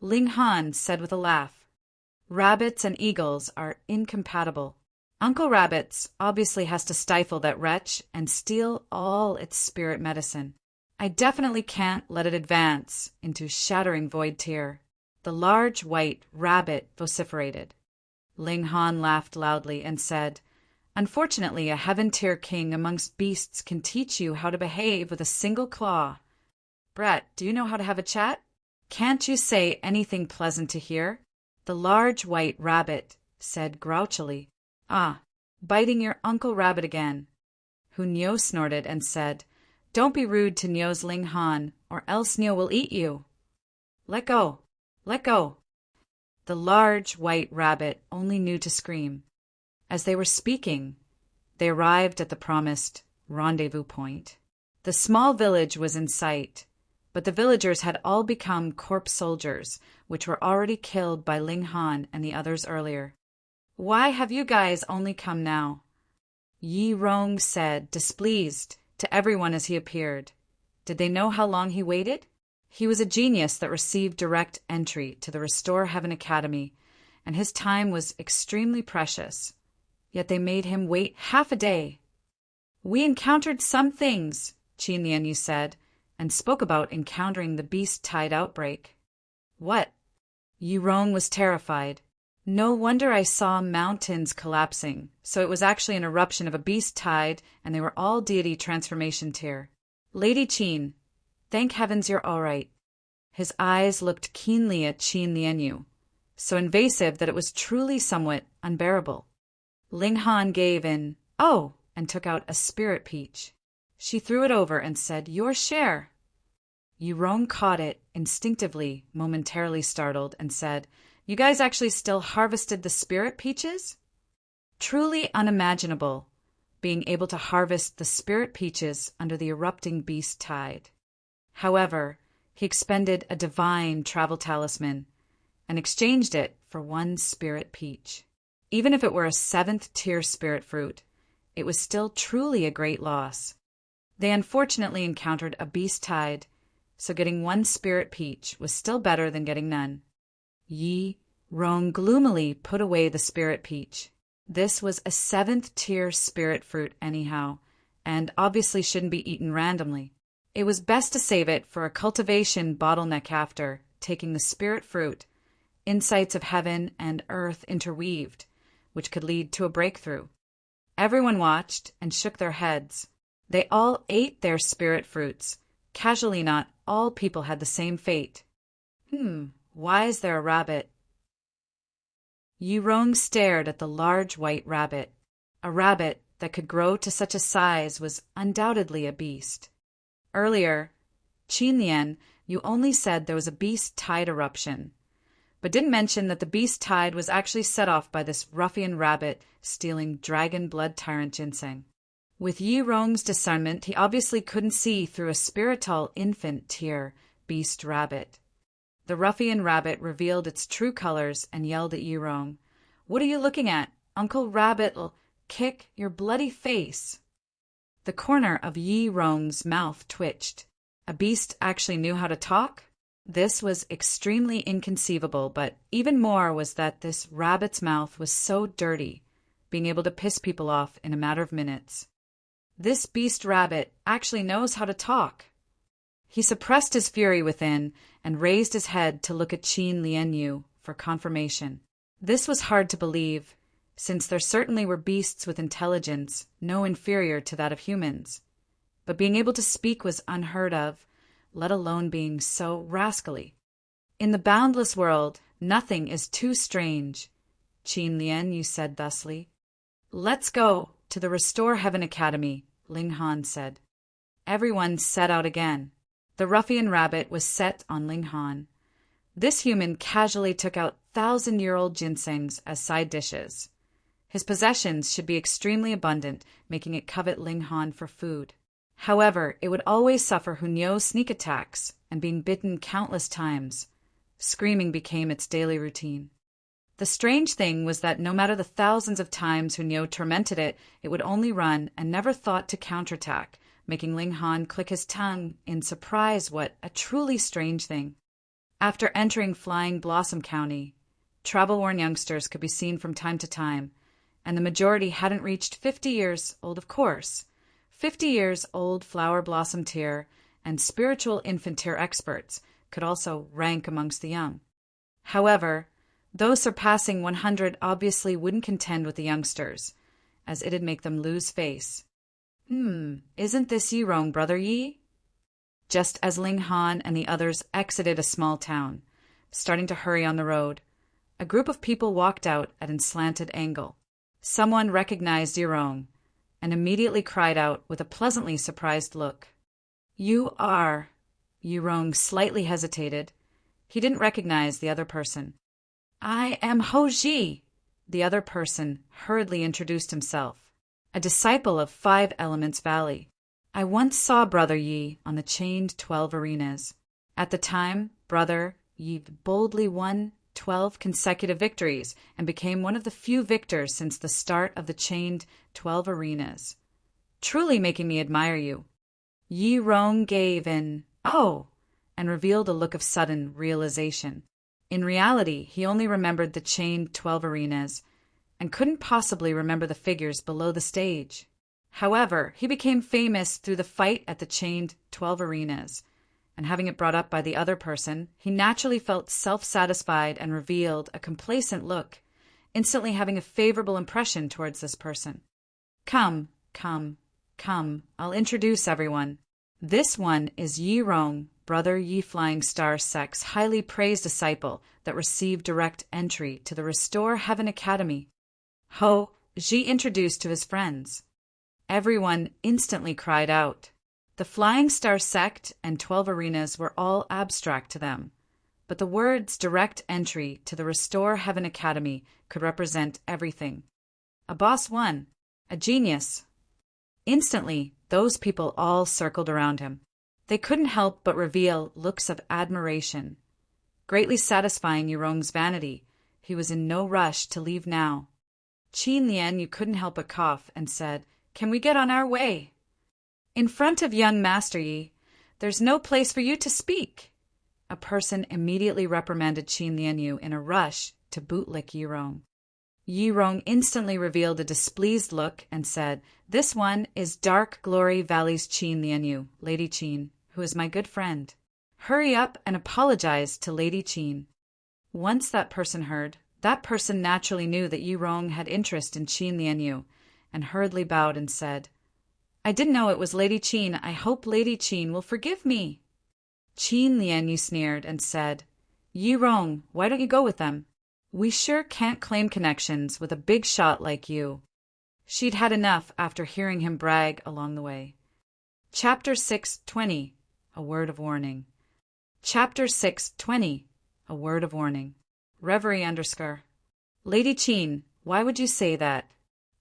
Ling Han said with a laugh. Rabbits and eagles are incompatible. Uncle Rabbits obviously has to stifle that wretch and steal all its spirit medicine. I definitely can't let it advance into shattering void tier, the large white rabbit vociferated. Ling Han laughed loudly and said, "Unfortunately, a heaven tier king amongst beasts can teach you how to behave with a single claw. Brett, do you know how to have a chat? Can't you say anything pleasant to hear?" The large white rabbit said grouchily, "Ah, biting your Uncle Rabbit again." Hu Niu snorted and said, "Don't be rude to Niu's Ling Han, or else Niu will eat you." "Let go! Let go!" The large white rabbit only knew to scream. As they were speaking, they arrived at the promised rendezvous point. The small village was in sight, but the villagers had all become corpse soldiers, which were already killed by Ling Han and the others earlier. "Why have you guys only come now?" Yi Rong said, displeased, to everyone as he appeared. Did they know how long he waited? He was a genius that received direct entry to the Restore Heaven Academy, and his time was extremely precious. Yet they made him wait half a day. "We encountered some things," Qin Lianyu said, and spoke about encountering the beast tide outbreak. "What?" Yi Rong was terrified. "No wonder I saw mountains collapsing, so it was actually an eruption of a beast tide, and they were all deity transformation tier. Lady Qin, thank heavens you're all right." His eyes looked keenly at Qin Lianyu, so invasive that it was truly somewhat unbearable. Ling Han gave an "Oh," and took out a spirit peach. She threw it over and said, "Your share." Yurong caught it instinctively, momentarily startled, and said, "You guys actually still harvested the spirit peaches?" Truly unimaginable, being able to harvest the spirit peaches under the erupting beast tide. However, he expended a divine travel talisman and exchanged it for one spirit peach. Even if it were a 7th tier spirit fruit, it was still truly a great loss. They unfortunately encountered a beast tide, so getting one spirit peach was still better than getting none. Yi Rong gloomily put away the spirit peach. This was a 7th tier spirit fruit anyhow, and obviously shouldn't be eaten randomly. It was best to save it for a cultivation bottleneck after, taking the spirit fruit, insights of heaven and earth interweaved, which could lead to a breakthrough. Everyone watched and shook their heads. They all ate their spirit fruits. Casually, not all people had the same fate. Why is there a rabbit? Yirong stared at the large white rabbit. A rabbit that could grow to such a size was undoubtedly a beast. Earlier, Qin Lian, you only said there was a beast tide eruption, but didn't mention that the beast tide was actually set off by this ruffian rabbit stealing dragon blood tyrant ginseng. With Yirong's discernment, he obviously couldn't see through a spiritual infant tier beast rabbit. The ruffian rabbit revealed its true colors and yelled at Yirong. "What are you looking at? Uncle Rabbit'll kick your bloody face." The corner of Yirong's mouth twitched. A beast actually knew how to talk? This was extremely inconceivable, but even more was that this rabbit's mouth was so dirty, being able to piss people off in a matter of minutes. This beast rabbit actually knows how to talk. He suppressed his fury within and raised his head to look at Qin Lianyu for confirmation. This was hard to believe, since there certainly were beasts with intelligence, no inferior to that of humans. But being able to speak was unheard of, let alone being so rascally. In the boundless world, nothing is too strange, Qin Lianyu said thusly. "Let's go to the Restore Heaven Academy," Ling Han said. Everyone set out again. The ruffian rabbit was set on Ling Han. This human casually took out 1,000-year-old ginsengs as side dishes. His possessions should be extremely abundant, making it covet Ling Han for food. However, it would always suffer Hunyou's sneak attacks and being bitten countless times. Screaming became its daily routine. The strange thing was that no matter the thousands of times Hunyou tormented it, it would only run and never thought to counterattack, making Ling Han click his tongue in surprise. What a truly strange thing. After entering Flying Blossom County, travel-worn youngsters could be seen from time to time, and the majority hadn't reached 50 years old, of course. 50 years old flower blossom tier and spiritual infant tier experts could also rank amongst the young. However, those surpassing 100 obviously wouldn't contend with the youngsters, as it'd make them lose face. Isn't this Yirong, Brother Yi? Just as Ling Han and the others exited a small town, starting to hurry on the road, a group of people walked out at a slanted angle. Someone recognized Yirong and immediately cried out with a pleasantly surprised look. "You are..." Yirong slightly hesitated. He didn't recognize the other person. "I am Ho Ji," the other person hurriedly introduced himself, a disciple of 5 Elements Valley. "I once saw Brother Yi on the chained 12 arenas. At the time, Brother Yi boldly won 12 consecutive victories and became one of the few victors since the start of the chained 12 arenas. Truly making me admire you." Yirong gave an "oh" and revealed a look of sudden realization. In reality, he only remembered the chained 12 arenas and couldn't possibly remember the figures below the stage. However, he became famous through the fight at the chained 12 arenas, and having it brought up by the other person, he naturally felt self-satisfied and revealed a complacent look, instantly having a favorable impression towards this person. Come, I'll introduce everyone. This one is Yirong, Brother Yi Flying Star Sect's highly praised disciple that received direct entry to the Restore Heaven Academy." Ho Ji introduced to his friends. Everyone instantly cried out. The Flying Star Sect and 12 arenas were all abstract to them, but the words direct entry to the Restore Heaven Academy could represent everything. A boss one, a genius. Instantly, those people all circled around him. They couldn't help but reveal looks of admiration. Greatly satisfying Yirong's vanity, he was in no rush to leave now. Qin Lianyu couldn't help but cough and said, "Can we get on our way?" "In front of young Master Yi, there's no place for you to speak." A person immediately reprimanded Qin Lianyu in a rush to bootlick Yirong. Yi Rong instantly revealed a displeased look and said, "This one is Dark Glory Valley's Qin Lianyu, Lady Qin, who is my good friend. Hurry up and apologize to Lady Qin." Once that person heard, that person naturally knew that Yi Rong had interest in Qin Lianyu, and hurriedly bowed and said, "I didn't know it was Lady Qin. I hope Lady Qin will forgive me." Qin Lianyu sneered and said, "Yi Rong, why don't you go with them? We sure can't claim connections with a big shot like you." She'd had enough after hearing him brag along the way. Chapter 6:20 A Word of Warning. Chapter 6:20 A Word of Warning. Reverie _ Lady Qin, why would you say that?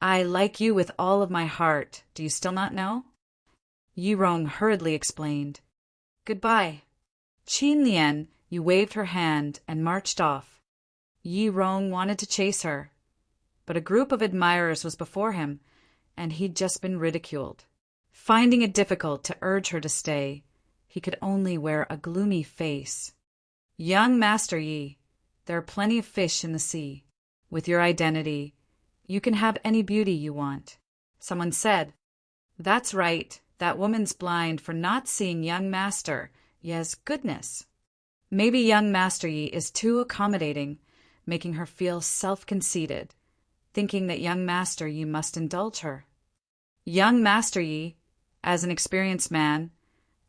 I like you with all of my heart. Do you still not know? Yi Rong hurriedly explained. Goodbye. Qin Lian, you waved her hand and marched off. Yi Rong wanted to chase her, but a group of admirers was before him, and he'd just been ridiculed. Finding it difficult to urge her to stay, he could only wear a gloomy face. Young Master Yi, there are plenty of fish in the sea. With your identity, you can have any beauty you want. Someone said, That's right, that woman's blind for not seeing young Master Yi's goodness. Maybe young Master Yi is too accommodating, making her feel self-conceited, thinking that young Master Yi must indulge her. Young Master Yi, as an experienced man,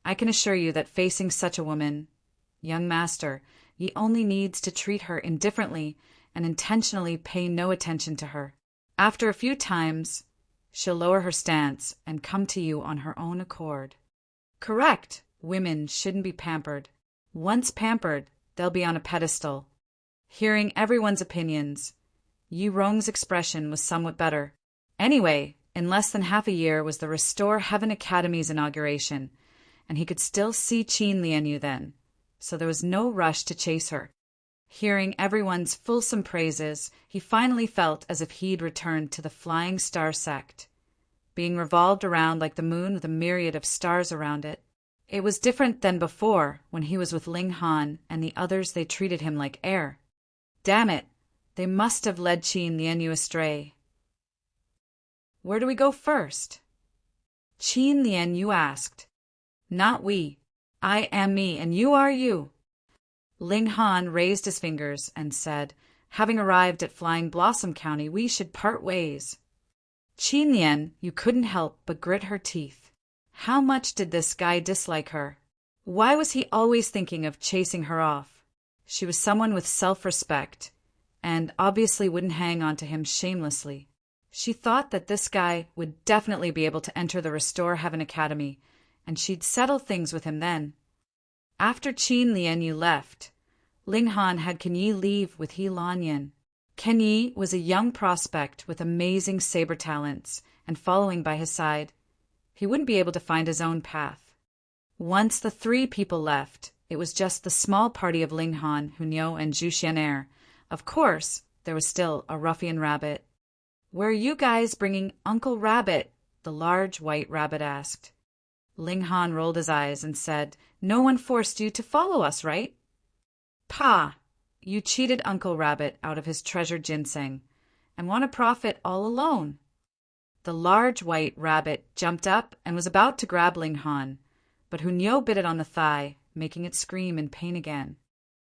I can assure you that facing such a woman, young Master Yi only needs to treat her indifferently and intentionally pay no attention to her. After a few times, she'll lower her stance and come to you on her own accord. Correct, women shouldn't be pampered. Once pampered, they'll be on a pedestal. Hearing everyone's opinions, Yi Rong's expression was somewhat better. Anyway, in less than half a year was the Restore Heaven Academy's inauguration, and he could still see Qin Lianyu then, so there was no rush to chase her. Hearing everyone's fulsome praises, he finally felt as if he'd returned to the Flying Star sect, being revolved around like the moon with a myriad of stars around it. It was different than before, when he was with Ling Han and the others. They treated him like air. Damn it, they must have led Qin Lianyu astray. Where do we go first? Qin Lianyu asked. Not we. I am me and you are you. Ling Han raised his fingers and said, having arrived at Flying Blossom County, we should part ways. Qin Lian, you couldn't help but grit her teeth. How much did this guy dislike her? Why was he always thinking of chasing her off? She was someone with self-respect, and obviously wouldn't hang on to him shamelessly. She thought that this guy would definitely be able to enter the Restore Heaven Academy, and she'd settle things with him then. After Qin Lianyu left, Ling Han had Ken Yi leave with He Lanyan. Ken Yi was a young prospect with amazing saber talents, and following by his side, he wouldn't be able to find his own path. Once the three people left, it was just the small party of Ling Han, Hunyo, and Zhu Xianer. Of course, there was still a ruffian rabbit. Where are you guys bringing Uncle Rabbit? The large white rabbit asked. Ling Han rolled his eyes and said, No one forced you to follow us, right? Pa, you cheated Uncle Rabbit out of his treasured ginseng and want to profit all alone. The large white rabbit jumped up and was about to grab Ling Han, but Hunyo bit it on the thigh, making it scream in pain again.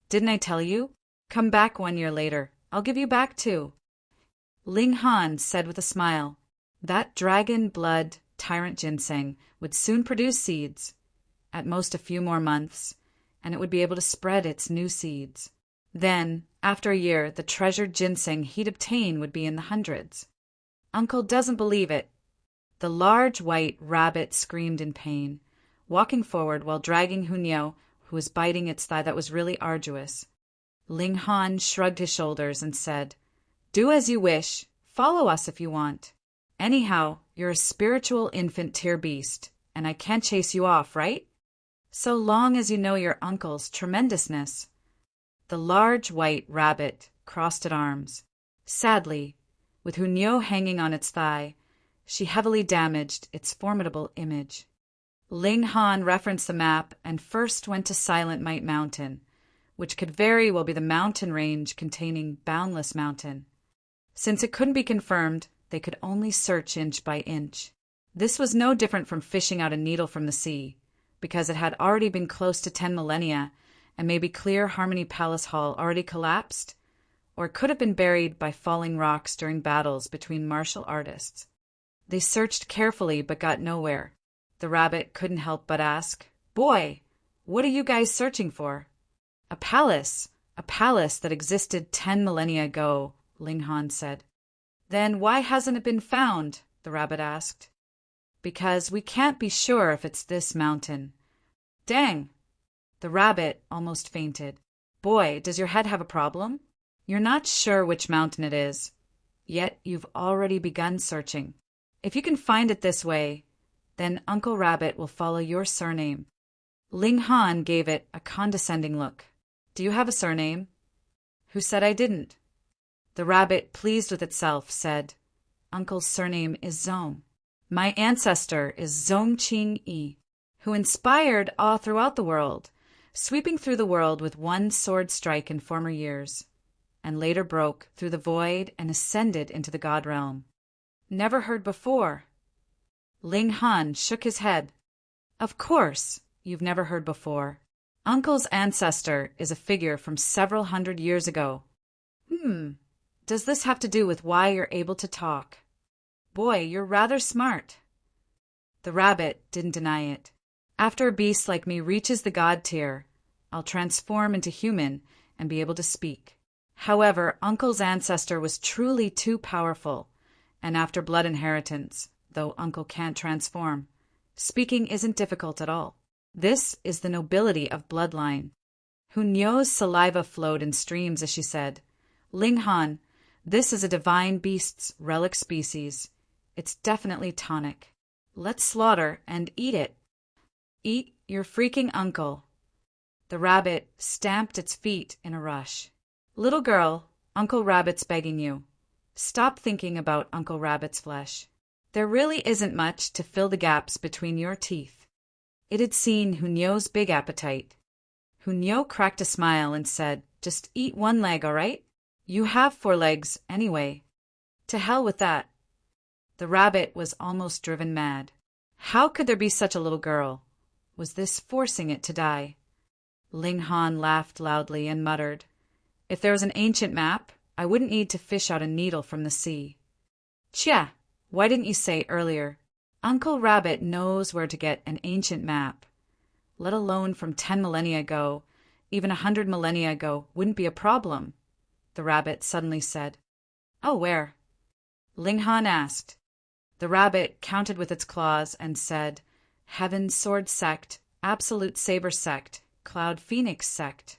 Didn't I tell you? Come back 1 year later. I'll give you back too. Ling Han said with a smile, that dragon blood tyrant ginseng would soon produce seeds, at most a few more months, and it would be able to spread its new seeds. Then, after a year, the treasured ginseng he'd obtain would be in the hundreds. Uncle doesn't believe it. The large white rabbit screamed in pain, walking forward while dragging Hunyo, who was biting its thigh that was really arduous. Ling Han shrugged his shoulders and said, Do as you wish. Follow us if you want. Anyhow, you're a spiritual infant tier beast, and I can't chase you off, right? So long as you know your uncle's tremendousness. The large white rabbit crossed its arms. Sadly, with Hunyo hanging on its thigh, she heavily damaged its formidable image. Ling Han referenced the map and first went to Silent Might Mountain, which could very well be the mountain range containing Boundless Mountain. Since it couldn't be confirmed, they could only search inch by inch. This was no different from fishing out a needle from the sea, because it had already been close to 10 millennia, and maybe Clear Harmony Palace Hall already collapsed, or it could have been buried by falling rocks during battles between martial artists. They searched carefully but got nowhere. The rabbit couldn't help but ask, "Boy, what are you guys searching for?" A palace that existed 10 millennia ago," Ling Han said. "Then why hasn't it been found?" the rabbit asked. "Because we can't be sure if it's this mountain." "Dang!" The rabbit almost fainted. "Boy, does your head have a problem? You're not sure which mountain it is, yet you've already begun searching. If you can find it this way, then Uncle Rabbit will follow your surname." Ling Han gave it a condescending look. "Do you have a surname?" "Who said I didn't?" The rabbit, pleased with itself, said, "Uncle's surname is Zong. My ancestor is Zong Yi, who inspired awe throughout the world, sweeping through the world with one sword strike in former years, and later broke through the void and ascended into the god realm." "Never heard before." Ling Han shook his head. "Of course, you've never heard before. Uncle's ancestor is a figure from several hundred years ago." Does this have to do with why you're able to talk?" "Boy, you're rather smart." The rabbit didn't deny it. "After a beast like me reaches the god tier, I'll transform into human and be able to speak. However, Uncle's ancestor was truly too powerful, and after blood inheritance, though Uncle can't transform, speaking isn't difficult at all. This is the nobility of bloodline." Hunyou's saliva flowed in streams as she said, "Ling Han, this is a divine beast's relic species. It's definitely tonic. Let's slaughter and eat it." "Eat your freaking uncle." The rabbit stamped its feet in a rush. "Little girl, Uncle Rabbit's begging you. Stop thinking about Uncle Rabbit's flesh. There really isn't much to fill the gaps between your teeth." It had seen Hunyou's big appetite. Hunyou cracked a smile and said, "Just eat one leg, all right? You have 4 legs, anyway." "To hell with that." The rabbit was almost driven mad. How could there be such a little girl? Was this forcing it to die? Ling Han laughed loudly and muttered, "If there was an ancient map, I wouldn't need to fish out a needle from the sea." "Chia, why didn't you say earlier? Uncle Rabbit knows where to get an ancient map. Let alone from 10 millennia ago, even 100 millennia ago wouldn't be a problem," the rabbit suddenly said. "Oh, where?" Ling Han asked. The rabbit counted with its claws and said, "Heaven Sword Sect, Absolute Saber Sect, Cloud Phoenix Sect."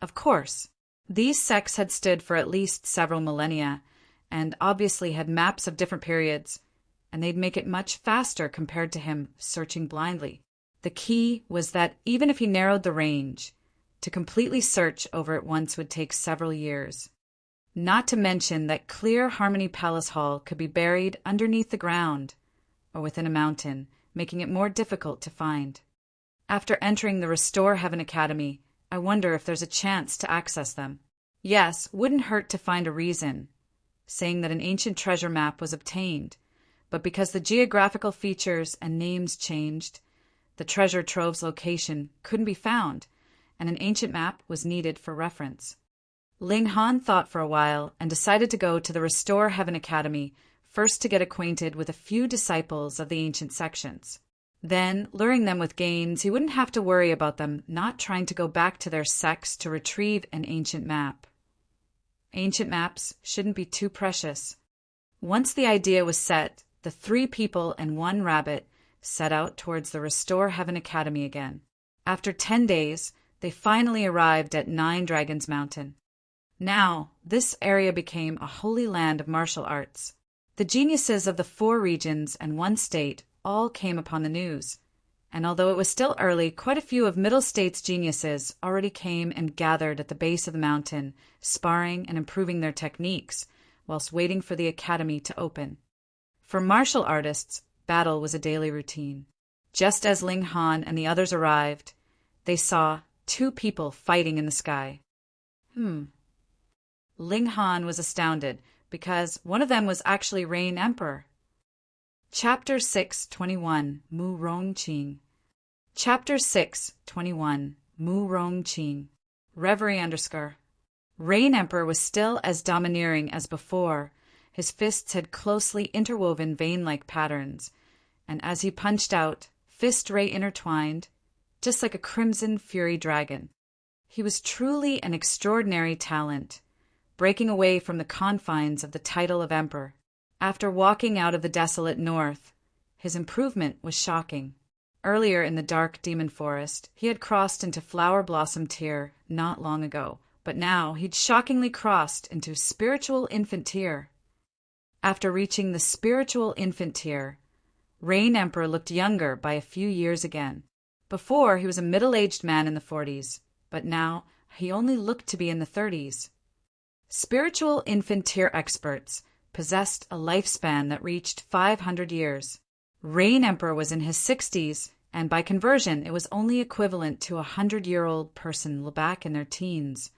Of course. These sects had stood for at least several millennia, and obviously had maps of different periods, and they'd make it much faster compared to him searching blindly. The key was that even if he narrowed the range, to completely search over it once would take several years. Not to mention that Clear Harmony Palace Hall could be buried underneath the ground, or within a mountain, making it more difficult to find. After entering the Restore Heaven Academy, I wonder if there's a chance to access them. Yes, wouldn't hurt to find a reason, saying that an ancient treasure map was obtained, but because the geographical features and names changed, the treasure trove's location couldn't be found, and an ancient map was needed for reference. Ling Han thought for a while and decided to go to the Restore Heaven Academy first to get acquainted with a few disciples of the ancient sections. Then, luring them with gains, he wouldn't have to worry about them not trying to go back to their sects to retrieve an ancient map. Ancient maps shouldn't be too precious. Once the idea was set, the 3 people and 1 rabbit set out towards the Restore Heaven Academy again. After 10 days, they finally arrived at 9 Dragons Mountain. Now, this area became a holy land of martial arts. The geniuses of the 4 regions and 1 state all came upon the news, and although it was still early, quite a few of Middle State's geniuses already came and gathered at the base of the mountain, sparring and improving their techniques, whilst waiting for the academy to open. For martial artists, battle was a daily routine. Just as Ling Han and the others arrived, they saw 2 people fighting in the sky. Ling Han was astounded, because one of them was actually Rain Emperor. Chapter 6:21 Mu Rong Qing. Chapter 6:21 Mu Rong Qing. Reverie underscore. Rain Emperor was still as domineering as before. His fists had closely interwoven vein-like patterns, and as he punched out, fist ray intertwined, just like a crimson fury dragon. He was truly an extraordinary talent, breaking away from the confines of the title of emperor. After walking out of the desolate north, his improvement was shocking. Earlier in the dark demon forest, he had crossed into flower blossom tier not long ago, but now he'd shockingly crossed into spiritual infant tier. After reaching the spiritual infant tier, Rain Emperor looked younger by a few years again. Before, he was a middle-aged man in the 40s, but now he only looked to be in the 30s. Spiritual infant tier experts possessed a lifespan that reached 500 years. Rain Emperor was in his 60s, and by conversion it was only equivalent to a 100-year-old person back in their teens,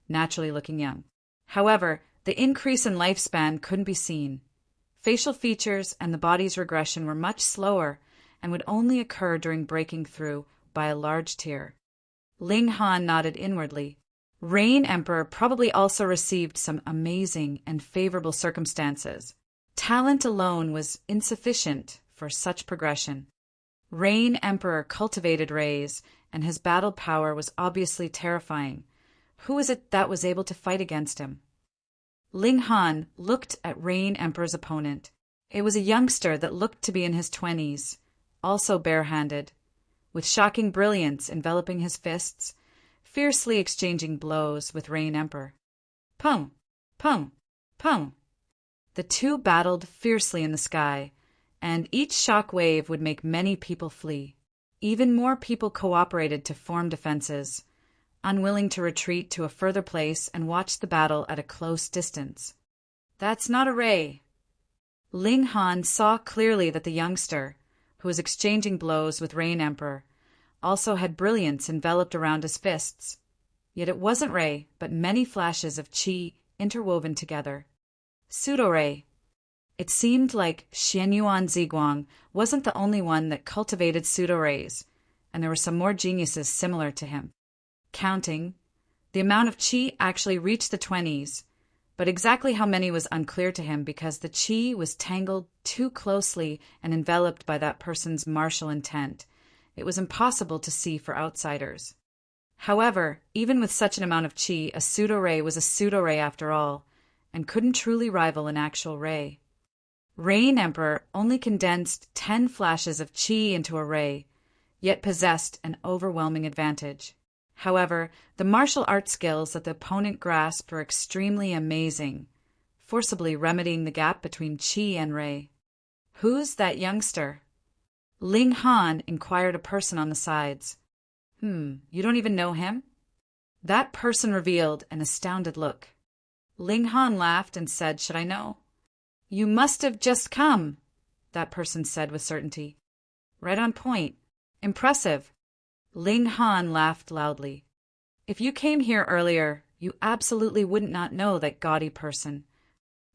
naturally looking young. However, the increase in lifespan couldn't be seen. Facial features and the body's regression were much slower and would only occur during breaking through by a large tier. Ling Han nodded inwardly. Rain Emperor probably also received some amazing and favorable circumstances. Talent alone was insufficient for such progression. Rain Emperor cultivated rays, and his battle power was obviously terrifying. Who was it that was able to fight against him? Ling Han looked at Rain Emperor's opponent. It was a youngster that looked to be in his 20s, also barehanded, with shocking brilliance enveloping his fists, fiercely exchanging blows with Rain Emperor. Pum! Pum! Pum! The two battled fiercely in the sky, and each shock wave would make many people flee. Even more people cooperated to form defenses, unwilling to retreat to a further place and watch the battle at a close distance. That's not a ray. Ling Han saw clearly that the youngster, who was exchanging blows with Rain Emperor, also had brilliance enveloped around his fists. Yet it wasn't ray, but many flashes of qi interwoven together. Pseudo-ray. It seemed like Xianyuan Ziguang wasn't the only one that cultivated pseudo-rays, and there were some more geniuses similar to him. Counting, the amount of qi actually reached the 20s, but exactly how many was unclear to him because the qi was tangled too closely and enveloped by that person's martial intent. It was impossible to see for outsiders. However, even with such an amount of qi, a pseudo-ray was a pseudo-ray after all, and couldn't truly rival an actual ray. Rain Emperor only condensed 10 flashes of qi into a ray, yet possessed an overwhelming advantage. However, the martial art skills that the opponent grasped were extremely amazing, forcibly remedying the gap between qi and ray. Who's that youngster? Ling Han inquired a person on the sides. You don't even know him? That person revealed an astounded look. Ling Han laughed and said, "Should I know?" "You must have just come," that person said with certainty. "Right on point. Impressive." Ling Han laughed loudly. "If you came here earlier, you absolutely wouldn't not know that gaudy person."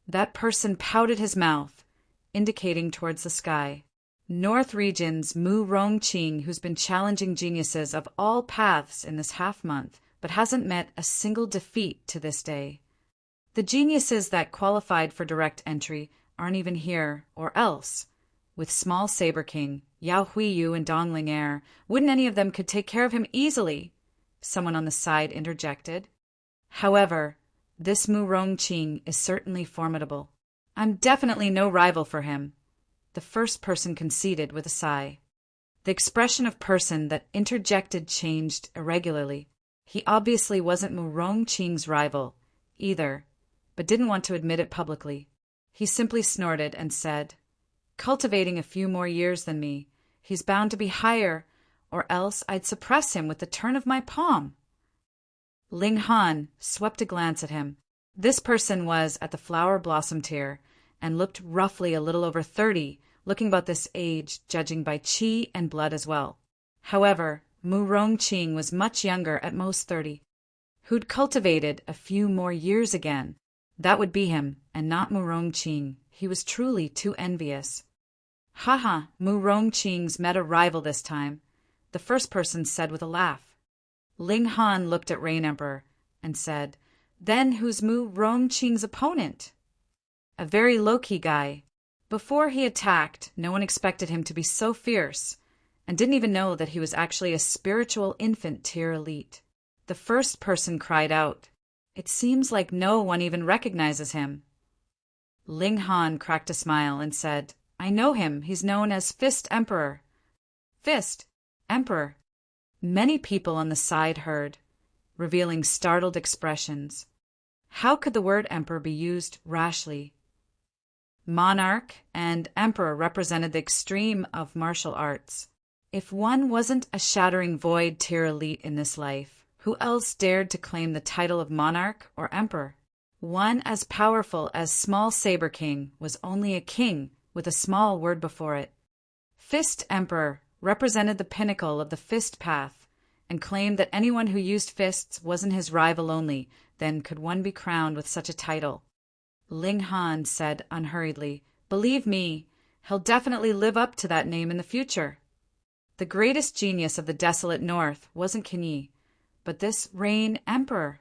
That person pouted his mouth, indicating towards the sky. North Region's Mu Rong Qing, who's been challenging geniuses of all paths in this half-month, but hasn't met a single defeat to this day. The geniuses that qualified for direct entry aren't even here, or else, with Small Saber King, Yao Huiyu and Dongling Air, wouldn't any of them could take care of him easily? Someone on the side interjected. However, this Mu Rong Qing is certainly formidable. I'm definitely no rival for him, the first person conceded with a sigh. The expression of person that interjected changed irregularly. He obviously wasn't Mu Rong Qing's rival, either, but didn't want to admit it publicly. He simply snorted and said, "Cultivating a few more years than me, he's bound to be higher, or else I'd suppress him with the turn of my palm." Ling Han swept a glance at him. This person was at the flower blossom tier, and looked roughly a little over 30, looking about this age, judging by qi and blood as well. However, Mu Rong Qing was much younger, at most 30. Who'd cultivated a few more years again. That would be him, and not Mu Rongqing. He was truly too envious. Haha, Mu Rongqing's met a rival this time, the first person said with a laugh. Ling Han looked at Rain Emperor and said, Then who's Mu Rongqing's opponent? A very low-key guy. Before he attacked, no one expected him to be so fierce, and didn't even know that he was actually a spiritual infant tier elite. The first person cried out, It seems like no one even recognizes him. Ling Han cracked a smile and said, I know him. He's known as Fist Emperor. Fist Emperor. Many people on the side heard, revealing startled expressions. How could the word emperor be used rashly? Monarch and emperor represented the extreme of martial arts. If one wasn't a shattering void tier elite in this life, who else dared to claim the title of monarch or emperor? One as powerful as Small Saber King was only a king with a small word before it. Fist Emperor represented the pinnacle of the fist path and claimed that anyone who used fists wasn't his rival only, then could one be crowned with such a title. Ling Han said unhurriedly, Believe me, he'll definitely live up to that name in the future. The greatest genius of the desolate north wasn't Kenyi, but this Rain Emperor.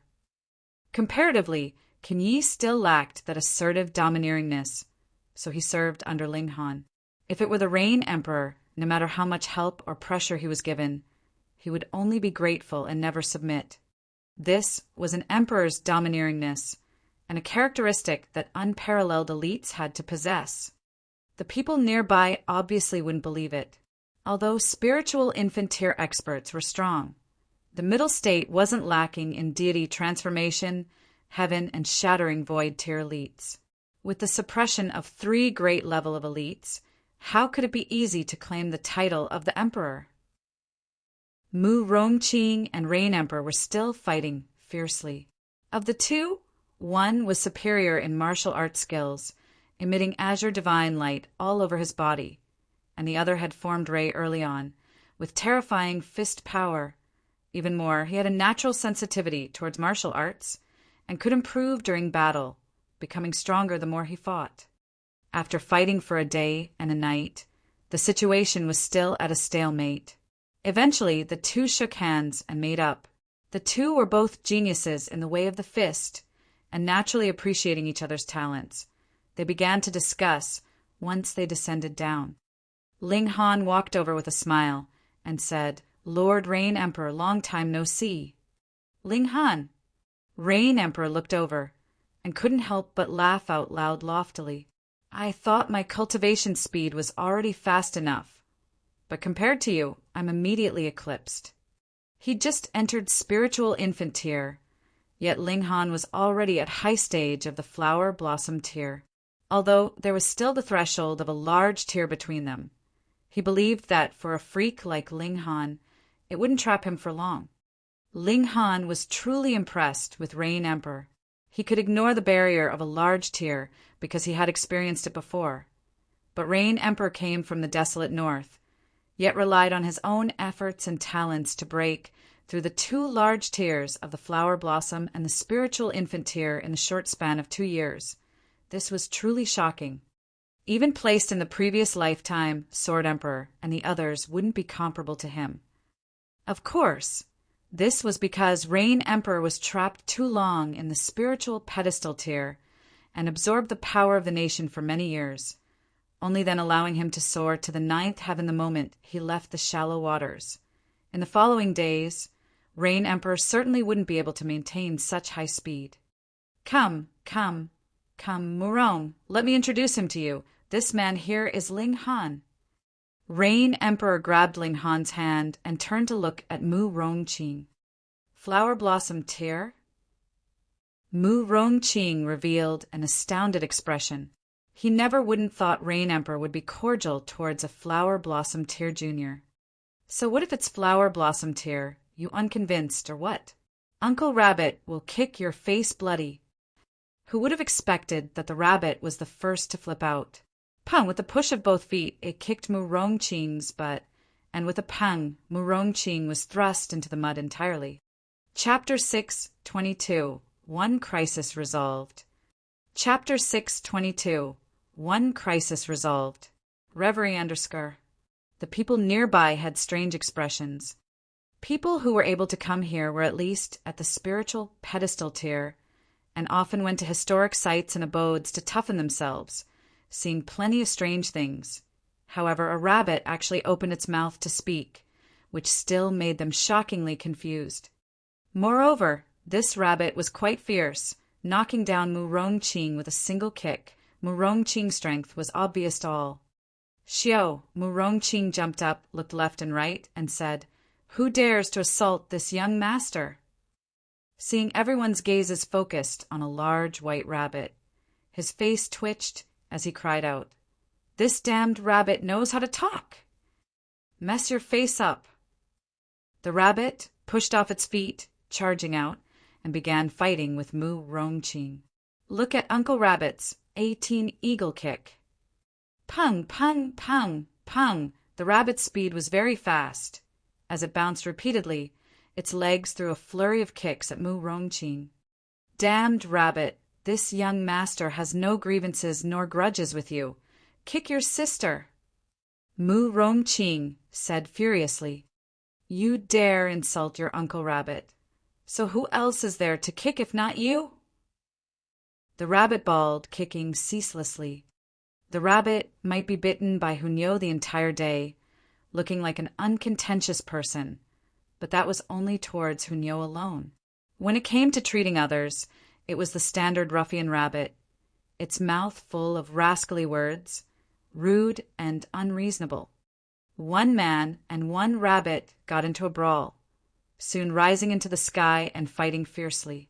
Comparatively, Kenyi still lacked that assertive domineeringness, so he served under Ling Han. If it were the Rain Emperor, no matter how much help or pressure he was given, he would only be grateful and never submit. This was an emperor's domineeringness, and a characteristic that unparalleled elites had to possess. The people nearby obviously wouldn't believe it, although spiritual infant tier experts were strong. The middle state wasn't lacking in deity transformation, heaven, and shattering void tier elites. With the suppression of 3 great level of elites, how could it be easy to claim the title of the emperor? Mu Rongqing and Rain Emperor were still fighting fiercely. Of the two, one was superior in martial arts skills, emitting azure divine light all over his body, and the other had formed Ray early on, with terrifying fist power. Even more, he had a natural sensitivity towards martial arts and could improve during battle, becoming stronger the more he fought. After fighting for a day and a night, the situation was still at a stalemate. Eventually, the two shook hands and made up. The two were both geniuses in the way of the fist, and naturally appreciating each other's talents. They began to discuss once they descended down. Ling Han walked over with a smile and said, Lord Rain Emperor, long time no see. Ling Han. Rain Emperor looked over and couldn't help but laugh out loud loftily. I thought my cultivation speed was already fast enough, but compared to you, I'm immediately eclipsed. He'd just entered spiritual infant tier, yet Ling Han was already at high stage of the flower blossom tier, although there was still the threshold of a large tier between them. He believed that for a freak like Ling Han, it wouldn't trap him for long. Ling Han was truly impressed with Rain Emperor. He could ignore the barrier of a large tier because he had experienced it before. But Rain Emperor came from the desolate north, yet relied on his own efforts and talents to break through the 2 large tiers of the flower blossom and the spiritual infant tier in the short span of 2 years. This was truly shocking. Even placed in the previous lifetime, Sword Emperor and the others wouldn't be comparable to him. Of course, this was because Rain Emperor was trapped too long in the spiritual pedestal tier and absorbed the power of the nation for many years, only then allowing him to soar to the 9th heaven the moment he left the shallow waters. In the following days, Rain Emperor certainly wouldn't be able to maintain such high speed. Come, Murong, let me introduce him to you. This man here is Ling Han. Rain Emperor grabbed Ling Han's hand and turned to look at Mu Rongqing. Flower blossom tier? Mu Rongqing revealed an astounded expression. He never wouldn't thought Rain Emperor would be cordial towards a flower blossom tier junior. So what if it's flower blossom tier, you unconvinced, or what? Uncle Rabbit will kick your face bloody. Who would have expected that the rabbit was the first to flip out? Pung, with a push of both feet, it kicked Mu Rongqing's butt, and with a pang, Mu Rongqing was thrust into the mud entirely. Chapter 6:22. One crisis resolved. Chapter 622. One Crisis Resolved. Reverie underscore. The people nearby had strange expressions. People who were able to come here were at least at the spiritual pedestal tier, and often went to historic sites and abodes to toughen themselves, seeing plenty of strange things. However, a rabbit actually opened its mouth to speak, which still made them shockingly confused. Moreover, this rabbit was quite fierce, knocking down Mu-Rong-Ching with a single kick. Mu-Rong-Ching's strength was obvious to all. Xiao, Mu-Rong-Ching jumped up, looked left and right, and said, "Who dares to assault this young master?" Seeing everyone's gazes focused on a large white rabbit, his face twitched as he cried out, "This damned rabbit knows how to talk! Mess your face up!" The rabbit pushed off its feet, charging out, and began fighting with Mu-Rong-Ching. "Look at Uncle Rabbit's 18 eagle kick." Pung, pung, pung, pung. The rabbit's speed was very fast. As it bounced repeatedly, its legs threw a flurry of kicks at Mu-Rong-Ching. "Damned rabbit, this young master has no grievances nor grudges with you. Kick your sister." Mu-Rong-Ching said furiously, "You dare insult your Uncle Rabbit. So who else is there to kick if not you?" The rabbit bawled, kicking ceaselessly. The rabbit might be bitten by Hunyo the entire day, looking like an uncontentious person, but that was only towards Hunyo alone. When it came to treating others, it was the standard ruffian rabbit, its mouth full of rascally words, rude and unreasonable. One man and one rabbit got into a brawl, soon rising into the sky and fighting fiercely.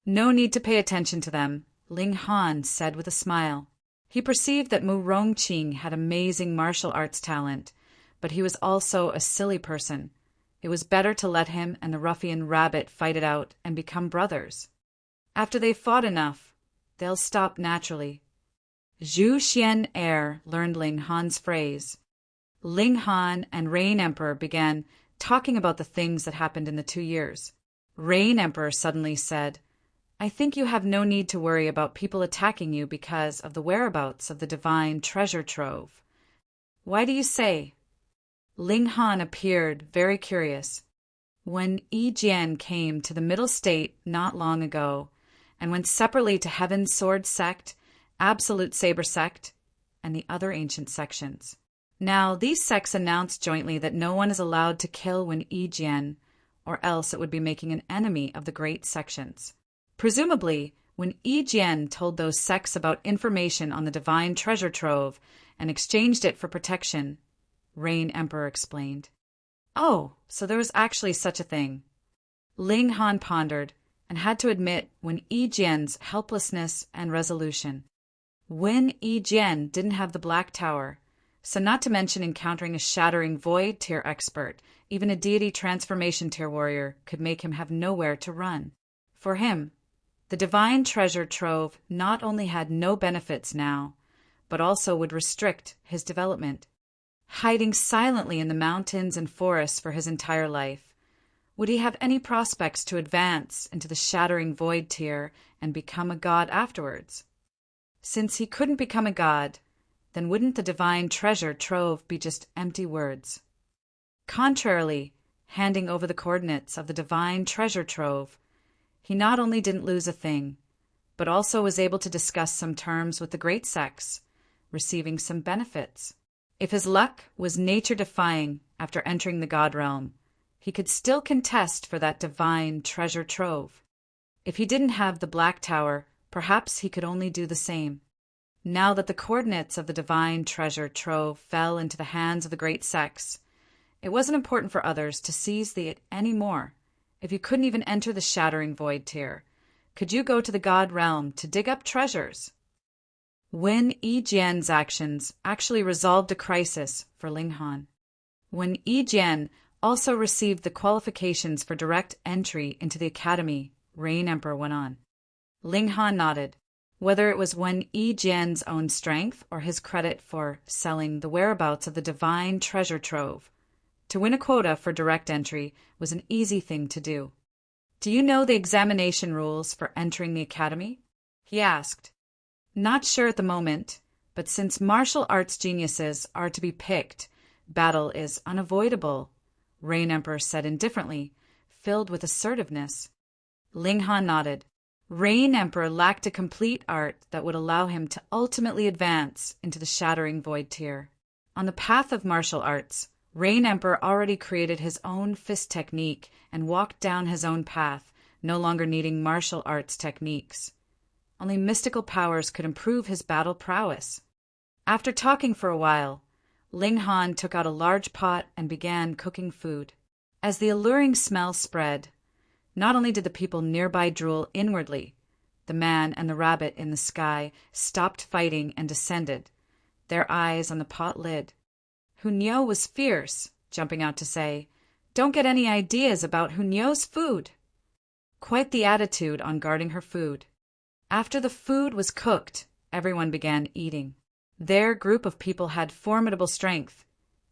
"No need to pay attention to them," Ling Han said with a smile. He perceived that Mu-Rong-Ching had amazing martial arts talent, but he was also a silly person. It was better to let him and the ruffian rabbit fight it out and become brothers. After they've fought enough, they'll stop naturally. Zhu Xian Er learned Ling Han's phrase. Ling Han and Rain Emperor began talking about the things that happened in the 2 years. Rain Emperor suddenly said, "I think you have no need to worry about people attacking you because of the whereabouts of the divine treasure trove." "Why do you say?" Ling Han appeared very curious. "When Yi Jian came to the Middle State not long ago, and went separately to Heaven's Sword Sect, Absolute Saber Sect, and the other ancient sections. Now, these sects announced jointly that no one is allowed to kill when Yi Jian, or else it would be making an enemy of the great sections. Presumably, when Yi Jian told those sects about information on the divine treasure trove and exchanged it for protection," Rain Emperor explained. "Oh, so there was actually such a thing." Ling Han pondered and had to admit when Yi Jian's helplessness and resolution. When Yi Jian didn't have the Black Tower, so not to mention encountering a shattering void tier expert, even a deity transformation tier warrior could make him have nowhere to run. For him, the divine treasure trove not only had no benefits now, but also would restrict his development. Hiding silently in the mountains and forests for his entire life, would he have any prospects to advance into the shattering void tier and become a god afterwards? Since he couldn't become a god, then wouldn't the divine treasure trove be just empty words? Contrarily, handing over the coordinates of the divine treasure trove, he not only didn't lose a thing, but also was able to discuss some terms with the great sects, receiving some benefits. If his luck was nature-defying after entering the god realm, he could still contest for that divine treasure trove. If he didn't have the Black Tower, perhaps he could only do the same. Now that the coordinates of the divine treasure trove fell into the hands of the great sects, it wasn't important for others to seize it any more. If you couldn't even enter the shattering void tier, could you go to the god realm to dig up treasures? When Yi Jian's actions actually resolved a crisis for Ling Han. When Yi Jian also received the qualifications for direct entry into the academy, Rain Emperor went on. Ling Han nodded. Whether it was when Yi Jian's own strength or his credit for selling the whereabouts of the divine treasure trove, to win a quota for direct entry was an easy thing to do. "Do you know the examination rules for entering the academy?" he asked. Not sure at the moment, but since martial arts geniuses are to be picked, battle is unavoidable, Rain Emperor said indifferently, filled with assertiveness. Ling Han nodded. Rain Emperor lacked a complete art that would allow him to ultimately advance into the shattering void tier. On the path of martial arts, Rain Emperor already created his own fist technique and walked down his own path, no longer needing martial arts techniques. Only mystical powers could improve his battle prowess. After talking for a while, Ling Han took out a large pot and began cooking food. As the alluring smell spread, not only did the people nearby drool inwardly, the man and the rabbit in the sky stopped fighting and descended, their eyes on the pot lid. Hunyo was fierce, jumping out to say, "Don't get any ideas about Hunyo's food." Quite the attitude on guarding her food. After the food was cooked, everyone began eating. Their group of people had formidable strength,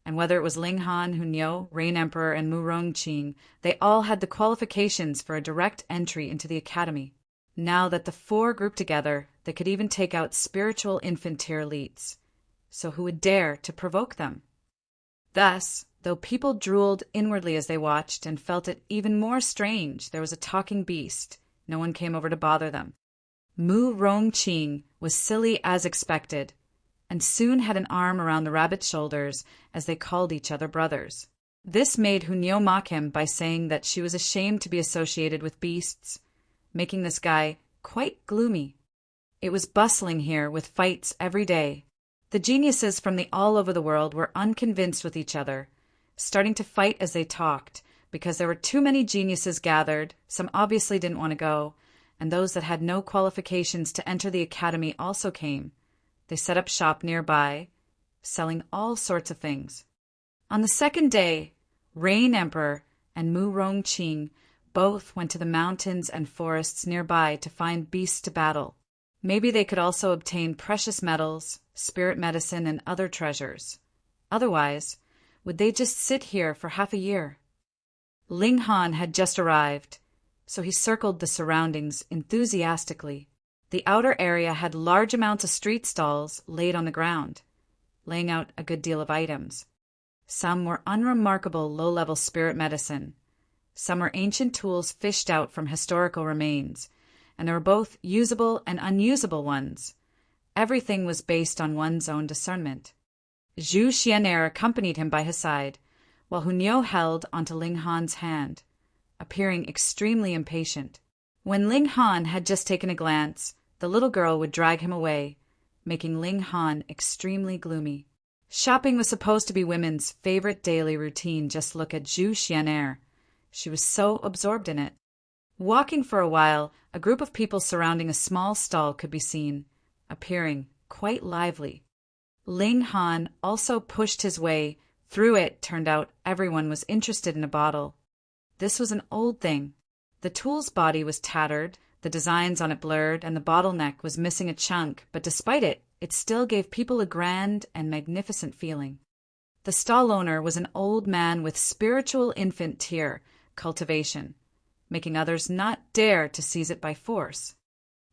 and whether it was Ling Han, Hunyo, Rain Emperor, and Mu Rongqing, they all had the qualifications for a direct entry into the academy. Now that the four grouped together, they could even take out spiritual infant-tier elites. So who would dare to provoke them? Thus, though people drooled inwardly as they watched and felt it even more strange there was a talking beast, no one came over to bother them. Mu Rongqing was silly as expected, and soon had an arm around the rabbit's shoulders as they called each other brothers. This made Hunyo mock him by saying that she was ashamed to be associated with beasts, making this guy quite gloomy. It was bustling here with fights every day. The geniuses from all over the world were unconvinced with each other, starting to fight as they talked, because there were too many geniuses gathered, some obviously didn't want to go, and those that had no qualifications to enter the academy also came. They set up shop nearby, selling all sorts of things. On the second day, Rain Emperor and Mu Rongqing both went to the mountains and forests nearby to find beasts to battle. Maybe they could also obtain precious metals, spirit medicine, and other treasures. Otherwise, would they just sit here for half a year? Ling Han had just arrived, so he circled the surroundings enthusiastically. The outer area had large amounts of street stalls laid on the ground, laying out a good deal of items. Some were unremarkable low-level spirit medicine. Some were ancient tools fished out from historical remains, and there were both usable and unusable ones. Everything was based on one's own discernment. Zhu Xianer accompanied him by his side, while Hunyo held onto Ling Han's hand, appearing extremely impatient. When Ling Han had just taken a glance, the little girl would drag him away, making Ling Han extremely gloomy. Shopping was supposed to be women's favorite daily routine. Just look at Zhu Xianer. She was so absorbed in it. Walking for a while, a group of people surrounding a small stall could be seen, appearing quite lively. Ling Han also pushed his way. Through it, turned out everyone was interested in a bottle. This was an old thing. The tool's body was tattered, the designs on it blurred, and the bottleneck was missing a chunk, but despite it, it still gave people a grand and magnificent feeling. The stall owner was an old man with spiritual infant tier cultivation, making others not dare to seize it by force.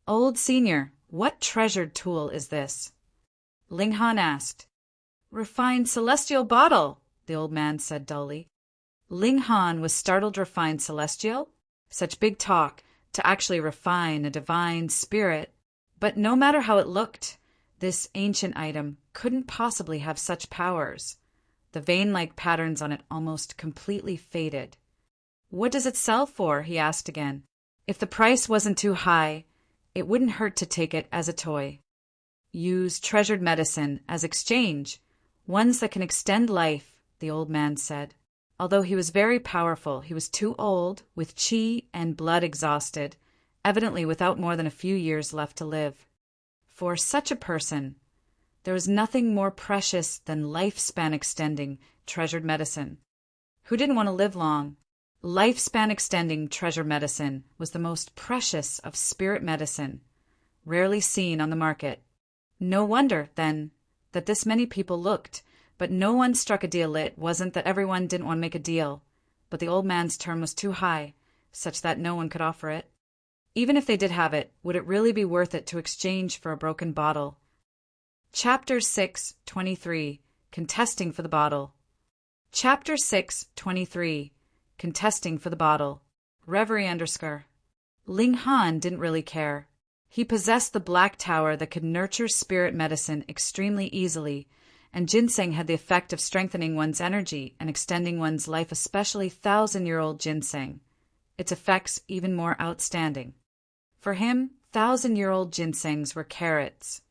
"Old senior, what treasured tool is this?" Ling Han asked. "Refined celestial bottle," the old man said dully. Ling Han was startled. Refined celestial? Such big talk, to actually refine a divine spirit. But no matter how it looked, this ancient item couldn't possibly have such powers. The vein-like patterns on it almost completely faded. "What does it sell for?" he asked again. If the price wasn't too high, it wouldn't hurt to take it as a toy. "Use treasured medicine as exchange, ones that can extend life," the old man said. Although he was very powerful, he was too old, with qi and blood exhausted, evidently without more than a few years left to live. For such a person, there was nothing more precious than lifespan extending treasured medicine. Who didn't want to live long? Lifespan extending treasure medicine was the most precious of spirit medicine, rarely seen on the market. No wonder, then, that this many people looked, but no one struck a deal. It wasn't that everyone didn't want to make a deal, but the old man's term was too high, such that no one could offer it. Even if they did have it, would it really be worth it to exchange for a broken bottle? Chapter 6:23. Contesting for the bottle. Chapter 6:23. Contesting for the bottle. Reverie underscore. Ling Han didn't really care. He possessed the black tower that could nurture spirit medicine extremely easily, and ginseng had the effect of strengthening one's energy and extending one's life, especially 1,000-year-old ginseng. Its effects even more outstanding. For him, 1,000-year-old ginsengs were carrots.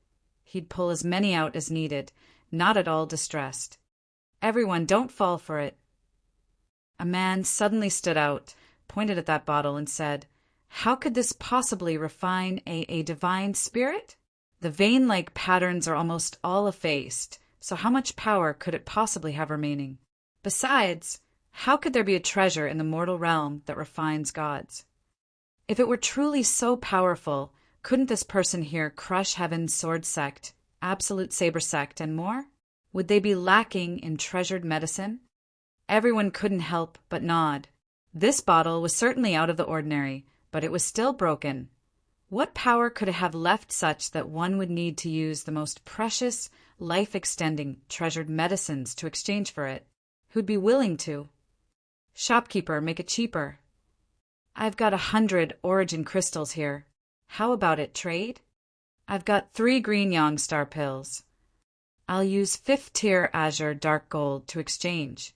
He'd pull as many out as needed, not at all distressed. Everyone, don't fall for it. A man suddenly stood out, pointed at that bottle, and said, "How could this possibly refine a divine spirit? The vein-like patterns are almost all effaced, so how much power could it possibly have remaining? Besides, how could there be a treasure in the mortal realm that refines gods? If it were truly so powerful, couldn't this person here crush heaven's sword sect, absolute saber sect, and more? Would they be lacking in treasured medicine?" Everyone couldn't help but nod. This bottle was certainly out of the ordinary, but it was still broken. What power could it have left such that one would need to use the most precious, life-extending, treasured medicines to exchange for it? Who'd be willing to? Shopkeeper, make it cheaper. I've got 100 origin crystals here. How about it, trade? I've got 3 green yang star pills. I'll use 5th tier azure dark gold to exchange.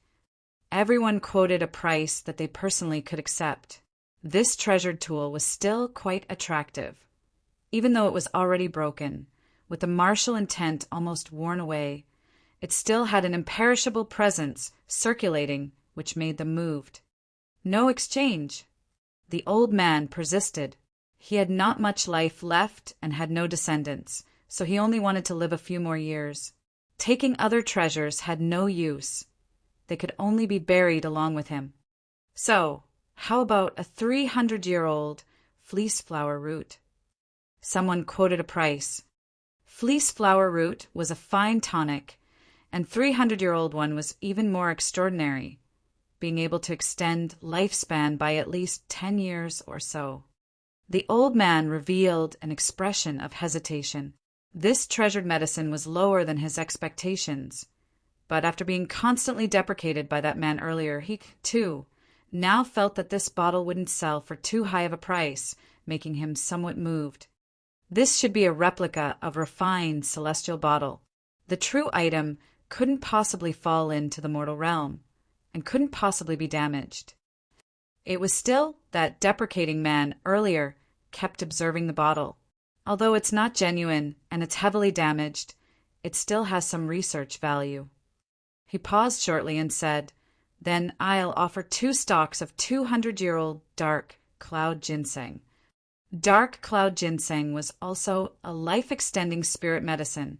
Everyone quoted a price that they personally could accept. This treasured tool was still quite attractive, even though it was already broken. With the martial intent almost worn away, it still had an imperishable presence circulating which made them moved. No exchange. The old man persisted. He had not much life left and had no descendants, so he only wanted to live a few more years. Taking other treasures had no use. They could only be buried along with him. So, how about a 300-year-old fleece flower root? Someone quoted a price. Fleece flower root was a fine tonic, and 300-year-old one was even more extraordinary, being able to extend lifespan by at least 10 years or so. The old man revealed an expression of hesitation. This treasured medicine was lower than his expectations, but after being constantly deprecated by that man earlier, he, too, now felt that this bottle wouldn't sell for too high of a price, making him somewhat moved. This should be a replica of refined celestial bottle. The true item couldn't possibly fall into the mortal realm, and couldn't possibly be damaged. It was still that deprecating man earlier kept observing the bottle. Although it's not genuine and it's heavily damaged, it still has some research value. He paused shortly and said, "Then I'll offer 2 stalks of 200-year-old dark cloud ginseng." Dark cloud ginseng was also a life-extending spirit medicine,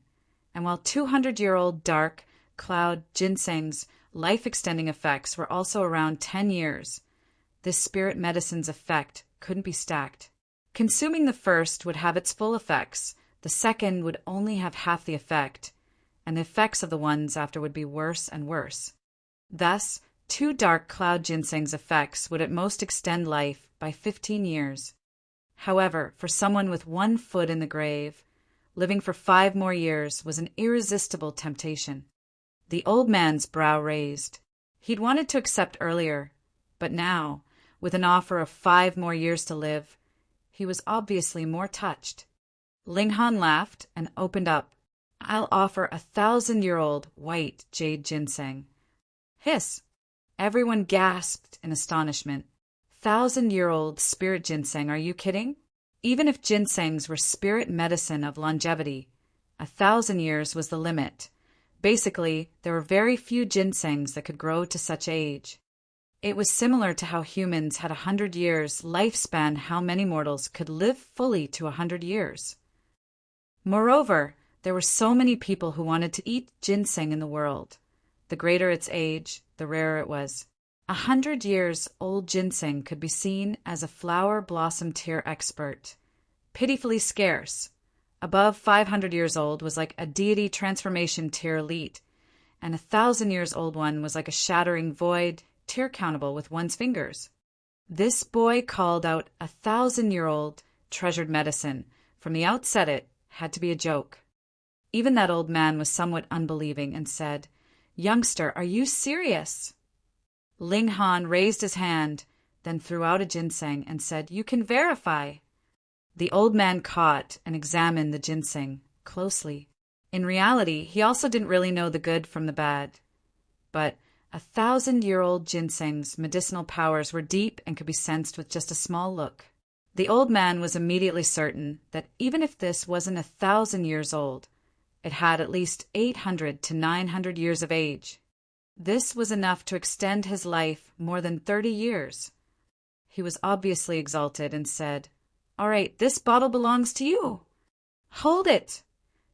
and while 200-year-old dark cloud ginseng's life-extending effects were also around 10 years, this spirit medicine's effect couldn't be stacked. Consuming the first would have its full effects, the second would only have half the effect, and the effects of the ones after would be worse and worse. Thus, 2 dark cloud ginseng's effects would at most extend life by 15 years. However, for someone with 1 foot in the grave, living for 5 more years was an irresistible temptation. The old man's brow raised. He'd wanted to accept earlier, but now, with an offer of 5 more years to live, he was obviously more touched. Ling Han laughed and opened up. "I'll offer 1,000-year-old white jade ginseng." Hiss! Everyone gasped in astonishment. 1,000-year-old spirit ginseng, are you kidding? Even if ginsengs were spirit medicine of longevity, 1,000 years was the limit. Basically, there were very few ginsengs that could grow to such age. It was similar to how humans had 100 years lifespan, how many mortals could live fully to 100 years. Moreover, there were so many people who wanted to eat ginseng in the world. The greater its age, the rarer it was. 100 years old ginseng could be seen as a flower blossom tier expert, pitifully scarce. Above 500 years old was like a deity transformation tier elite, and 1,000 years old one was like a shattering void, tier countable with one's fingers. This boy called out 1,000-year-old treasured medicine. From the outset it had to be a joke. Even that old man was somewhat unbelieving and said, "Youngster, are you serious?" Ling Han raised his hand, then threw out a ginseng and said, "You can verify." The old man caught and examined the ginseng closely. In reality, he also didn't really know the good from the bad. But 1,000-year-old ginseng's medicinal powers were deep and could be sensed with just a small look. The old man was immediately certain that even if this wasn't 1,000 years old, it had at least 800 to 900 years of age. This was enough to extend his life more than 30 years. He was obviously exalted and said, "All right, this bottle belongs to you." "Hold it!"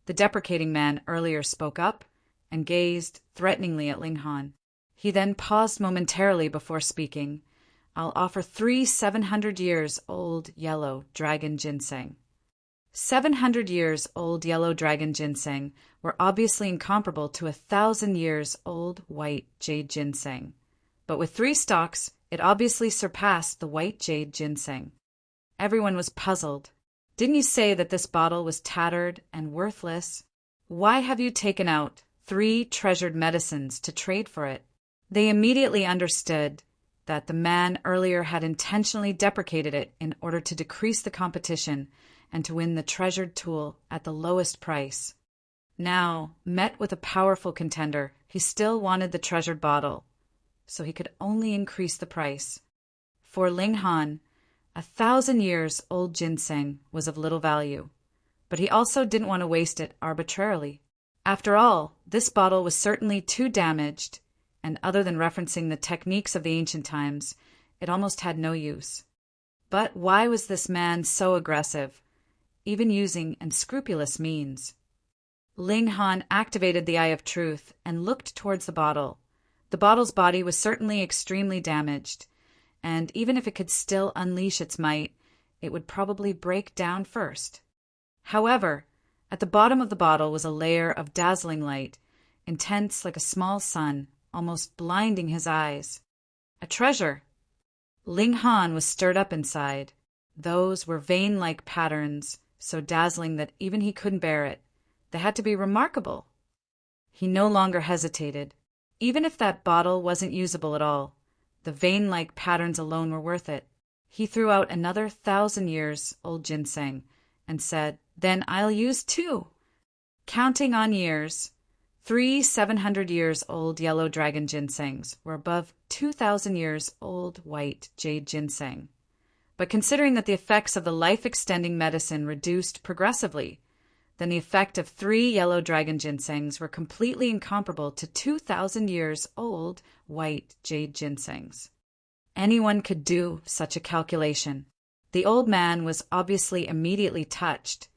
The deprecating man earlier spoke up and gazed threateningly at Ling Han. He then paused momentarily before speaking. "I'll offer 3 700-years-old yellow dragon ginseng." 700-years-old yellow dragon ginseng were obviously incomparable to 1,000-years-old white jade ginseng. But with 3 stalks, it obviously surpassed the white jade ginseng. Everyone was puzzled. "Didn't you say that this bottle was tattered and worthless? Why have you taken out 3 treasured medicines to trade for it?" They immediately understood that the man earlier had intentionally deprecated it in order to decrease the competition and to win the treasured tool at the lowest price. Now, met with a powerful contender, he still wanted the treasured bottle, so he could only increase the price. For Ling Han, 1,000-years-old ginseng was of little value, but he also didn't want to waste it arbitrarily. After all, this bottle was certainly too damaged, and other than referencing the techniques of the ancient times, it almost had no use. But why was this man so aggressive, even using unscrupulous means? Ling Han activated the Eye of Truth and looked towards the bottle. The bottle's body was certainly extremely damaged, and even if it could still unleash its might, it would probably break down first. However, at the bottom of the bottle was a layer of dazzling light, intense like a small sun, almost blinding his eyes. A treasure! Ling Han was stirred up inside. Those were vein-like patterns, so dazzling that even he couldn't bear it. They had to be remarkable. He no longer hesitated. Even if that bottle wasn't usable at all, the vein-like patterns alone were worth it. He threw out another 1,000-years-old ginseng and said, "Then I'll use 2." Counting on years, 3 700-years-old yellow dragon ginsengs were above 2,000-years-old white jade ginseng. But considering that the effects of the life-extending medicine reduced progressively, then the effect of 3 yellow dragon ginsengs were completely incomparable to 2,000-years-old white jade ginsengs. Anyone could do such a calculation. The old man was obviously immediately touched,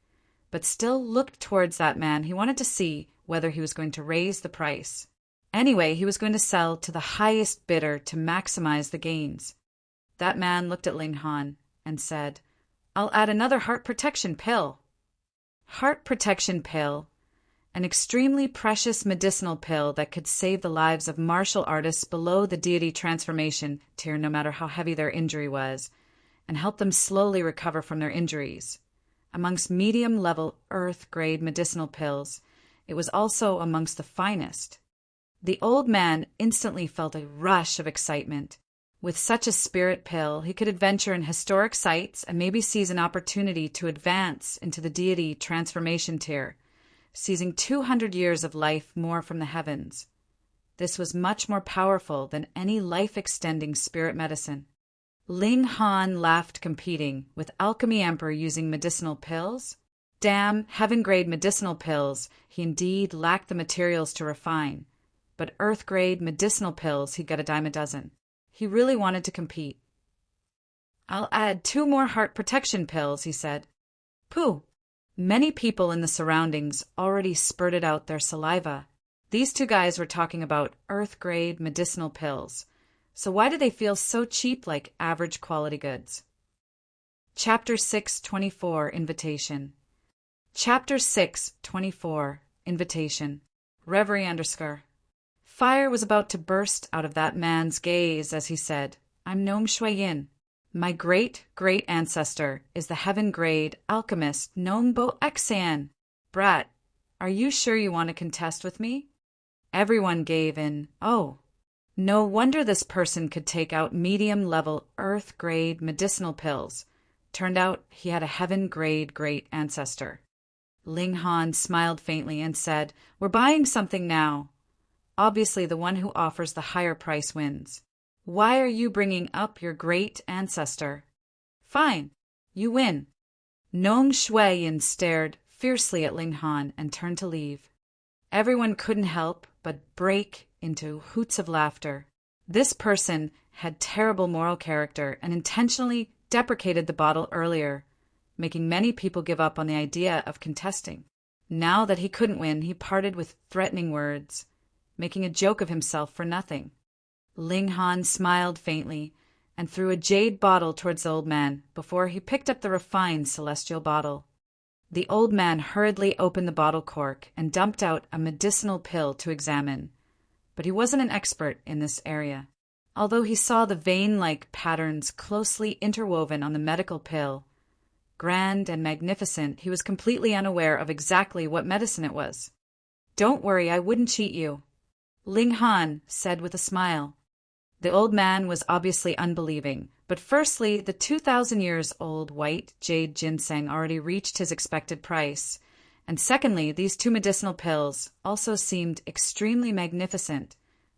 but still looked towards that man. He wanted to see whether he was going to raise the price. Anyway, he was going to sell to the highest bidder to maximize the gains. That man looked at Ling Han and said, "I'll add another heart protection pill." Heart protection pill, an extremely precious medicinal pill that could save the lives of martial artists below the deity transformation tier no matter how heavy their injury was, and help them slowly recover from their injuries. Amongst medium-level earth-grade medicinal pills, it was also amongst the finest. The old man instantly felt a rush of excitement. With such a spirit pill, he could adventure in historic sites and maybe seize an opportunity to advance into the deity transformation tier, seizing 200 years of life more from the heavens. This was much more powerful than any life-extending spirit medicine. Ling Han laughed, competing with Alchemy Emperor using medicinal pills. Damn, heaven-grade medicinal pills he indeed lacked the materials to refine, but earth-grade medicinal pills he'd get a dime a dozen. He really wanted to compete. "I'll add 2 more heart protection pills," he said. Pooh! Many people in the surroundings already spurted out their saliva. These 2 guys were talking about earth-grade medicinal pills, so why did they feel so cheap like average quality goods? Chapter 624 Invitation. Chapter 624 Invitation. Reverie _ Fire was about to burst out of that man's gaze as he said, "I'm Gnome Shui Yin." My great-great ancestor is the heaven-grade alchemist Nongbo Exan. Brat, are you sure you want to contest with me? Everyone gave in. Oh, no wonder this person could take out medium-level earth-grade medicinal pills. Turned out he had a heaven-grade great ancestor. Ling Han smiled faintly and said, "We're buying something now. Obviously the one who offers the higher price wins. Why are you bringing up your great ancestor?" "Fine, you win." Nong Shuiyin stared fiercely at Ling Han and turned to leave. Everyone couldn't help but break into hoots of laughter. This person had terrible moral character and intentionally deprecated the bottle earlier, making many people give up on the idea of contesting. Now that he couldn't win, he parted with threatening words, making a joke of himself for nothing. Ling Han smiled faintly and threw a jade bottle towards the old man before he picked up the refined celestial bottle. The old man hurriedly opened the bottle cork and dumped out a medicinal pill to examine, but he wasn't an expert in this area. Although he saw the vein-like patterns closely interwoven on the medical pill, grand and magnificent, he was completely unaware of exactly what medicine it was. "Don't worry, I wouldn't cheat you," Ling Han said with a smile. The old man was obviously unbelieving, but firstly, the 2,000 years old white jade ginseng already reached his expected price, and secondly, these two medicinal pills also seemed extremely magnificent,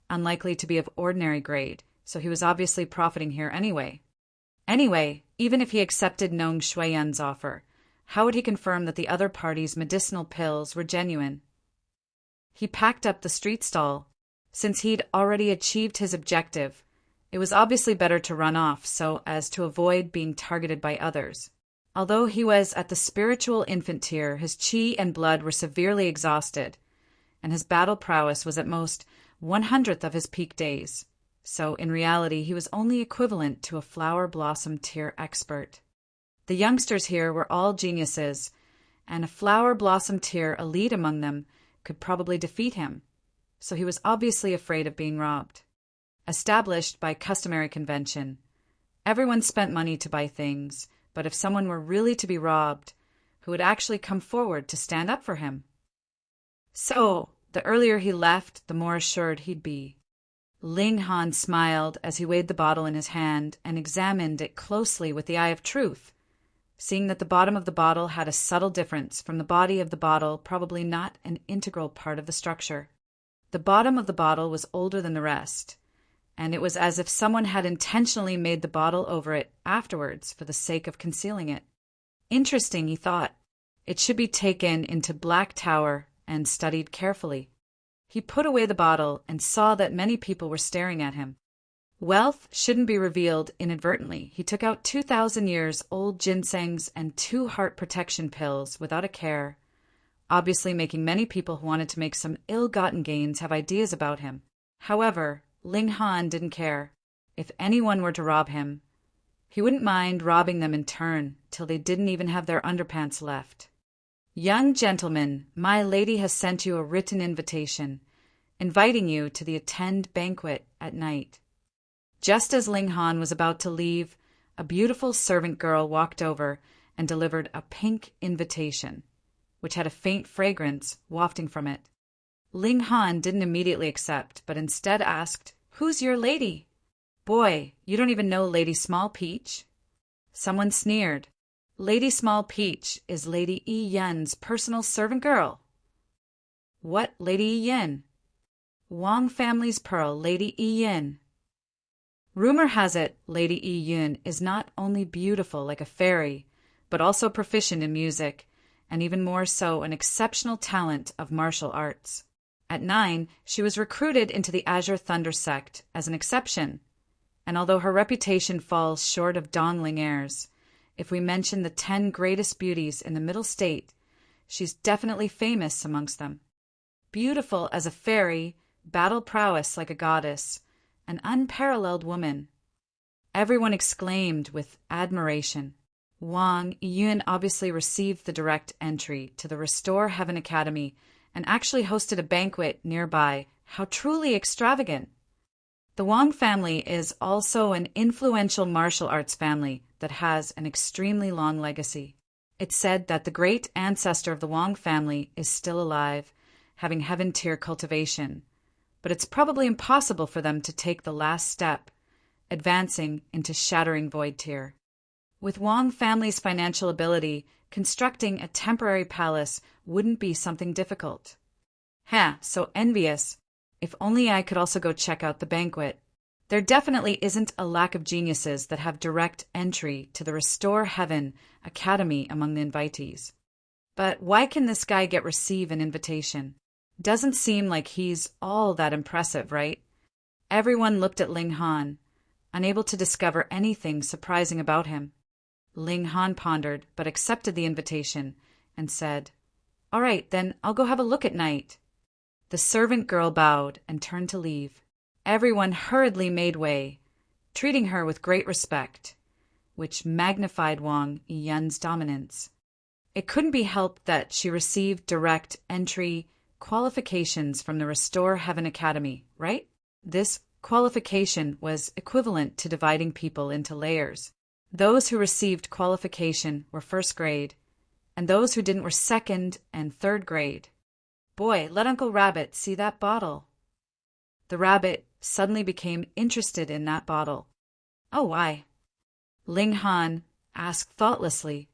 unlikely to be of ordinary grade, so he was obviously profiting here anyway. Anyway, even if he accepted Nong Shuiyan's offer, how would he confirm that the other party's medicinal pills were genuine? He packed up the street stall. Since he'd already achieved his objective, it was obviously better to run off so as to avoid being targeted by others. Although he was at the spiritual infant tier, his chi and blood were severely exhausted, and his battle prowess was at most 1/100th of his peak days. So, in reality, he was only equivalent to a flower blossom tier expert. The youngsters here were all geniuses, and a flower blossom tier elite among them could probably defeat him. So he was obviously afraid of being robbed. Established by customary convention, everyone spent money to buy things, but if someone were really to be robbed, who would actually come forward to stand up for him? So, the earlier he left, the more assured he'd be. Ling Han smiled as he weighed the bottle in his hand and examined it closely with the eye of truth, seeing that the bottom of the bottle had a subtle difference from the body of the bottle, probably not an integral part of the structure. The bottom of the bottle was older than the rest, and it was as if someone had intentionally made the bottle over it afterwards for the sake of concealing it. Interesting, he thought. It should be taken into Black Tower and studied carefully. He put away the bottle and saw that many people were staring at him. Wealth shouldn't be revealed inadvertently. He took out 2,000 years old ginsengs and 2 heart protection pills without a care, obviously making many people who wanted to make some ill-gotten gains have ideas about him. However, Ling Han didn't care. If anyone were to rob him, he wouldn't mind robbing them in turn till they didn't even have their underpants left. "Young gentleman, my lady has sent you a written invitation, inviting you to the attend banquet at night." Just as Ling Han was about to leave, a beautiful servant girl walked over and delivered a pink invitation, which had a faint fragrance wafting from it. Ling Han didn't immediately accept, but instead asked, "Who's your lady?" "Boy, you don't even know Lady Small Peach?" Someone sneered. "Lady Small Peach is Lady Yi Yun's personal servant girl." "What Lady Yi Yun?" "Wang family's pearl, Lady Yi Yun." Rumor has it Lady Yi Yun is not only beautiful like a fairy, but also proficient in music, and even more so an exceptional talent of martial arts. At 9, she was recruited into the Azure Thunder sect as an exception, and although her reputation falls short of Dongling heirs, if we mention the 10 greatest beauties in the Middle State, she's definitely famous amongst them. Beautiful as a fairy, battle prowess like a goddess, an unparalleled woman. Everyone exclaimed with admiration. Wang Yun obviously received the direct entry to the Restore Heaven Academy and actually hosted a banquet nearby. How truly extravagant! The Wang family is also an influential martial arts family that has an extremely long legacy. It's said that the great ancestor of the Wang family is still alive, having heaven-tier cultivation, but it's probably impossible for them to take the last step, advancing into shattering void tier. With Wang family's financial ability, constructing a temporary palace wouldn't be something difficult. So envious. If only I could also go check out the banquet. There definitely isn't a lack of geniuses that have direct entry to the Restore Heaven Academy among the invitees. But why can this guy receive an invitation? Doesn't seem like he's all that impressive, right? Everyone looked at Ling Han, unable to discover anything surprising about him. Ling Han pondered, but accepted the invitation and said, "All right, then I'll go have a look at night." The servant girl bowed and turned to leave. Everyone hurriedly made way, treating her with great respect, which magnified Wang Yun's dominance. It couldn't be helped that she received direct entry qualifications from the Restore Heaven Academy, right? This qualification was equivalent to dividing people into layers. Those who received qualification were first grade, and those who didn't were second and third grade. Boy, let Uncle Rabbit see that bottle. The rabbit suddenly became interested in that bottle. Oh, why? Ling Han asked thoughtlessly.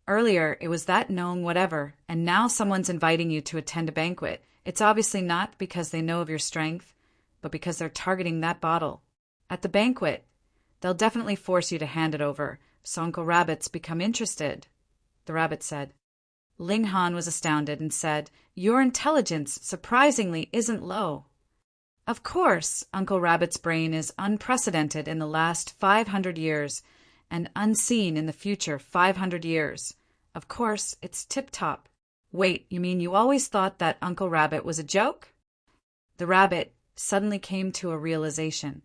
Earlier, it was that knowing whatever, and now someone's inviting you to attend a banquet. It's obviously not because they know of your strength, but because they're targeting that bottle. At the banquet, they'll definitely force you to hand it over, so Uncle Rabbit's become interested, the rabbit said. Ling Han was astounded and said, "Your intelligence surprisingly isn't low." Of course, Uncle Rabbit's brain is unprecedented in the last 500 years and unseen in the future 500 years. Of course, it's tip-top. Wait, you mean you always thought that Uncle Rabbit was a joke? The rabbit suddenly came to a realization.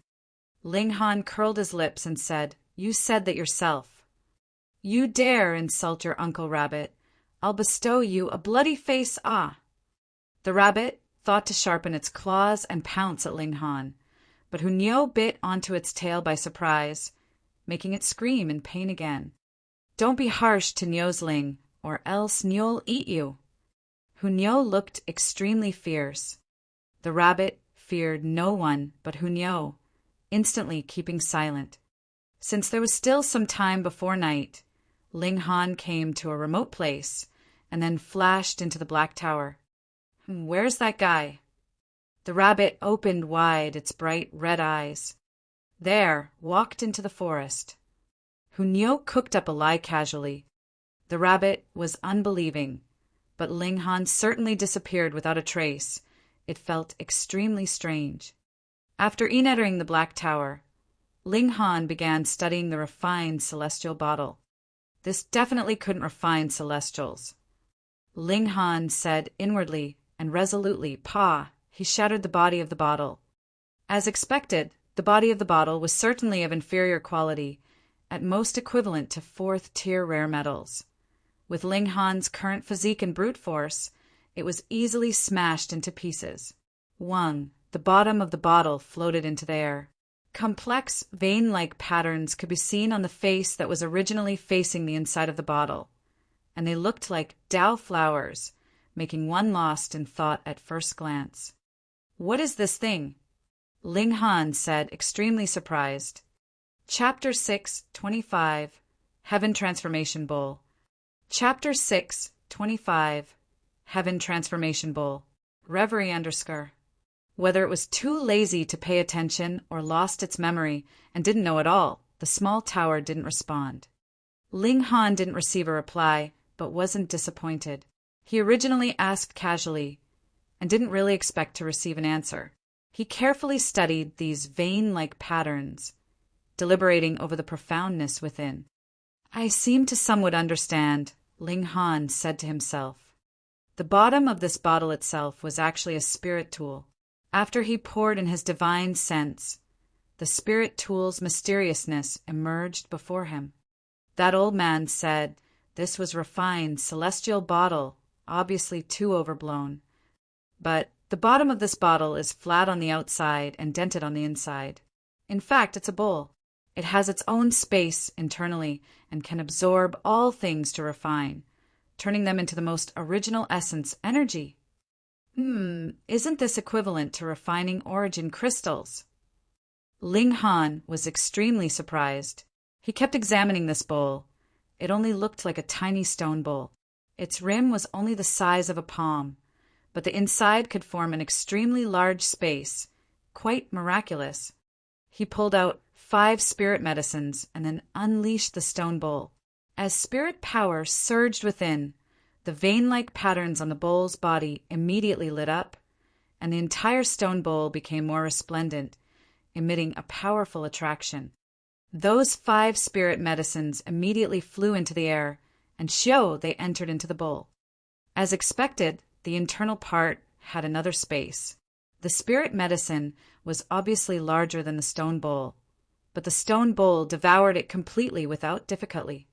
Ling Han curled his lips and said, "You said that yourself." "You dare insult your Uncle Rabbit. I'll bestow you a bloody face, ah!" The rabbit thought to sharpen its claws and pounce at Ling Han, but Hunyo bit onto its tail by surprise, making it scream in pain again. "Don't be harsh to Nyo's Ling, or else Nyo'll eat you." Hunyo looked extremely fierce. The rabbit feared no one but Hunyo, instantly keeping silent. Since there was still some time before night, Ling Han came to a remote place and then flashed into the Black Tower. "Where's that guy?" The rabbit opened wide its bright red eyes. There, walked into the forest. Hunyo cooked up a lie casually. The rabbit was unbelieving, but Ling Han certainly disappeared without a trace. It felt extremely strange. After entering the Black Tower, Ling Han began studying the refined celestial bottle. This definitely couldn't refine celestials. Ling Han said inwardly and resolutely, "Pa." He shattered the body of the bottle. As expected, the body of the bottle was certainly of inferior quality, at most equivalent to fourth-tier rare metals. With Ling Han's current physique and brute force, it was easily smashed into pieces. The bottom of the bottle floated into the air. Complex, vein-like patterns could be seen on the face that was originally facing the inside of the bottle, and they looked like Dao flowers, making one lost in thought at first glance. "What is this thing?" Ling Han said, extremely surprised. Chapter 6:25 Heaven Transformation Bowl. Chapter 6:25 Heaven Transformation Bowl. Reverie _ Whether it was too lazy to pay attention or lost its memory and didn't know at all, the small tower didn't respond. Ling Han didn't receive a reply, but wasn't disappointed. He originally asked casually and didn't really expect to receive an answer. He carefully studied these vein-like patterns, deliberating over the profoundness within. "I seem to somewhat understand," Ling Han said to himself. The bottom of this bottle itself was actually a spirit tool. After he poured in his divine sense, the spirit tool's mysteriousness emerged before him. That old man said this was refined celestial bottle, obviously too overblown. But The bottom of this bottle is flat on the outside and dented on the inside. In fact, it's a bowl. It has its own space internally and can absorb all things to refine, turning them into the most original essence, energy. Isn't this equivalent to refining origin crystals? Ling Han was extremely surprised. He kept examining this bowl. It only looked like a tiny stone bowl. Its rim was only the size of a palm, but the inside could form an extremely large space, quite miraculous. He pulled out 5 spirit medicines and then unleashed the stone bowl. As spirit power surged within, the vein-like patterns on the bowl's body immediately lit up, and the entire stone bowl became more resplendent, emitting a powerful attraction. Those 5 spirit medicines immediately flew into the air, and they entered into the bowl. As expected, the internal part had another space. The spirit medicine was obviously larger than the stone bowl, but the stone bowl devoured it completely without difficulty.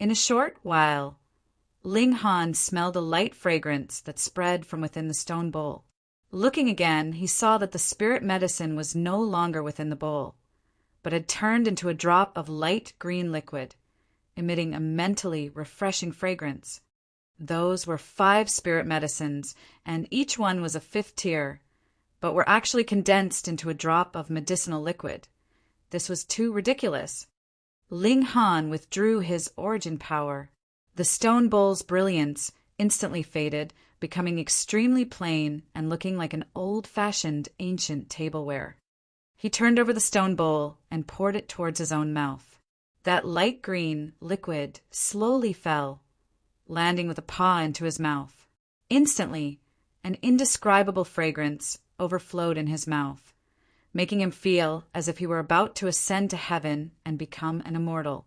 In a short while, Ling Han smelled a light fragrance that spread from within the stone bowl. Looking again, he saw that the spirit medicine was no longer within the bowl, but had turned into a drop of light green liquid, emitting a mentally refreshing fragrance. Those were 5 spirit medicines, and each one was a 5th tier, but were actually condensed into a drop of medicinal liquid. This was too ridiculous. Ling Han withdrew his origin power. The stone bowl's brilliance instantly faded, becoming extremely plain and looking like an old-fashioned ancient tableware. He turned over the stone bowl and poured it towards his own mouth. That light green liquid slowly fell, landing with a paw into his mouth. Instantly, an indescribable fragrance overflowed in his mouth, making him feel as if he were about to ascend to heaven and become an immortal.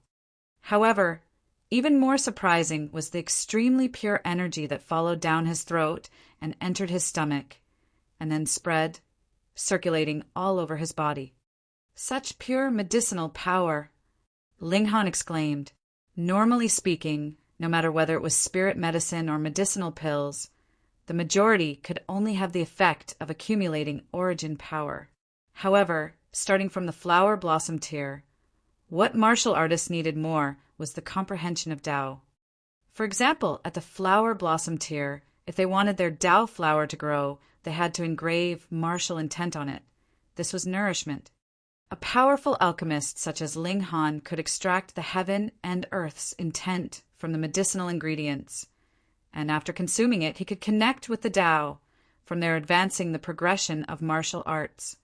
However, even more surprising was the extremely pure energy that followed down his throat and entered his stomach, and then spread, circulating all over his body. Such pure medicinal power! Ling Han exclaimed. Normally speaking, no matter whether it was spirit medicine or medicinal pills, the majority could only have the effect of accumulating origin power. However, starting from the flower blossom tier, what martial artists needed more was the comprehension of Tao. For example, at the flower blossom tier, if they wanted their Tao flower to grow, they had to engrave martial intent on it. This was nourishment. A powerful alchemist such as Ling Han could extract the heaven and earth's intent from the medicinal ingredients, and after consuming it, he could connect with the Tao, from there advancing the progression of martial arts.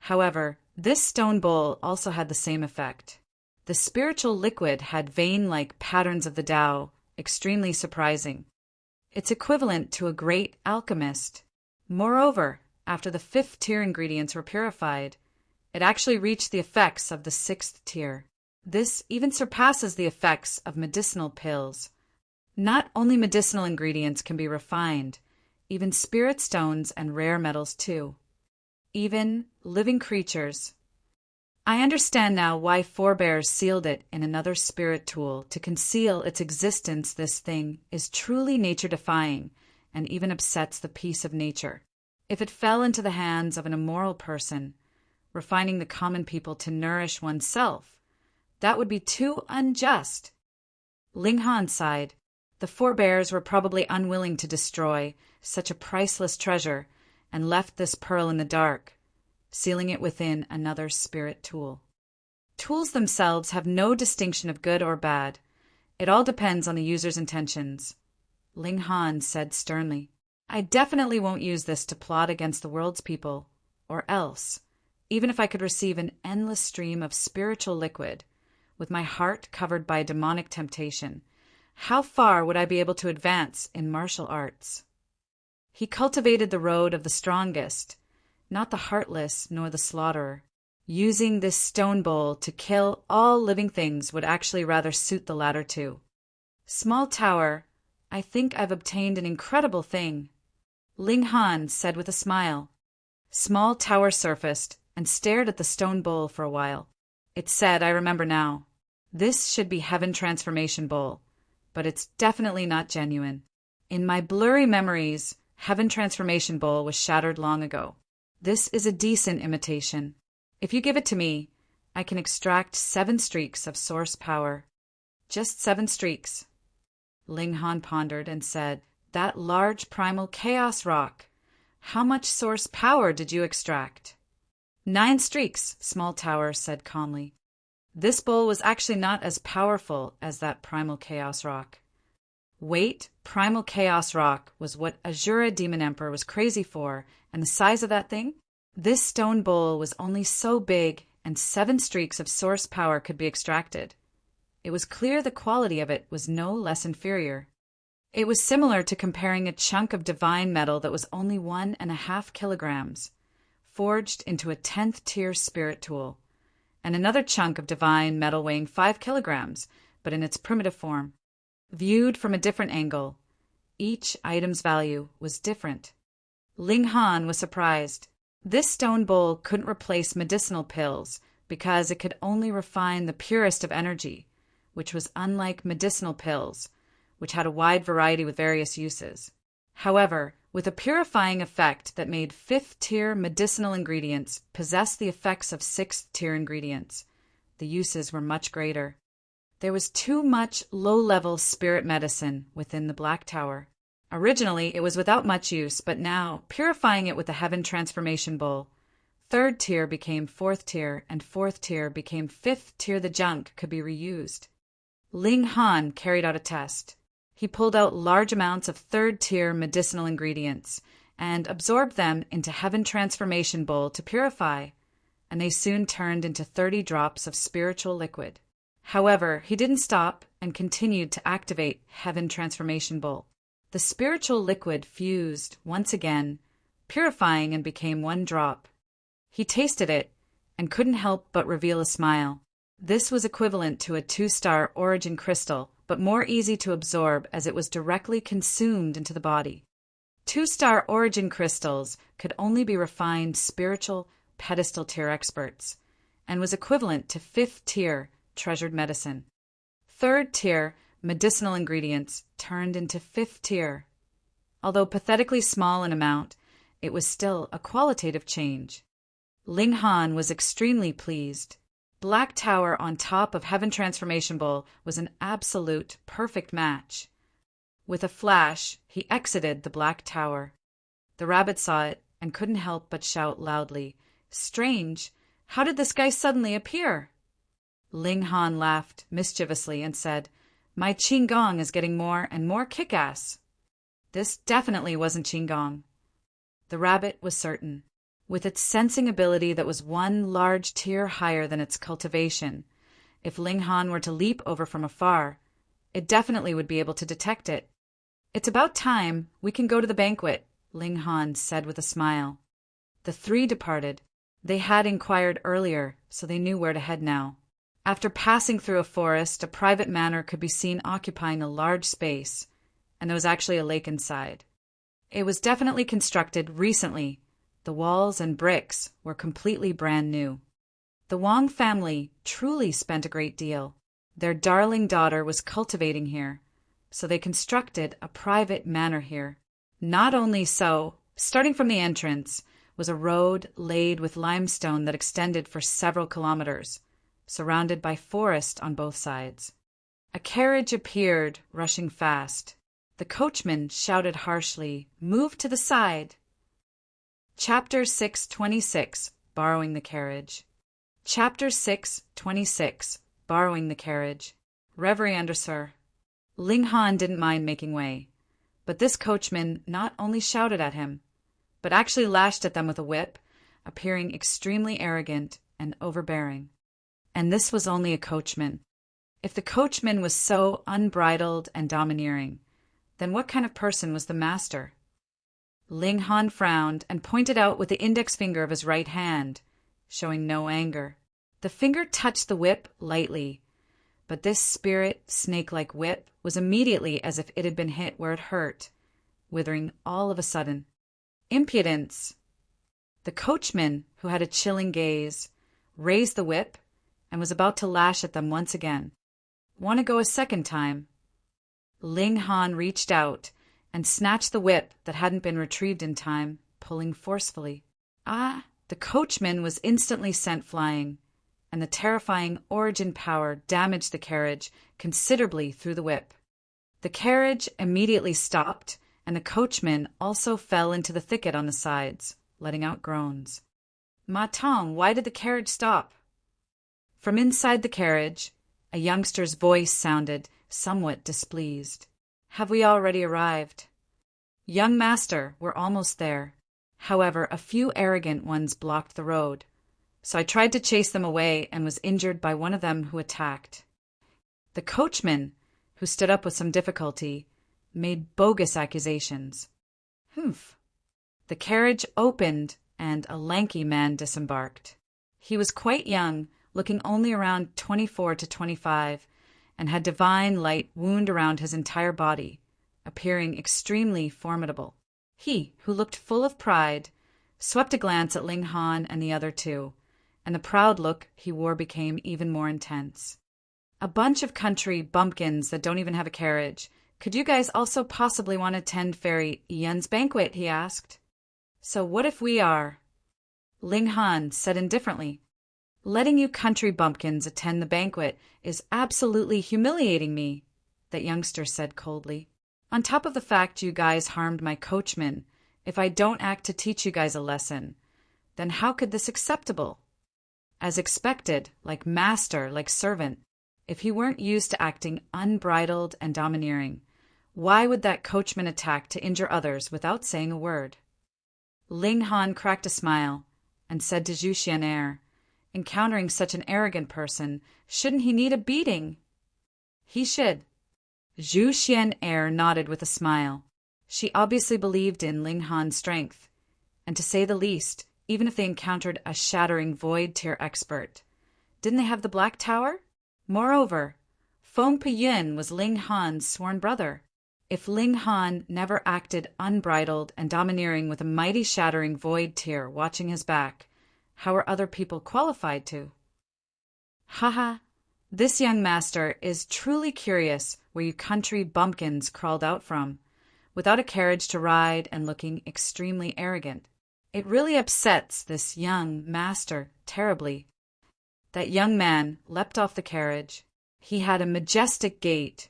However, this stone bowl also had the same effect. The spiritual liquid had vein-like patterns of the Tao, extremely surprising. It's equivalent to a great alchemist. Moreover, after the 5th tier ingredients were purified, it actually reached the effects of the 6th tier. This even surpasses the effects of medicinal pills. Not only medicinal ingredients can be refined, even spirit stones and rare metals too. Even living creatures. I understand now why forebears sealed it in another spirit tool to conceal its existence. This thing is truly nature-defying and even upsets the peace of nature. If it fell into the hands of an immoral person, refining the common people to nourish oneself, that would be too unjust. Ling Han sighed. The forebears were probably unwilling to destroy such a priceless treasure and left this pearl in the dark, sealing it within another spirit tool. Tools themselves have no distinction of good or bad. It all depends on the user's intentions. Ling Han said sternly, I definitely won't use this to plot against the world's people, or else, even if I could receive an endless stream of spiritual liquid, with my heart covered by demonic temptation, how far would I be able to advance in martial arts? He cultivated the road of the strongest, not the heartless nor the slaughterer. Using this stone bowl to kill all living things would actually rather suit the latter two. Small tower, I think I've obtained an incredible thing. Ling Han said with a smile. Small tower surfaced and stared at the stone bowl for a while. It said, I remember now, this should be Heaven Transformation Bowl, but it's definitely not genuine. In my blurry memories, Heaven Transformation Bowl was shattered long ago. This is a decent imitation. If you give it to me, I can extract 7 streaks of source power. Just 7 streaks. Ling Han pondered and said, "That large primal chaos rock. How much source power did you extract?" 9 streaks, Small Tower said calmly. This bowl was actually not as powerful as that primal chaos rock. Wait, primal chaos rock was what Azura Demon Emperor was crazy for, and the size of that thing? This stone bowl was only so big, and 7 streaks of source power could be extracted. It was clear the quality of it was no less inferior. It was similar to comparing a chunk of divine metal that was only 1.5 kilograms, forged into a 10th tier spirit tool, and another chunk of divine metal weighing 5 kilograms, but in its primitive form. Viewed from a different angle, each item's value was different. Ling Han was surprised. This stone bowl couldn't replace medicinal pills because it could only refine the purest of energy, which was unlike medicinal pills, which had a wide variety with various uses. However, with a purifying effect that made 5th-tier medicinal ingredients possess the effects of 6th-tier ingredients, the uses were much greater. There was too much low-level spirit medicine within the Black Tower. Originally, it was without much use, but now, purifying it with the Heaven Transformation Bowl, 3rd tier became 4th tier, and 4th tier became 5th tier. The junk could be reused. Ling Han carried out a test. He pulled out large amounts of 3rd tier medicinal ingredients and absorbed them into Heaven Transformation Bowl to purify, and they soon turned into 30 drops of spiritual liquid. However, he didn't stop and continued to activate Heaven Transformation Bowl. The spiritual liquid fused once again, purifying and became 1 drop. He tasted it and couldn't help but reveal a smile. This was equivalent to a 2-star origin crystal, but more easy to absorb as it was directly consumed into the body. 2-star origin crystals could only be refined spiritual pedestal tier experts, and was equivalent to 5th tier treasured medicine. 3rd tier medicinal ingredients turned into 5th tier. Although pathetically small in amount, it was still a qualitative change. Ling Han was extremely pleased. Black Tower on top of Heaven Transformation Bowl was an absolute perfect match. With a flash, he exited the Black Tower. The rabbit saw it and couldn't help but shout loudly, "Strange! How did this guy suddenly appear?" Ling Han laughed mischievously and said, "My Qigong is getting more and more kick-ass." This definitely wasn't Qigong. The rabbit was certain. With its sensing ability that was 1 large tier higher than its cultivation, if Ling Han were to leap over from afar, it definitely would be able to detect it. "It's about time we can go to the banquet," Ling Han said with a smile. The 3 departed. They had inquired earlier, so they knew where to head now. After passing through a forest, a private manor could be seen occupying a large space, and there was actually a lake inside. It was definitely constructed recently. The walls and bricks were completely brand new. The Wang family truly spent a great deal. Their darling daughter was cultivating here, so they constructed a private manor here. Not only so, starting from the entrance was a road laid with limestone that extended for several kilometers, surrounded by forest on both sides. A carriage appeared, rushing fast. The coachman shouted harshly, "Move to the side!" Chapter 626, Borrowing the Carriage. Chapter 626, Borrowing the Carriage. Reverie under, sir. Ling Han didn't mind making way, but this coachman not only shouted at him, but actually lashed at them with a whip, appearing extremely arrogant and overbearing. And this was only a coachman. If the coachman was so unbridled and domineering, then what kind of person was the master? Ling Han frowned and pointed out with the index finger of his right hand, showing no anger. The finger touched the whip lightly, but this spirit, snake-like whip was immediately as if it had been hit where it hurt, withering all of a sudden. Impudence! The coachman, who had a chilling gaze, raised the whip and was about to lash at them once again. "Want to go a second time?" Ling Han reached out and snatched the whip that hadn't been retrieved in time, pulling forcefully. Ah! The coachman was instantly sent flying, and the terrifying origin power damaged the carriage considerably through the whip. The carriage immediately stopped, and the coachman also fell into the thicket on the sides, letting out groans. Ma Tong, why did the carriage stop? From inside the carriage, a youngster's voice sounded, somewhat displeased. Have we already arrived? Young master, we're almost there. However, a few arrogant ones blocked the road, so I tried to chase them away and was injured by one of them who attacked. The coachman, who stood up with some difficulty, made bogus accusations. Humph. The carriage opened and a lanky man disembarked. He was quite young, looking only around 24 to 25, and had divine light wound around his entire body, appearing extremely formidable. He, who looked full of pride, swept a glance at Ling Han and the other two, and the proud look he wore became even more intense. A bunch of country bumpkins that don't even have a carriage. Could you guys also possibly want to attend Fairy Ian's banquet? He asked. So what if we are? Ling Han said indifferently. Letting you country bumpkins attend the banquet is absolutely humiliating me, that youngster said coldly. On top of the fact you guys harmed my coachman, if I don't act to teach you guys a lesson, then how could this acceptable? As expected, like master, like servant, if he weren't used to acting unbridled and domineering, why would that coachman attack to injure others without saying a word? Ling Han cracked a smile and said to Zhu Xian'er, encountering such an arrogant person, shouldn't he need a beating? He should. Zhu Xian'er nodded with a smile. She obviously believed in Ling Han's strength, and to say the least, even if they encountered a shattering void-tier expert. Didn't they have the Black Tower? Moreover, Feng Piyun was Ling Han's sworn brother. If Ling Han never acted unbridled and domineering with a mighty shattering void-tier watching his back, how are other people qualified to? Haha, this young master is truly curious where you country bumpkins crawled out from, without a carriage to ride and looking extremely arrogant. It really upsets this young master terribly. That young man leapt off the carriage. He had a majestic gait,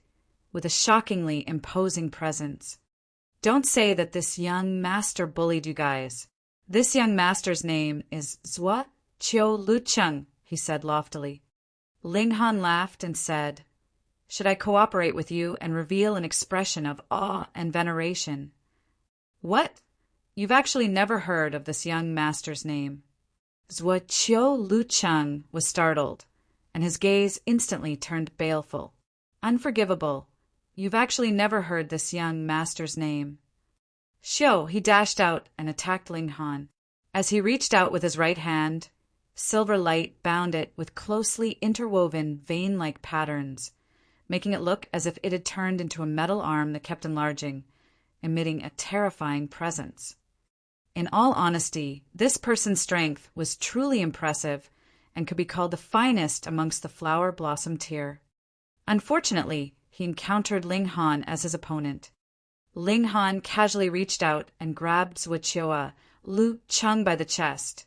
with a shockingly imposing presence. Don't say that this young master bullied you guys. This young master's name is Zhuo Qiu Lucheng, he said loftily. Ling Han laughed and said, should I cooperate with you and reveal an expression of awe and veneration? What? You've actually never heard of this young master's name. Zhuo Qiu Lucheng was startled, and his gaze instantly turned baleful. Unforgivable. You've actually never heard this young master's name. Xiu, he dashed out and attacked Ling Han. As he reached out with his right hand, silver light bound it with closely interwoven vein-like patterns, making it look as if it had turned into a metal arm that kept enlarging, emitting a terrifying presence. In all honesty, this person's strength was truly impressive and could be called the finest amongst the flower blossom tier. Unfortunately, he encountered Ling Han as his opponent. Ling Han casually reached out and grabbed Zhuo Lucheng by the chest,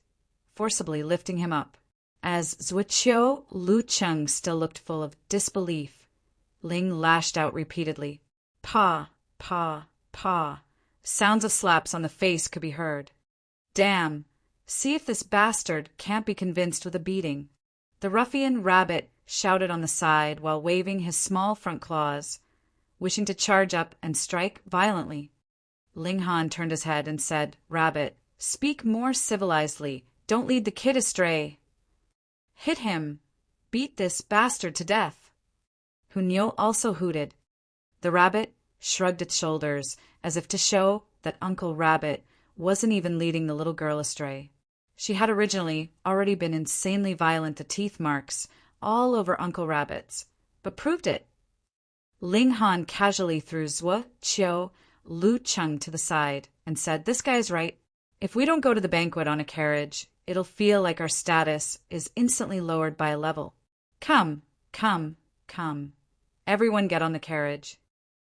forcibly lifting him up. As Zhuo Lucheng still looked full of disbelief, Ling lashed out repeatedly. Pa, pa, pa. Sounds of slaps on the face could be heard. Damn, see if this bastard can't be convinced with a beating. The ruffian rabbit shouted on the side while waving his small front claws, wishing to charge up and strike violently. Ling Han turned his head and said, Rabbit, speak more civilizedly. Don't lead the kid astray. Hit him. Beat this bastard to death. Hunyo also hooted. The rabbit shrugged its shoulders as if to show that Uncle Rabbit wasn't even leading the little girl astray. She had originally already been insanely violent to teeth marks all over Uncle Rabbit's, but proved it. Ling Han casually threw Zhuo Qiu Lucheng to the side and said, This guy's right. If we don't go to the banquet on a carriage, it'll feel like our status is instantly lowered by a level. Come, come, come. Everyone get on the carriage.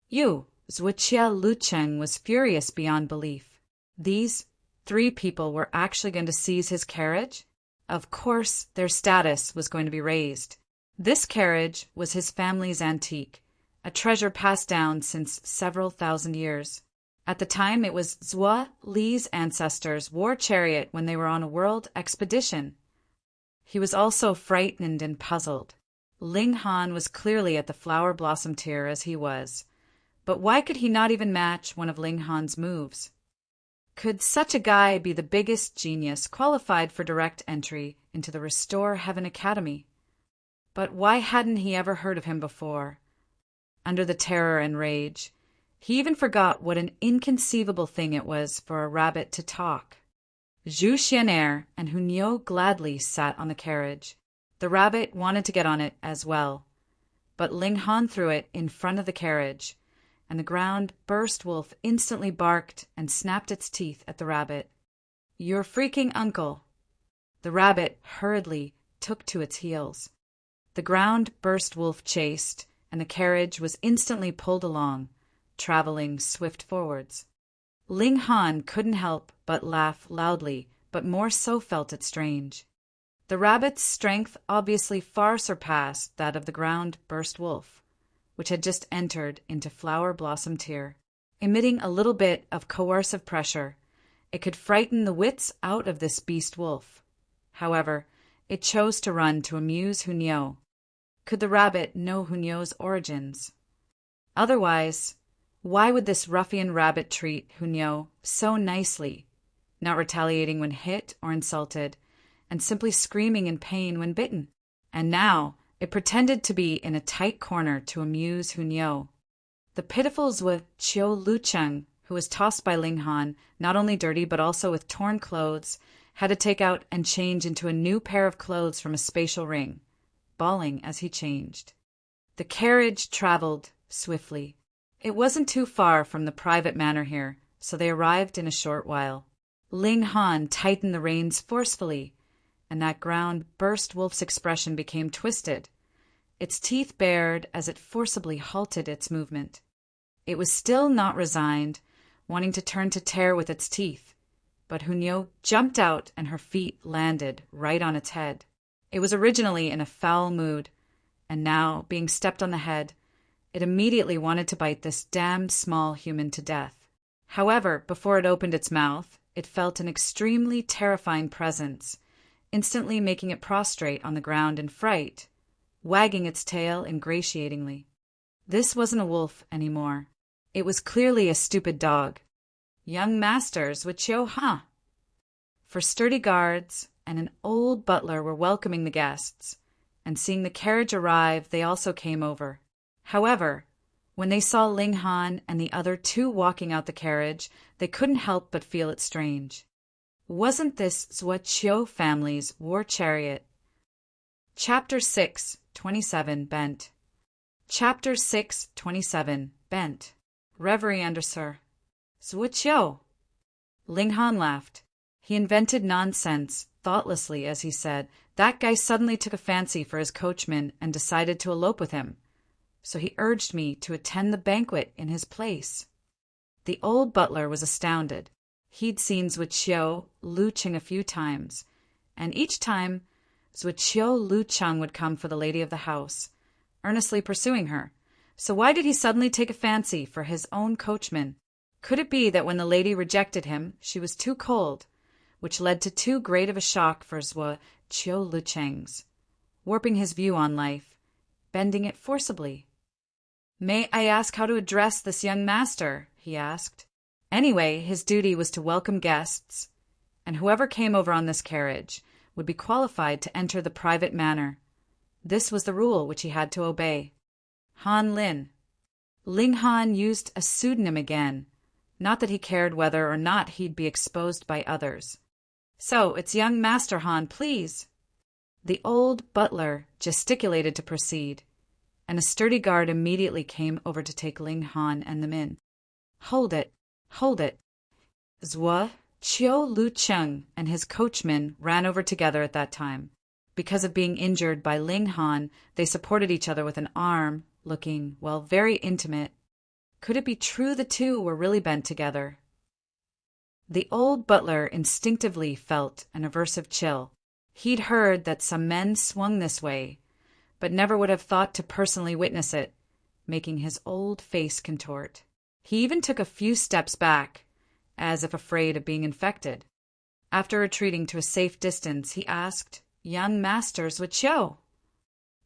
You, Zhuoqia Lucheng was furious beyond belief. These 3 people were actually going to seize his carriage? Of course, their status was going to be raised. This carriage was his family's antique, a treasure passed down since several thousand years. At the time, it was Zhuo Li's ancestors' war chariot when they were on a world expedition. He was also frightened and puzzled. Ling Han was clearly at the flower blossom tier as he was. But why could he not even match one of Ling Han's moves? Could such a guy be the biggest genius qualified for direct entry into the Restore Heaven Academy? But why hadn't he ever heard of him before? Under the terror and rage, he even forgot what an inconceivable thing it was for a rabbit to talk. Zhu Xianer and Hunyao gladly sat on the carriage. The rabbit wanted to get on it as well, but Ling Han threw it in front of the carriage, and the ground burst wolf instantly barked and snapped its teeth at the rabbit. "Your freaking uncle!" The rabbit hurriedly took to its heels. The ground burst wolf chased, and the carriage was instantly pulled along, traveling swift forwards. Ling Han couldn't help but laugh loudly, but more so felt it strange. The rabbit's strength obviously far surpassed that of the ground burst wolf, which had just entered into flower blossom tier. Emitting a little bit of coercive pressure, it could frighten the wits out of this beast wolf. However, it chose to run to amuse Hunyao. Could the rabbit know Hunyao's origins? Otherwise, why would this ruffian rabbit treat Hunyao so nicely, not retaliating when hit or insulted, and simply screaming in pain when bitten? And now it pretended to be in a tight corner to amuse Hunyao. The pitiful Zhuoqia Lucheng, who was tossed by Ling Han, not only dirty but also with torn clothes, had to take out and change into a new pair of clothes from a spatial ring, bawling as he changed. The carriage traveled swiftly. It wasn't too far from the private manor here, so they arrived in a short while. Ling Han tightened the reins forcefully, and that ground burst wolf's expression became twisted. Its teeth bared as it forcibly halted its movement. It was still not resigned, wanting to turn to tear with its teeth, but Hunyao jumped out and her feet landed right on its head. It was originally in a foul mood, and now, being stepped on the head, it immediately wanted to bite this damned small human to death. However, before it opened its mouth, it felt an extremely terrifying presence, instantly making it prostrate on the ground in fright, wagging its tail ingratiatingly. This wasn't a wolf anymore. It was clearly a stupid dog. Young masters would show, huh? For sturdy guards and an old butler were welcoming the guests, and seeing the carriage arrive, they also came over. However, when they saw Ling Han and the other 2 walking out the carriage, they couldn't help but feel it strange. Wasn't this Zhuoqiao family's war chariot? Chapter 6:27 Bent. Chapter 6:27 Bent. Reverie under Sir Zhuoqiao. Ling Han laughed. He invented nonsense thoughtlessly as he said, "That guy suddenly took a fancy for his coachman and decided to elope with him. So he urged me to attend the banquet in his place." The old butler was astounded. He'd seen Zhuoqiao Lucheng a few times, and each time Zhuoqiao Lucheng would come for the lady of the house, earnestly pursuing her. So why did he suddenly take a fancy for his own coachman? Could it be that when the lady rejected him, she was too cold, which led to too great of a shock for Zhuoqiao Lucheng's, warping his view on life, bending it forcibly? "May I ask how to address this young master?" he asked. Anyway, his duty was to welcome guests, and whoever came over on this carriage would be qualified to enter the private manor. This was the rule which he had to obey. Han Lin. Ling Han used a pseudonym again, not that he cared whether or not he'd be exposed by others. "So, it's young Master Han, please." The old butler gesticulated to proceed, and a sturdy guard immediately came over to take Ling Han and them in. Hold it. Zhuoqiao Lucheng and his coachman ran over together at that time. Because of being injured by Ling Han, they supported each other with an arm, looking, well, very intimate. Could it be true the two were really bent together? The old butler instinctively felt an aversive chill. He'd heard that some men swung this way, but never would have thought to personally witness it, making his old face contort. He even took a few steps back, as if afraid of being infected. After retreating to a safe distance, he asked, "Young masters would show."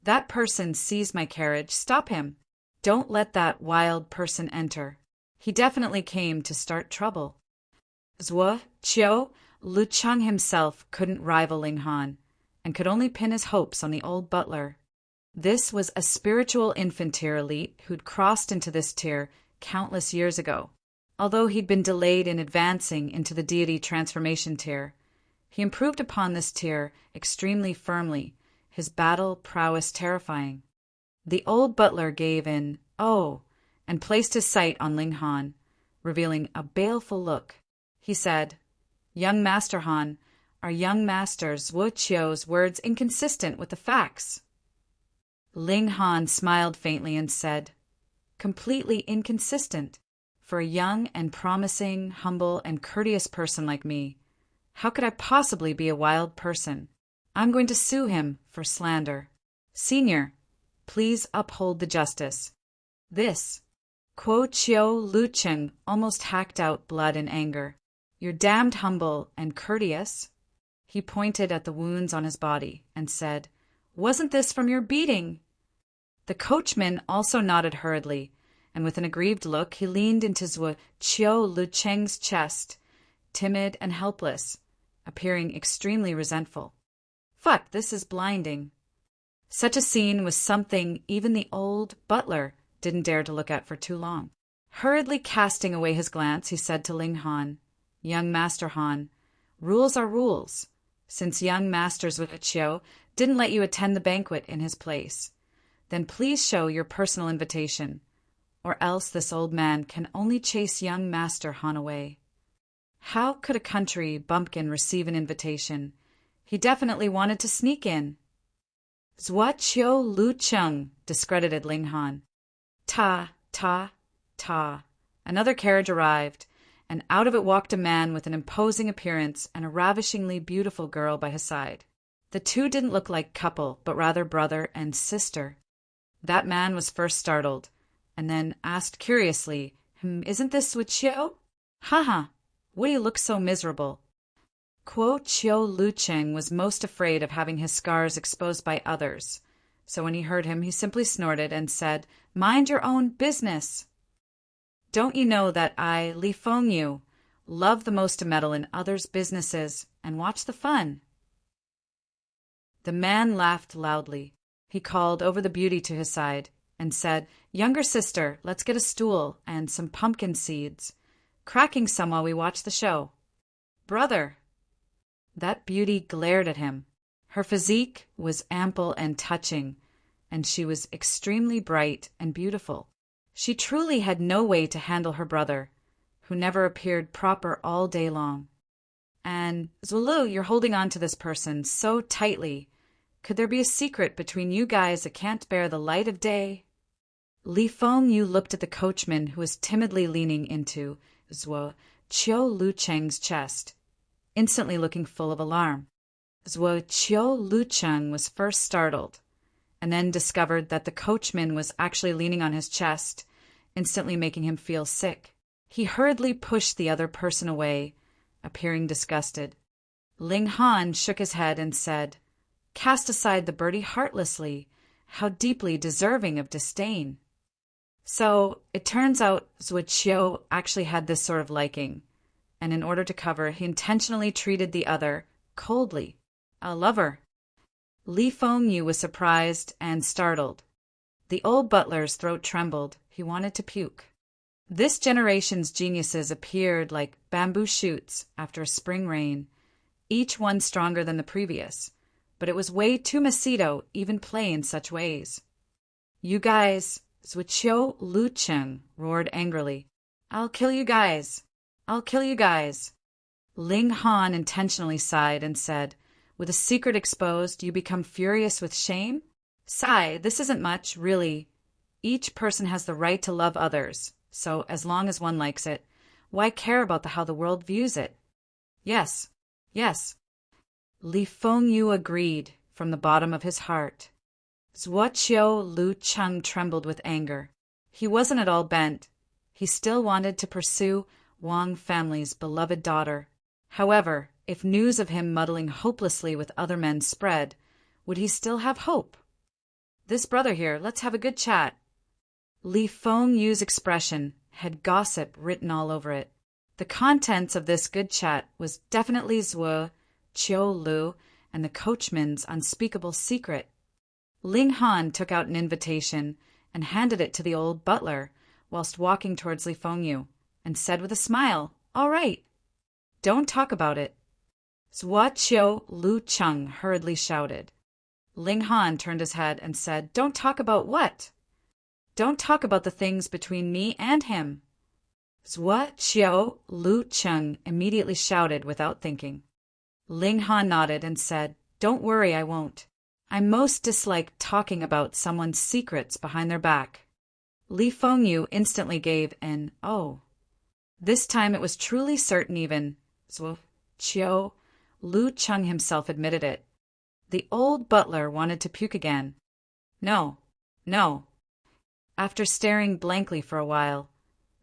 "That person seized my carriage. Stop him. Don't let that wild person enter. He definitely came to start trouble." Zhuo Qiu Lu Cheng himself couldn't rival Ling Han, and could only pin his hopes on the old butler. This was a spiritual infant tier elite who'd crossed into this tier countless years ago. Although he'd been delayed in advancing into the deity transformation tier, he improved upon this tier extremely firmly, his battle prowess terrifying. The old butler gave an "oh" and placed his sight on Ling Han, revealing a baleful look. He said, "Young Master Han, are young Master Zhuo Qiu's words inconsistent with the facts?" Ling Han smiled faintly and said, "Completely inconsistent. For a young and promising, humble and courteous person like me, how could I possibly be a wild person? I'm going to sue him for slander. Senior, please uphold the justice." This. Kuo Qiu Lu Cheng almost hacked out blood in anger. "You're damned humble and courteous." He pointed at the wounds on his body and said, "Wasn't this from your beating?" The coachman also nodded hurriedly, and with an aggrieved look he leaned into Zhuo Qiu Lu Cheng's chest, timid and helpless, appearing extremely resentful. Fuck, this is blinding. Such a scene was something even the old butler didn't dare to look at for too long. Hurriedly casting away his glance, he said to Ling Han, "Young Master Han, rules are rules. Since young Master Zhuo Qiu didn't let you attend the banquet in his place, then please show your personal invitation, or else this old man can only chase young Master Han away." How could a country bumpkin receive an invitation? He definitely wanted to sneak in. Zhuo Qiu Lu Cheng discredited Ling Han. Ta, ta, ta. Another carriage arrived, and out of it walked a man with an imposing appearance and a ravishingly beautiful girl by his side. The two didn't look like couple, but rather brother and sister. That man was first startled, and then asked curiously, "Isn't this Zhuo Qiu?" "Haha, what do you look so miserable?" Kuo Qiu Lu Cheng was most afraid of having his scars exposed by others, so when he heard him, he simply snorted and said, "Mind your own business. Don't you know that I, Li Fengyu, love the most to meddle in others' businesses and watch the fun?" The man laughed loudly. He called over the beauty to his side and said, "Younger sister, let's get a stool and some pumpkin seeds. Cracking some while we watch the show." "Brother." That beauty glared at him. Her physique was ample and touching, and she was extremely bright and beautiful. She truly had no way to handle her brother, who never appeared proper all day long. "And, Zulu, you're holding on to this person so tightly. Could there be a secret between you guys that can't bear the light of day?" Li Fengyu looked at the coachman who was timidly leaning into Zhuo Qiu Lu Cheng's chest, instantly looking full of alarm. Zhuo Qiu Lu Cheng was first startled, and then discovered that the coachman was actually leaning on his chest, instantly making him feel sick. He hurriedly pushed the other person away, appearing disgusted. Ling Han shook his head and said, "Cast aside the birdie heartlessly. How deeply deserving of disdain." So, it turns out Zhuo Qiu actually had this sort of liking, and in order to cover, he intentionally treated the other coldly. A lover. Li Fengyu was surprised and startled. The old butler's throat trembled. He wanted to puke. This generation's geniuses appeared like bamboo shoots after a spring rain, each one stronger than the previous, but it was way too Macedo even play in such ways. "You guys," Zhuo Qiu Lu Cheng roared angrily. "I'll kill you guys. I'll kill you guys." Ling Han intentionally sighed and said, "With a secret exposed, you become furious with shame? Sigh, this isn't much, really. Each person has the right to love others, so as long as one likes it, why care about how the world views it? Yes, yes. Li Fengyu agreed from the bottom of his heart. Zhuo Lu Cheng trembled with anger. He wasn't at all bent. He still wanted to pursue Wang family's beloved daughter. However, if news of him muddling hopelessly with other men spread, would he still have hope? This brother here, let's have a good chat. Li Fengyu's expression had gossip written all over it. The contents of this good chat was definitely Zhuo Lu and the coachman's unspeakable secret. Ling Han took out an invitation and handed it to the old butler whilst walking towards Li Fengyu, and said with a smile, "All right. Don't talk about it." Zhuo Lu Cheng hurriedly shouted. Ling Han turned his head and said, "Don't talk about what?" "Don't talk about the things between me and him." Zhuo Lu Cheng immediately shouted without thinking. Ling Han nodded and said, "Don't worry, I won't. I most dislike talking about someone's secrets behind their back." Li Fengyu instantly gave an "oh." This time it was truly certain even Zhuo Lu Cheng himself admitted it. The old butler wanted to puke again. No, no. After staring blankly for a while,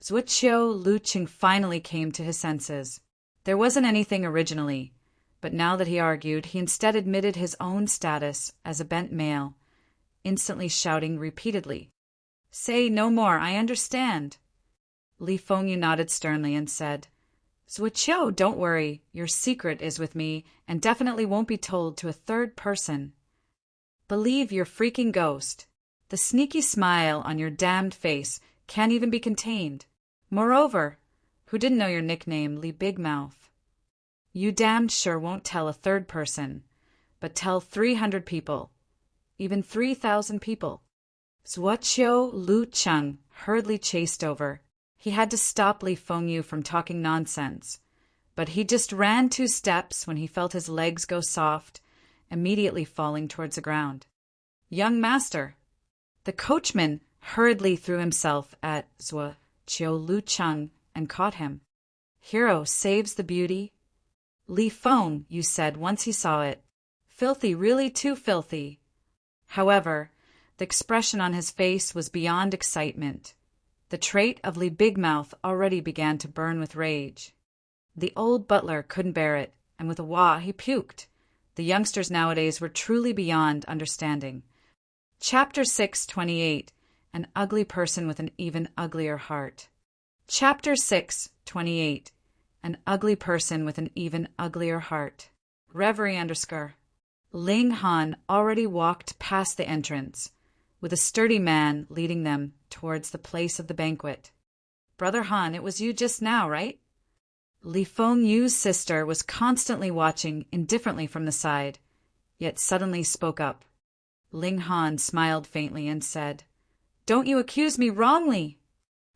Zhuo Lu Cheng finally came to his senses. There wasn't anything originally, but now that he argued, he instead admitted his own status as a bent male, instantly shouting repeatedly, "Say no more, I understand." Li Fengyu nodded sternly and said, "Zhuo, don't worry, your secret is with me and definitely won't be told to a third person. Believe your freaking ghost. The sneaky smile on your damned face can't even be contained. Moreover, who didn't know your nickname, Li Big Mouth? You damned sure won't tell a third person, but tell 300 people, even 3,000 people." Zhuo Lu Cheng hurriedly chased over. He had to stop Li Fengyu from talking nonsense, but he just ran 2 steps when he felt his legs go soft, immediately falling towards the ground. "Young master!" The coachman hurriedly threw himself at Zhuo Lu Cheng and caught him. "Hero saves the beauty." Li Fengyu said once he saw it. "Filthy, really too filthy." However, the expression on his face was beyond excitement. The trait of Li Big Mouth already began to burn with rage. The old butler couldn't bear it, and with a wah he puked. The youngsters nowadays were truly beyond understanding. Chapter 6:28. An ugly person with an even uglier heart. Chapter 6:28. An ugly person with an even uglier heart. Reverie _ Ling Han already walked past the entrance, with a sturdy man leading them towards the place of the banquet. "Brother Han, it was you just now, right?" Li Fengyu's sister was constantly watching indifferently from the side, yet suddenly spoke up. Ling Han smiled faintly and said, "Don't you accuse me wrongly!"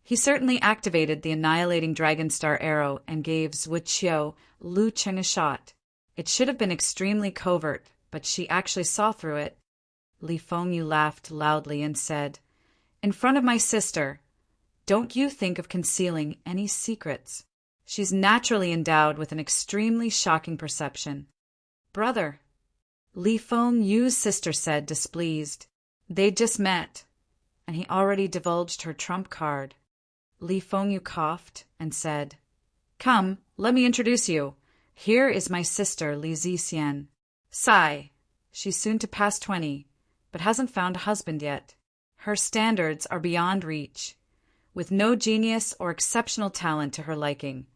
He certainly activated the annihilating Dragon Star arrow and gave Zhuo Lu Cheng a shot. It should have been extremely covert, but she actually saw through it. Li Fengyu laughed loudly and said, "In front of my sister, don't you think of concealing any secrets. She's naturally endowed with an extremely shocking perception." "Brother," Li Fengyu's sister said, displeased. They'd just met, and he already divulged her trump card. Li Fengyu coughed and said, "Come, let me introduce you. Here is my sister, Li Zixian. Sigh. She's soon to pass 20, but hasn't found a husband yet. Her standards are beyond reach, with no genius or exceptional talent to her liking,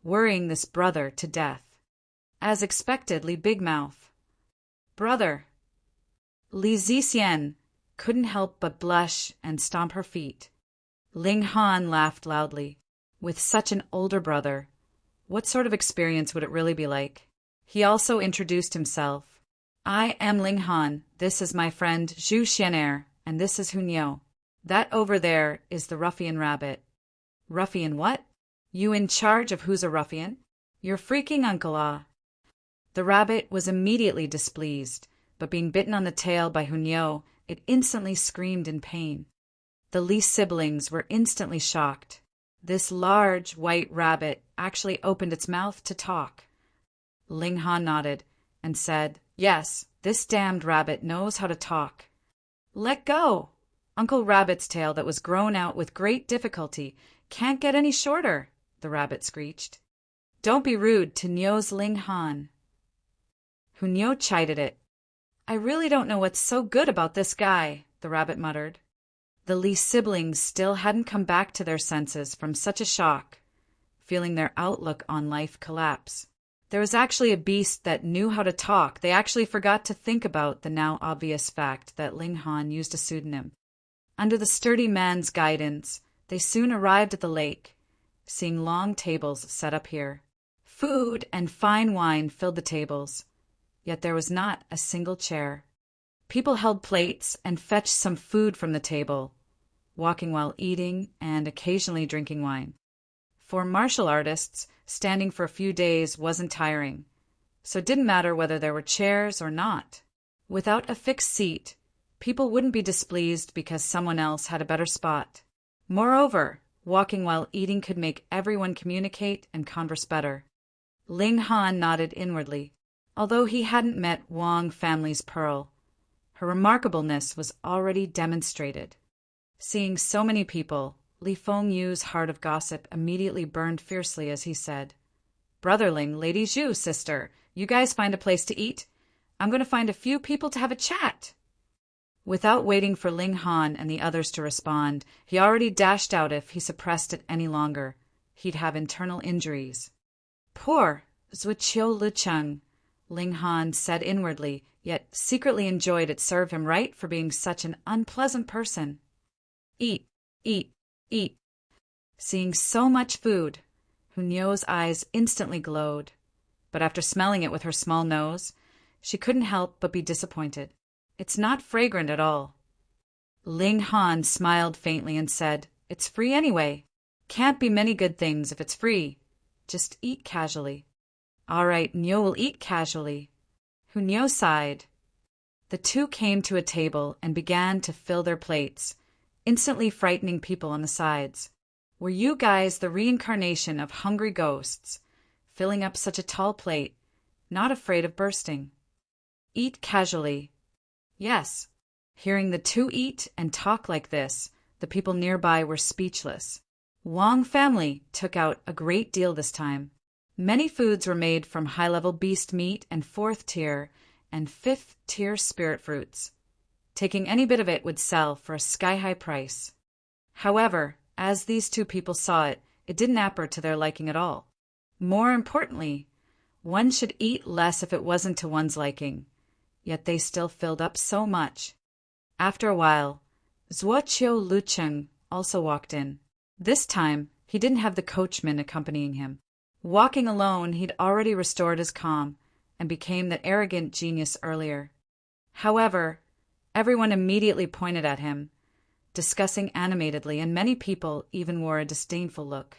worrying this brother to death. As expected, Li Big Mouth." "Brother." Li Zixian couldn't help but blush and stomp her feet. Ling Han laughed loudly. With such an older brother, what sort of experience would it really be like? He also introduced himself. "I am Ling Han. This is my friend Zhu Xianer, and this is Hunyao. That over there is the ruffian rabbit." "Ruffian what? You in charge of who's a ruffian?" "Your freaking uncle-ah." The rabbit was immediately displeased, but being bitten on the tail by Hunyao, it instantly screamed in pain. The Lee siblings were instantly shocked. This large, white rabbit actually opened its mouth to talk. Ling Han nodded and said, "Yes, this damned rabbit knows how to talk." "Let go! Uncle Rabbit's tail that was grown out with great difficulty can't get any shorter," the rabbit screeched. "Don't be rude to Nyo's Ling Han." Nyo chided it. "I really don't know what's so good about this guy," the rabbit muttered. The Lee siblings still hadn't come back to their senses from such a shock, feeling their outlook on life collapse. There was actually a beast that knew how to talk. They actually forgot to think about the now obvious fact that Ling Han used a pseudonym. Under the sturdy man's guidance, they soon arrived at the lake, seeing long tables set up here. Food and fine wine filled the tables, yet there was not a single chair. People held plates and fetched some food from the table, walking while eating and occasionally drinking wine. For martial artists, standing for a few days wasn't tiring, so it didn't matter whether there were chairs or not. Without a fixed seat, people wouldn't be displeased because someone else had a better spot. Moreover, walking while eating could make everyone communicate and converse better. Ling Han nodded inwardly. Although he hadn't met Wang family's Pearl, her remarkableness was already demonstrated. Seeing so many people, Li Fengyu's heart of gossip immediately burned fiercely as he said, "Brotherling, Lady Zhu, sister, you guys find a place to eat? I'm going to find a few people to have a chat." Without waiting for Ling Han and the others to respond, he already dashed out. If he suppressed it any longer, he'd have internal injuries. "Poor Zhuqiu Lucheng," Ling Han said inwardly, yet secretly enjoyed it served him right for being such an unpleasant person. "Eat, eat, eat." Seeing so much food, Nyo's eyes instantly glowed, but after smelling it with her small nose, she couldn't help but be disappointed. "It's not fragrant at all." Ling Han smiled faintly and said, "It's free anyway. Can't be many good things if it's free. Just eat casually." "All right, Nyo will eat casually." Nyo sighed. The two came to a table and began to fill their plates, instantly frightening people on the sides. "Were you guys the reincarnation of hungry ghosts, filling up such a tall plate, not afraid of bursting?" "Eat casually." "Yes." Hearing the two eat and talk like this, the people nearby were speechless. Wang family took out a great deal this time. Many foods were made from high-level beast meat and fourth-tier and fifth-tier spirit fruits. Taking any bit of it would sell for a sky-high price. However, as these two people saw it, it didn't apper to their liking at all. More importantly, one should eat less if it wasn't to one's liking, yet they still filled up so much. After a while, Zhuqiu Lucheng also walked in. This time, he didn't have the coachman accompanying him. Walking alone, he'd already restored his calm and became that arrogant genius earlier. However, everyone immediately pointed at him, discussing animatedly, and many people even wore a disdainful look.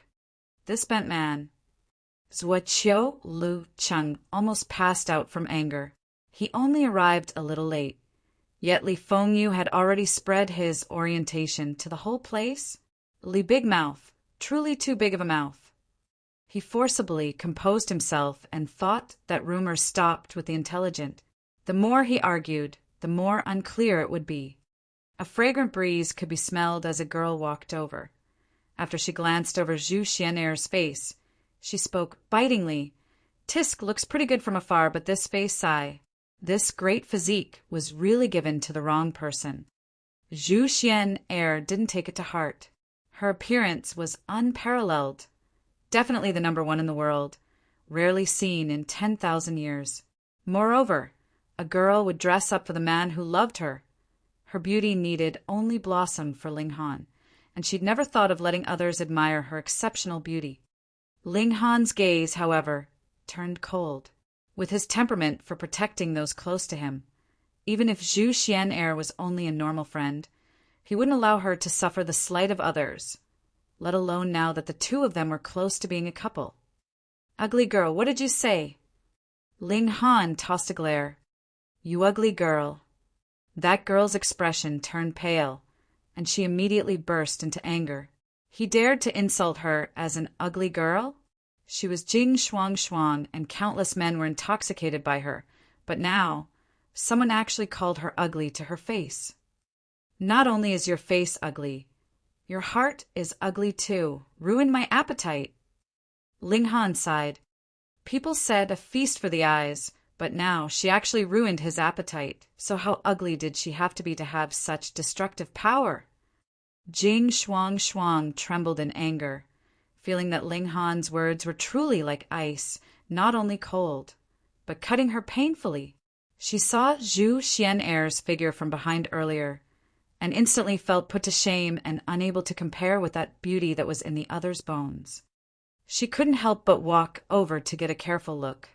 This bent man, Zhuqiu Lucheng, almost passed out from anger. He only arrived a little late, yet Li Fengyu had already spread his orientation to the whole place. Li Big Mouth, truly too big of a mouth. He forcibly composed himself and thought that rumors stopped with the intelligent. The more he argued, the more unclear it would be. A fragrant breeze could be smelled as a girl walked over. After she glanced over Zhu Xian'er's face, she spoke bitingly. "Tisk looks pretty good from afar, but this face, sigh. This great physique was really given to the wrong person." Zhu Xian'er didn't take it to heart. Her appearance was unparalleled. Definitely the #1 in the world, rarely seen in 10,000 years. Moreover, a girl would dress up for the man who loved her. Her beauty needed only blossom for Ling Han, and she'd never thought of letting others admire her exceptional beauty. Ling Han's gaze, however, turned cold. With his temperament for protecting those close to him, even if Zhu Xian'er was only a normal friend, he wouldn't allow her to suffer the slight of others, let alone now that the two of them were close to being a couple. "Ugly girl, what did you say?" Ling Han tossed a glare. "You ugly girl." That girl's expression turned pale, and she immediately burst into anger. He dared to insult her as an ugly girl? She was Jing Shuang Shuang, and countless men were intoxicated by her, but now someone actually called her ugly to her face. Not only is your face ugly, your heart is ugly too. Ruined my appetite. Ling Han sighed. People said a feast for the eyes, but now she actually ruined his appetite. So how ugly did she have to be to have such destructive power? Jing Shuang Shuang trembled in anger, feeling that Ling Han's words were truly like ice, not only cold, but cutting her painfully. She saw Zhu Xian'er's figure from behind earlier, and instantly felt put to shame and unable to compare with that beauty that was in the other's bones. She couldn't help but walk over to get a careful look.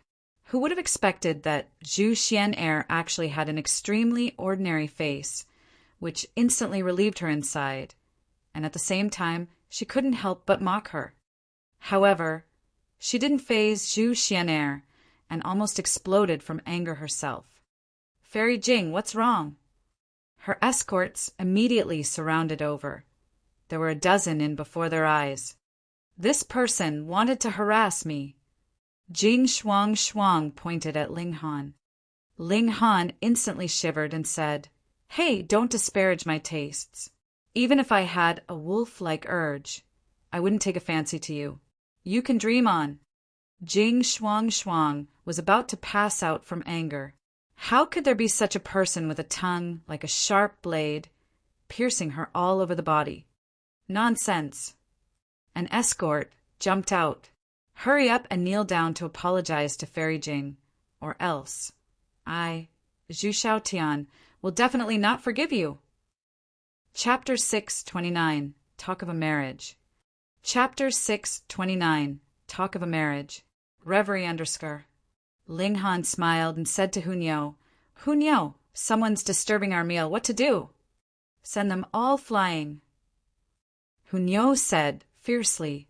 Who would have expected that Zhu Xian'er actually had an extremely ordinary face, which instantly relieved her inside, and at the same time she couldn't help but mock her. However, she didn't faze Zhu Xian'er and almost exploded from anger herself. Fairy Jing, what's wrong? Her escorts immediately surrounded over. There were a dozen in before their eyes. This person wanted to harass me. Jing Shuang Shuang pointed at Ling Han. Ling Han instantly shivered and said, "Hey, don't disparage my tastes. Even if I had a wolf-like urge, I wouldn't take a fancy to you. You can dream on." Jing Shuang Shuang was about to pass out from anger. How could there be such a person with a tongue like a sharp blade, piercing her all over the body? Nonsense. An escort jumped out. Hurry up and kneel down to apologize to Fairy Jing, or else I, Zhu Xiaotian, will definitely not forgive you. Chapter 629, Talk of a Marriage. Chapter 629, Talk of a Marriage. Reverie underscore. Ling Han smiled and said to Hunyao, "Hunyao, someone's disturbing our meal. What to do?" "Send them all flying." Hunyao said fiercely,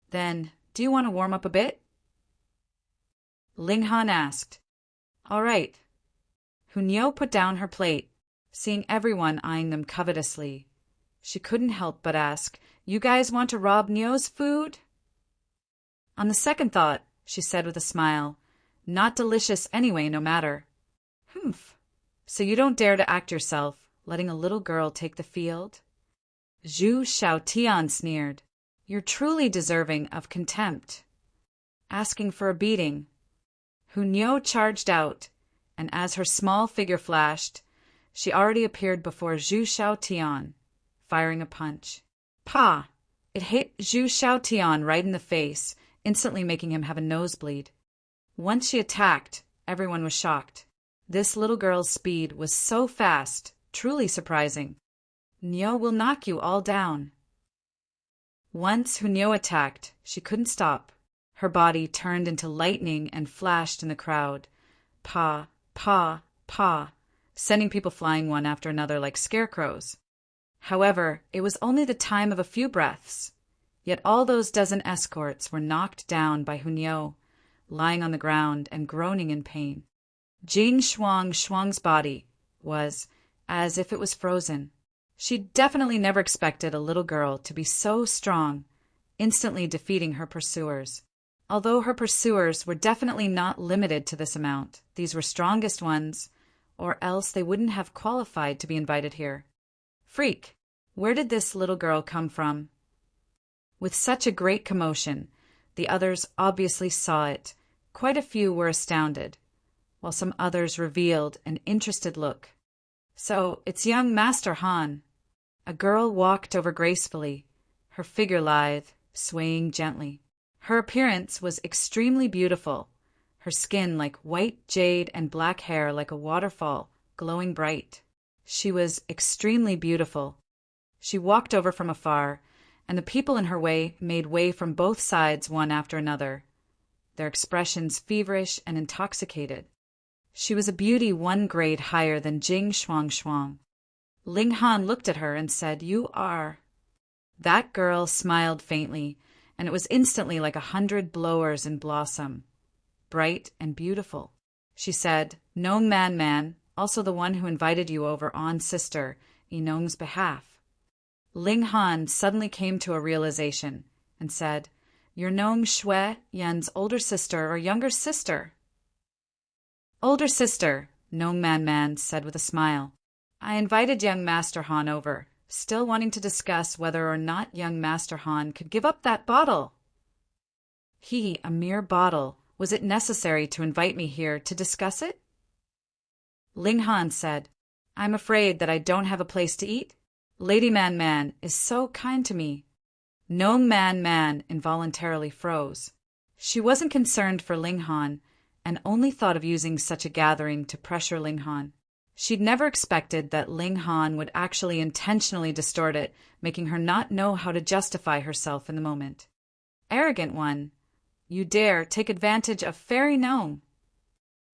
"Then, do you want to warm up a bit?" Ling Han asked, "All right." Hunyao put down her plate, seeing everyone eyeing them covetously. She couldn't help but ask, "You guys want to rob Nio's food?" "On the second thought," she said with a smile, "not delicious anyway, no matter." "Humph. So you don't dare to act yourself, letting a little girl take the field?" Zhu Xiaotian sneered. "You're truly deserving of contempt. Asking for a beating." Hunyao charged out, and as her small figure flashed, she already appeared before Zhu Xiaotian, firing a punch. Pa! It hit Zhu Xiaotian right in the face, instantly making him have a nosebleed. Once she attacked, everyone was shocked. This little girl's speed was so fast, truly surprising. Nio will knock you all down. Once Hunyao attacked, she couldn't stop. Her body turned into lightning and flashed in the crowd. Pa, pa, pa, sending people flying one after another like scarecrows. However, it was only the time of a few breaths. Yet all those dozen escorts were knocked down by Hunyao, lying on the ground and groaning in pain. Jing Shuang Shuang's body was as if it was frozen. She definitely never expected a little girl to be so strong, instantly defeating her pursuers. Although her pursuers were definitely not limited to this amount, these were strongest ones, or else they wouldn't have qualified to be invited here. Freak, where did this little girl come from? With such a great commotion, the others obviously saw it. Quite a few were astounded, while some others revealed an interested look. "So, it's young Master Han." A girl walked over gracefully, her figure lithe, swaying gently. Her appearance was extremely beautiful, her skin like white jade and black hair like a waterfall, glowing bright. She was extremely beautiful. She walked over from afar, and the people in her way made way from both sides one after another, their expressions feverish and intoxicated. She was a beauty one grade higher than Jing Shuang Shuang. Ling Han looked at her and said, "You are." That girl smiled faintly, and it was instantly like 100 blowers in blossom, bright and beautiful. She said, "Nong Man Man, also the one who invited you over on Sister, Enong's behalf." Ling Han suddenly came to a realization and said, "You're Nong Shui Yan's older sister or younger sister?" "Older sister," Nong Man said with a smile. "I invited young Master Han over, still wanting to discuss whether or not young Master Han could give up that bottle." "A mere bottle. Was it necessary to invite me here to discuss it?" Ling Han said, "I'm afraid that I don't have a place to eat. Lady Man is so kind to me." Nong Man involuntarily froze. She wasn't concerned for Ling Han, and only thought of using such a gathering to pressure Ling Han. She'd never expected that Ling Han would actually intentionally distort it, making her not know how to justify herself in the moment. "Arrogant one. You dare take advantage of fairy gnome."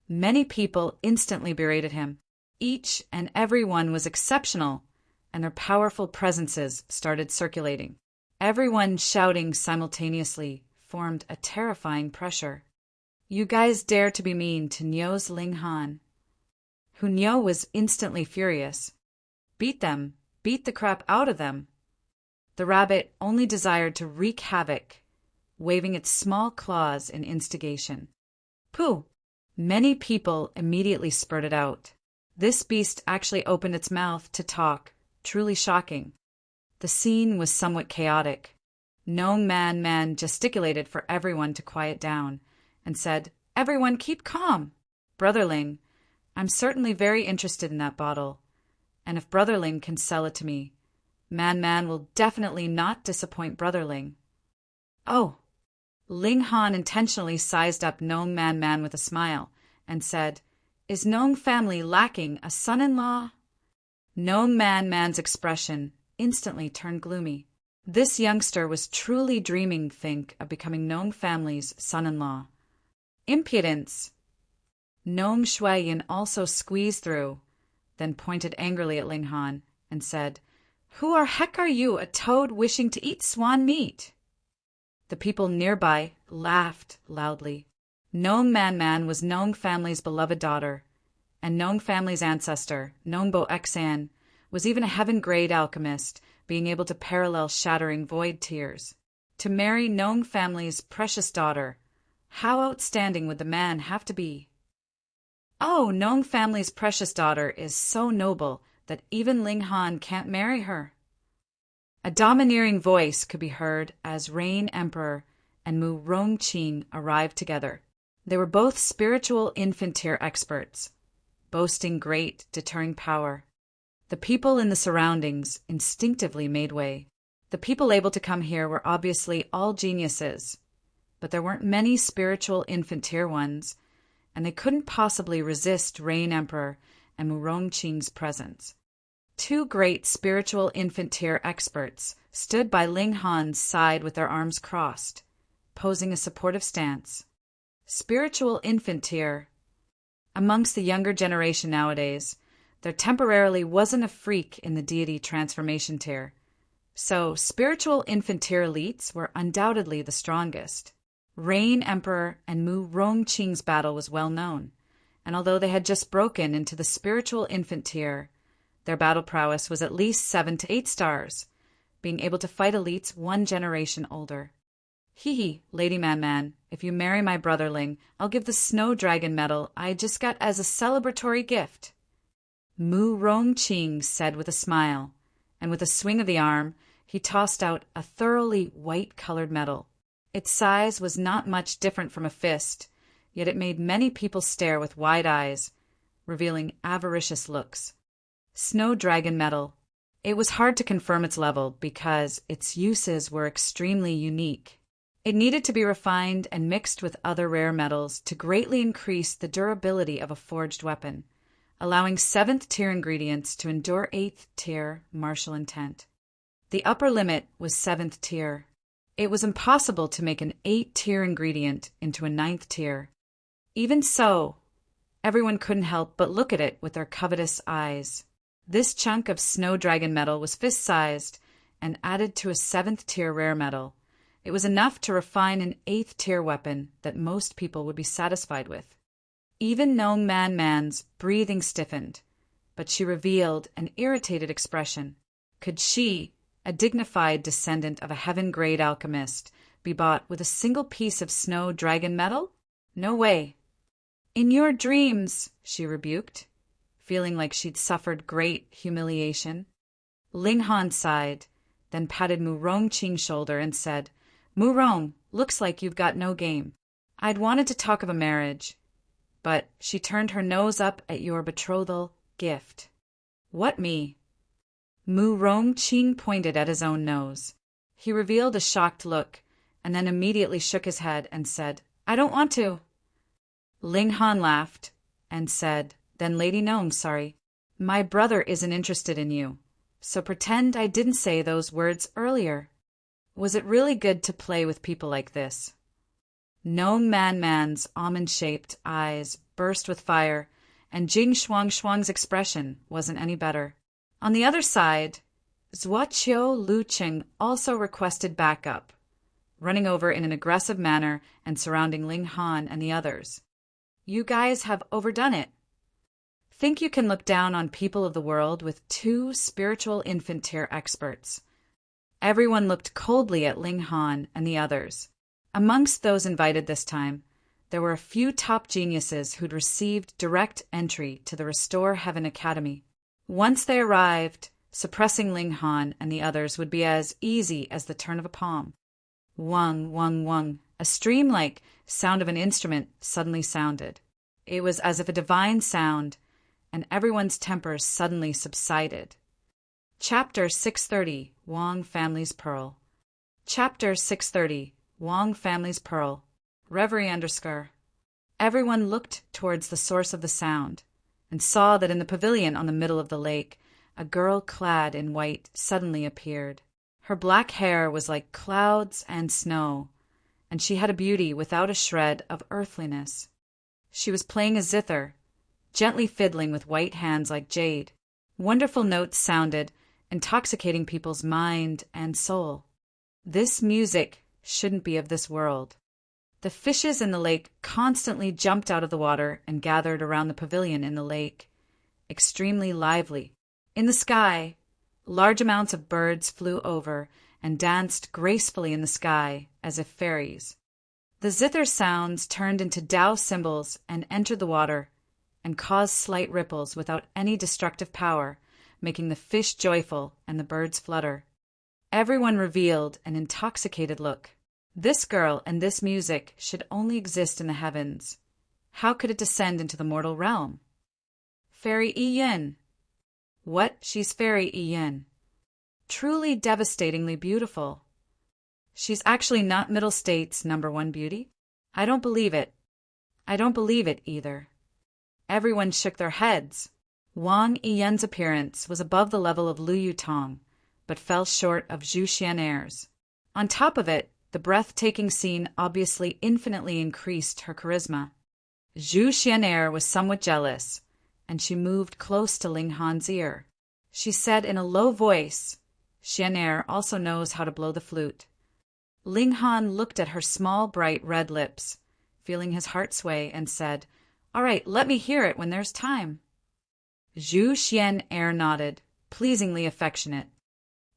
Many people instantly berated him. Each and every one was exceptional, and their powerful presences started circulating. Everyone shouting simultaneously formed a terrifying pressure. "You guys dare to be mean to Nyo's Ling Han." Hu Nyo was instantly furious. Beat them, beat the crap out of them. The rabbit only desired to wreak havoc, waving its small claws in instigation. "Pooh!" Many people immediately spurted out. This beast actually opened its mouth to talk, truly shocking. The scene was somewhat chaotic. Nong Man gesticulated for everyone to quiet down and said, "Everyone keep calm. Brotherling, I'm certainly very interested in that bottle, and if Brotherling can sell it to me, Man will definitely not disappoint Brotherling." "Oh!" Ling Han intentionally sized up Nong Man with a smile and said, "Is Nong family lacking a son-in-law?" Nong Man's expression instantly turned gloomy. This youngster was truly dreaming of becoming Nong family's son-in-law. Impudence! Nong Shuiyin also squeezed through, then pointed angrily at Ling Han and said, "Who or heck are you, a toad wishing to eat swan meat?" The people nearby laughed loudly. Nong Man was Nong family's beloved daughter, and Nong family's ancestor, Nongbo Xan, was even a heaven-grade alchemist, being able to parallel shattering void tears. To marry Nong family's precious daughter, how outstanding would the man have to be? "Oh, Nong family's precious daughter is so noble that even Ling Han can't marry her." A domineering voice could be heard as Rain Emperor and Mu Rongqing arrived together. They were both spiritual infant tier experts, boasting great deterring power. The people in the surroundings instinctively made way. The people able to come here were obviously all geniuses, but there weren't many spiritual infant tier ones, and they couldn't possibly resist Rain Emperor and Mu Rongqing's presence. Two great spiritual infant tier experts stood by Ling Han's side with their arms crossed, posing a supportive stance. Spiritual infant tier. Amongst the younger generation nowadays, there temporarily wasn't a freak in the deity transformation tier, so spiritual infant tier elites were undoubtedly the strongest. Rain Emperor and Mu Rongqing's battle was well known, and although they had just broken into the spiritual infant tier, their battle prowess was at least 7 to 8 stars, being able to fight elites one generation older. Lady Man, if you marry my brotherling, I'll give the snow dragon medal I just got as a celebratory gift." Mu Rongqing said with a smile, and with a swing of the arm, he tossed out a thoroughly white-colored medal. Its size was not much different from a fist, yet it made many people stare with wide eyes, revealing avaricious looks. Snow Dragon Medal. It was hard to confirm its level because its uses were extremely unique. It needed to be refined and mixed with other rare metals to greatly increase the durability of a forged weapon, allowing 7th tier ingredients to endure 8th tier martial intent. The upper limit was 7th tier. It was impossible to make an 8th tier ingredient into a 9th tier. Even so, everyone couldn't help but look at it with their covetous eyes. This chunk of Snow Dragon metal was fist-sized and added to a 7th tier rare metal. It was enough to refine an 8th tier weapon that most people would be satisfied with. Even Nong Man's breathing stiffened, but she revealed an irritated expression. Could she, a dignified descendant of a heaven-grade alchemist, be bought with a single piece of snow dragon metal? No way. In your dreams, she rebuked, feeling like she'd suffered great humiliation. Ling Han sighed, then patted Mu Rongqing's shoulder and said, Mu Rong, looks like you've got no game. I'd wanted to talk of a marriage, but she turned her nose up at your betrothal gift. What me? Mu Rongqing pointed at his own nose. He revealed a shocked look, and then immediately shook his head and said, I don't want to. Ling Han laughed and said, Then Lady Gnome, sorry. My brother isn't interested in you, so pretend I didn't say those words earlier. Was it really good to play with people like this? Gnome Man's almond-shaped eyes burst with fire, and Jing Shuang's expression wasn't any better. On the other side, Zuoqiu Luqing also requested backup, running over in an aggressive manner and surrounding Ling Han and the others. You guys have overdone it. Think you can look down on people of the world with two spiritual infant tier experts? Everyone looked coldly at Ling Han and the others. Amongst those invited this time, there were a few top geniuses who'd received direct entry to the Restore Heaven Academy. Once they arrived, suppressing Ling Han and the others would be as easy as the turn of a palm. Wung, wung, wung. A stream-like sound of an instrument suddenly sounded. It was as if a divine sound, and everyone's tempers suddenly subsided. Chapter 630, Wang Family's Pearl. Chapter 630, Wang Family's Pearl. Reverie _ Everyone looked towards the source of the sound, and saw that in the pavilion on the middle of the lake, a girl clad in white suddenly appeared. Her black hair was like clouds and snow, and she had a beauty without a shred of earthliness. She was playing a zither, gently fiddling with white hands like jade. Wonderful notes sounded, intoxicating people's mind and soul. This music shouldn't be of this world. The fishes in the lake constantly jumped out of the water and gathered around the pavilion in the lake, extremely lively. In the sky, large amounts of birds flew over and danced gracefully in the sky as if fairies. The zither sounds turned into Tao symbols and entered the water and caused slight ripples without any destructive power, making the fish joyful and the birds flutter. Everyone revealed an intoxicated look. This girl and this music should only exist in the heavens. How could it descend into the mortal realm? Fairy Yin. What? She's Fairy Yin. Truly devastatingly beautiful. She's actually not Middle State's #1 beauty? I don't believe it. I don't believe it either. Everyone shook their heads. Wang Yin's appearance was above the level of Lu Yutong, but fell short of Zhu Xian'er's. On top of it, the breathtaking scene obviously infinitely increased her charisma. Zhu Xian'er was somewhat jealous, and she moved close to Ling Han's ear. She said in a low voice, Xian'er also knows how to blow the flute. Ling Han looked at her small, bright red lips, feeling his heart sway, and said, All right, let me hear it when there's time. Zhu Xian'er nodded, pleasingly affectionate.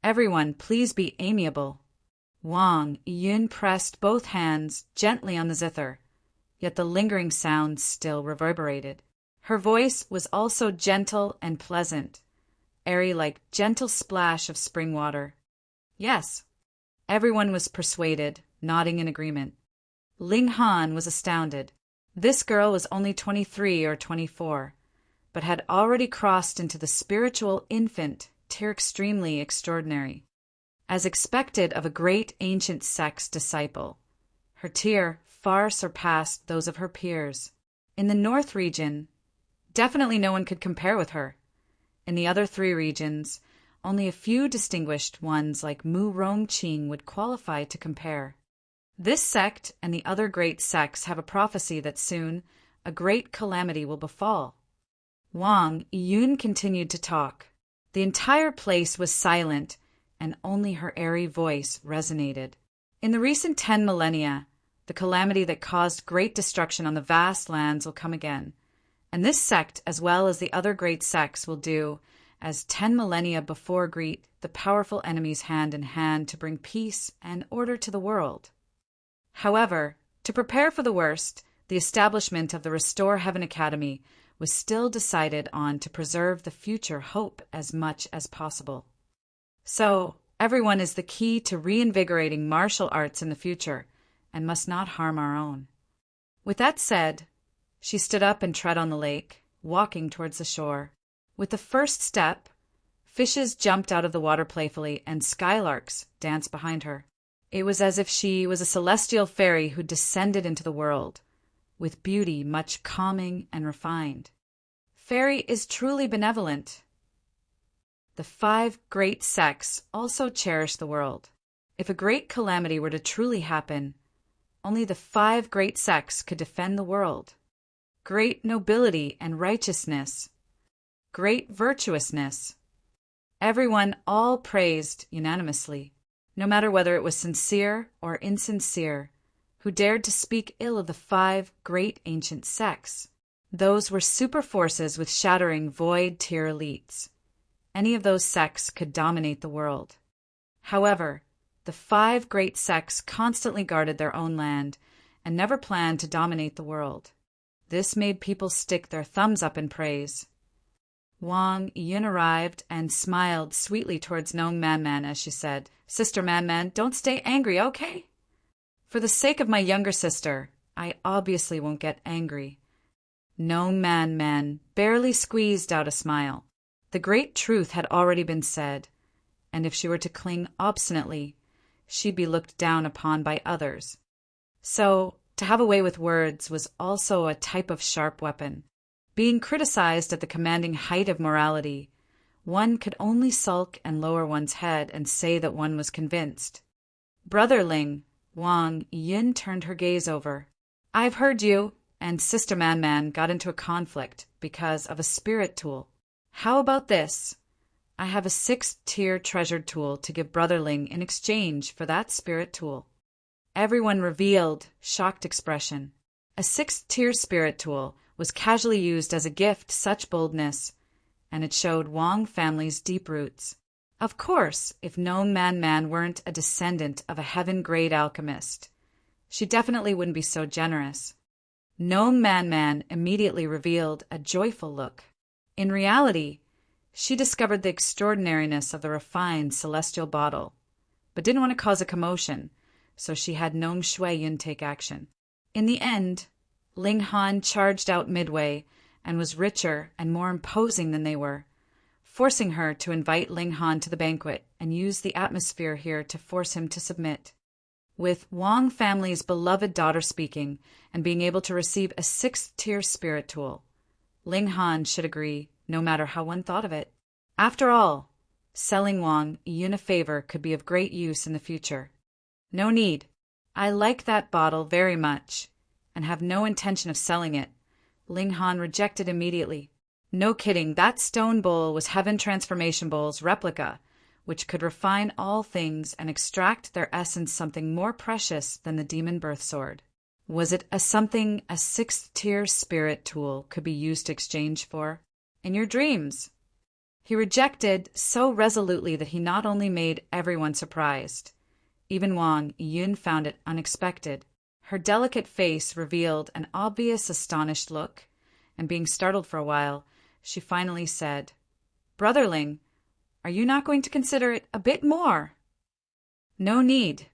Everyone, please be amiable. Wang Yin pressed both hands gently on the zither, yet the lingering sound still reverberated. Her voice was also gentle and pleasant, airy like gentle splash of spring water. Yes. Everyone was persuaded, nodding in agreement. Ling Han was astounded. This girl was only 23 or 24, but had already crossed into the spiritual infant tier, extremely extraordinary. As expected of a great ancient sect's disciple, her tier far surpassed those of her peers. In the North region, definitely no one could compare with her. In the other 3 regions, only a few distinguished ones like Mu Rongqing would qualify to compare. This sect and the other great sects have a prophecy that soon a great calamity will befall. Wang Yun continued to talk. The entire place was silent, and only her airy voice resonated. In the recent 10 millennia, the calamity that caused great destruction on the vast lands will come again, and this sect, as well as the other great sects, will do as 10 millennia before greet the powerful enemies hand in hand to bring peace and order to the world. However, to prepare for the worst, the establishment of the Restore Heaven Academy was still decided on to preserve the future hope as much as possible. So, everyone is the key to reinvigorating martial arts in the future, and must not harm our own. With that said, she stood up and tread on the lake, walking towards the shore. With the first step, fishes jumped out of the water playfully, and skylarks danced behind her. It was as if she was a celestial fairy who descended into the world, with beauty much calming and refined. Fairy is truly benevolent. The 5 great sects also cherish the world. If a great calamity were to truly happen, only the 5 great sects could defend the world. Great nobility and righteousness, great virtuousness. Everyone all praised unanimously, no matter whether it was sincere or insincere, who dared to speak ill of the 5 great ancient sects. Those were super forces with shattering void-tier elites. Any of those sects could dominate the world. However, the 5 great sects constantly guarded their own land and never planned to dominate the world. This made people stick their thumbs up in praise. Wang Yun arrived and smiled sweetly towards Nong Man as she said, "Sister Man, don't stay angry, okay? For the sake of my younger sister, I obviously won't get angry." Nong Man barely squeezed out a smile. The great truth had already been said, and if she were to cling obstinately, she'd be looked down upon by others. So, to have a way with words was also a type of sharp weapon. Being criticized at the commanding height of morality, one could only sulk and lower one's head and say that one was convinced. Brotherling, Wang Yin turned her gaze over. "I've heard you and Sister Man got into a conflict because of a spirit tool. How about this? I have a 6th-tier treasured tool to give Brotherling in exchange for that spirit tool." Everyone revealed shocked expression. A 6th-tier spirit tool was casually used as a gift, such boldness, and it showed Wang family's deep roots. Of course, if Nong Man weren't a descendant of a heaven-grade alchemist, she definitely wouldn't be so generous. Nong Man immediately revealed a joyful look. In reality, she discovered the extraordinariness of the refined celestial bottle, but didn't want to cause a commotion, so she had Nong Shui-yun take action. In the end, Ling Han charged out midway and was richer and more imposing than they were, forcing her to invite Ling Han to the banquet and use the atmosphere here to force him to submit. With Wang family's beloved daughter speaking and being able to receive a 6th-tier spirit tool, Ling Han should agree, no matter how one thought of it. After all, selling Wang Yun a favor could be of great use in the future. "No need. I like that bottle very much, and have no intention of selling it," Ling Han rejected immediately. No kidding, that stone bowl was Heaven Transformation Bowl's replica, which could refine all things and extract their essence something more precious than the demon birth sword. Was it a something a 6th-tier spirit tool could be used to exchange for? In your dreams. He rejected so resolutely that he not only made everyone surprised. Even Wang Yun found it unexpected. Her delicate face revealed an obvious astonished look, and being startled for a while, she finally said, "Brotherling, are you not going to consider it a bit more?" "No need."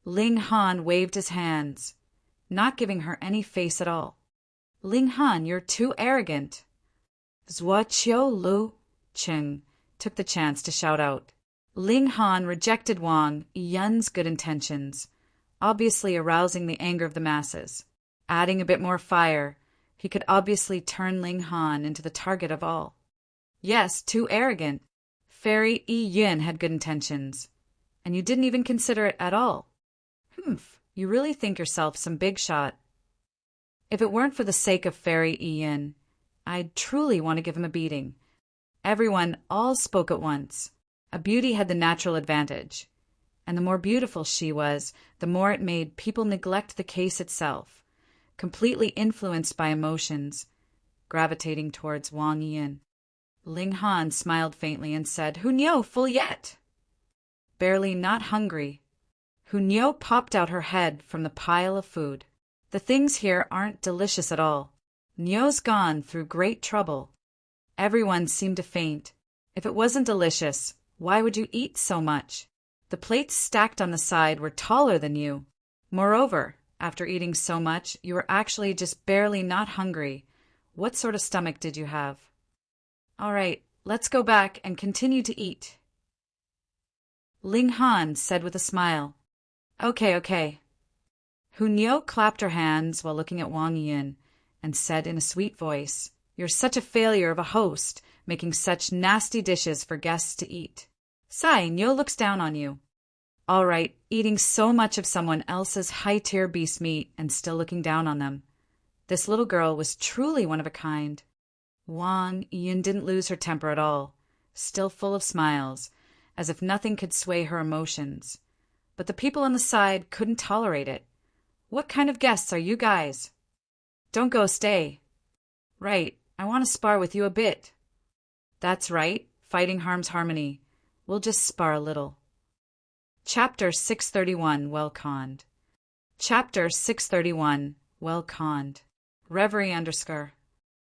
Ling Han waved his hands, not giving her any face at all. "Ling Han, you're too arrogant." Zhuo Qiu Lu Cheng took the chance to shout out. Ling Han rejected Wang Yun's good intentions, obviously arousing the anger of the masses. Adding a bit more fire, he could obviously turn Ling Han into the target of all. Yes, too arrogant. Fairy Yi Yun had good intentions, and you didn't even consider it at all. Humph, you really think yourself some big shot. If it weren't for the sake of Fairy Yi Yun, I'd truly want to give him a beating. Everyone all spoke at once. A beauty had the natural advantage, and the more beautiful she was, the more it made people neglect the case itself, completely influenced by emotions, gravitating towards Wang Yin. Ling Han smiled faintly and said, "Hu Niu full yet?" Barely not hungry. Hu Niu popped out her head from the pile of food. "The things here aren't delicious at all. Niu's gone through great trouble." Everyone seemed to faint. If it wasn't delicious, why would you eat so much? The plates stacked on the side were taller than you. Moreover, after eating so much, you were actually just barely not hungry. What sort of stomach did you have? "All right, let's go back and continue to eat," Ling Han said with a smile. Okay. Hu Niu clapped her hands while looking at Wang Yin and said in a sweet voice, "You're such a failure of a host, making such nasty dishes for guests to eat. Sai, Niu looks down on you. All right, eating so much of someone else's high-tier beast meat and still looking down on them. This little girl was truly one of a kind." Wang Yin didn't lose her temper at all, still full of smiles, as if nothing could sway her emotions. But the people on the side couldn't tolerate it. "What kind of guests are you guys? Don't go, stay." "Right, I want to spar with you a bit." "That's right, fighting harms harmony. We'll just spar a little." Chapter 631, Well Conned. Chapter 631, Well Conned. Reverie _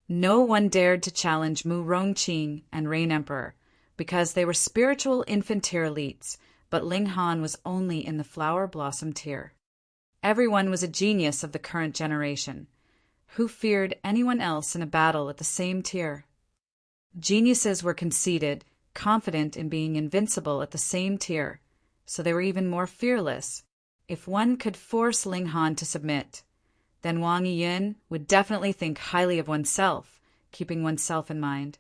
No one dared to challenge Mu Rongqing and Rain Emperor, because they were spiritual infant-tier elites, but Ling Han was only in the flower blossom tier. Everyone was a genius of the current generation. Who feared anyone else in a battle at the same tier? Geniuses were conceited, confident in being invincible at the same tier, so they were even more fearless. If one could force Ling Han to submit, then Wang Yin would definitely think highly of oneself, keeping oneself in mind.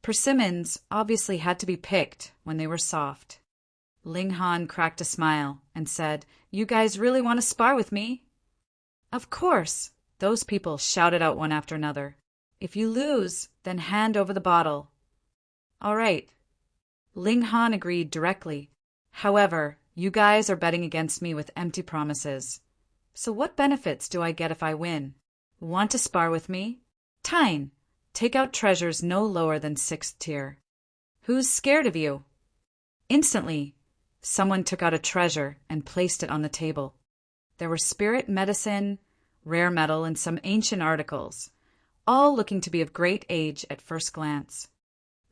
Persimmons obviously had to be picked when they were soft. Ling Han cracked a smile and said, "You guys really want to spar with me?" "Of course," those people shouted out one after another. "If you lose, then hand over the bottle." "All right." Ling Han agreed directly. "However, you guys are betting against me with empty promises. So what benefits do I get if I win? Want to spar with me? Tine, take out treasures no lower than 6th tier. Who's scared of you?" Instantly, someone took out a treasure and placed it on the table. There were spirit medicine, rare metal, and some ancient articles, all looking to be of great age at first glance.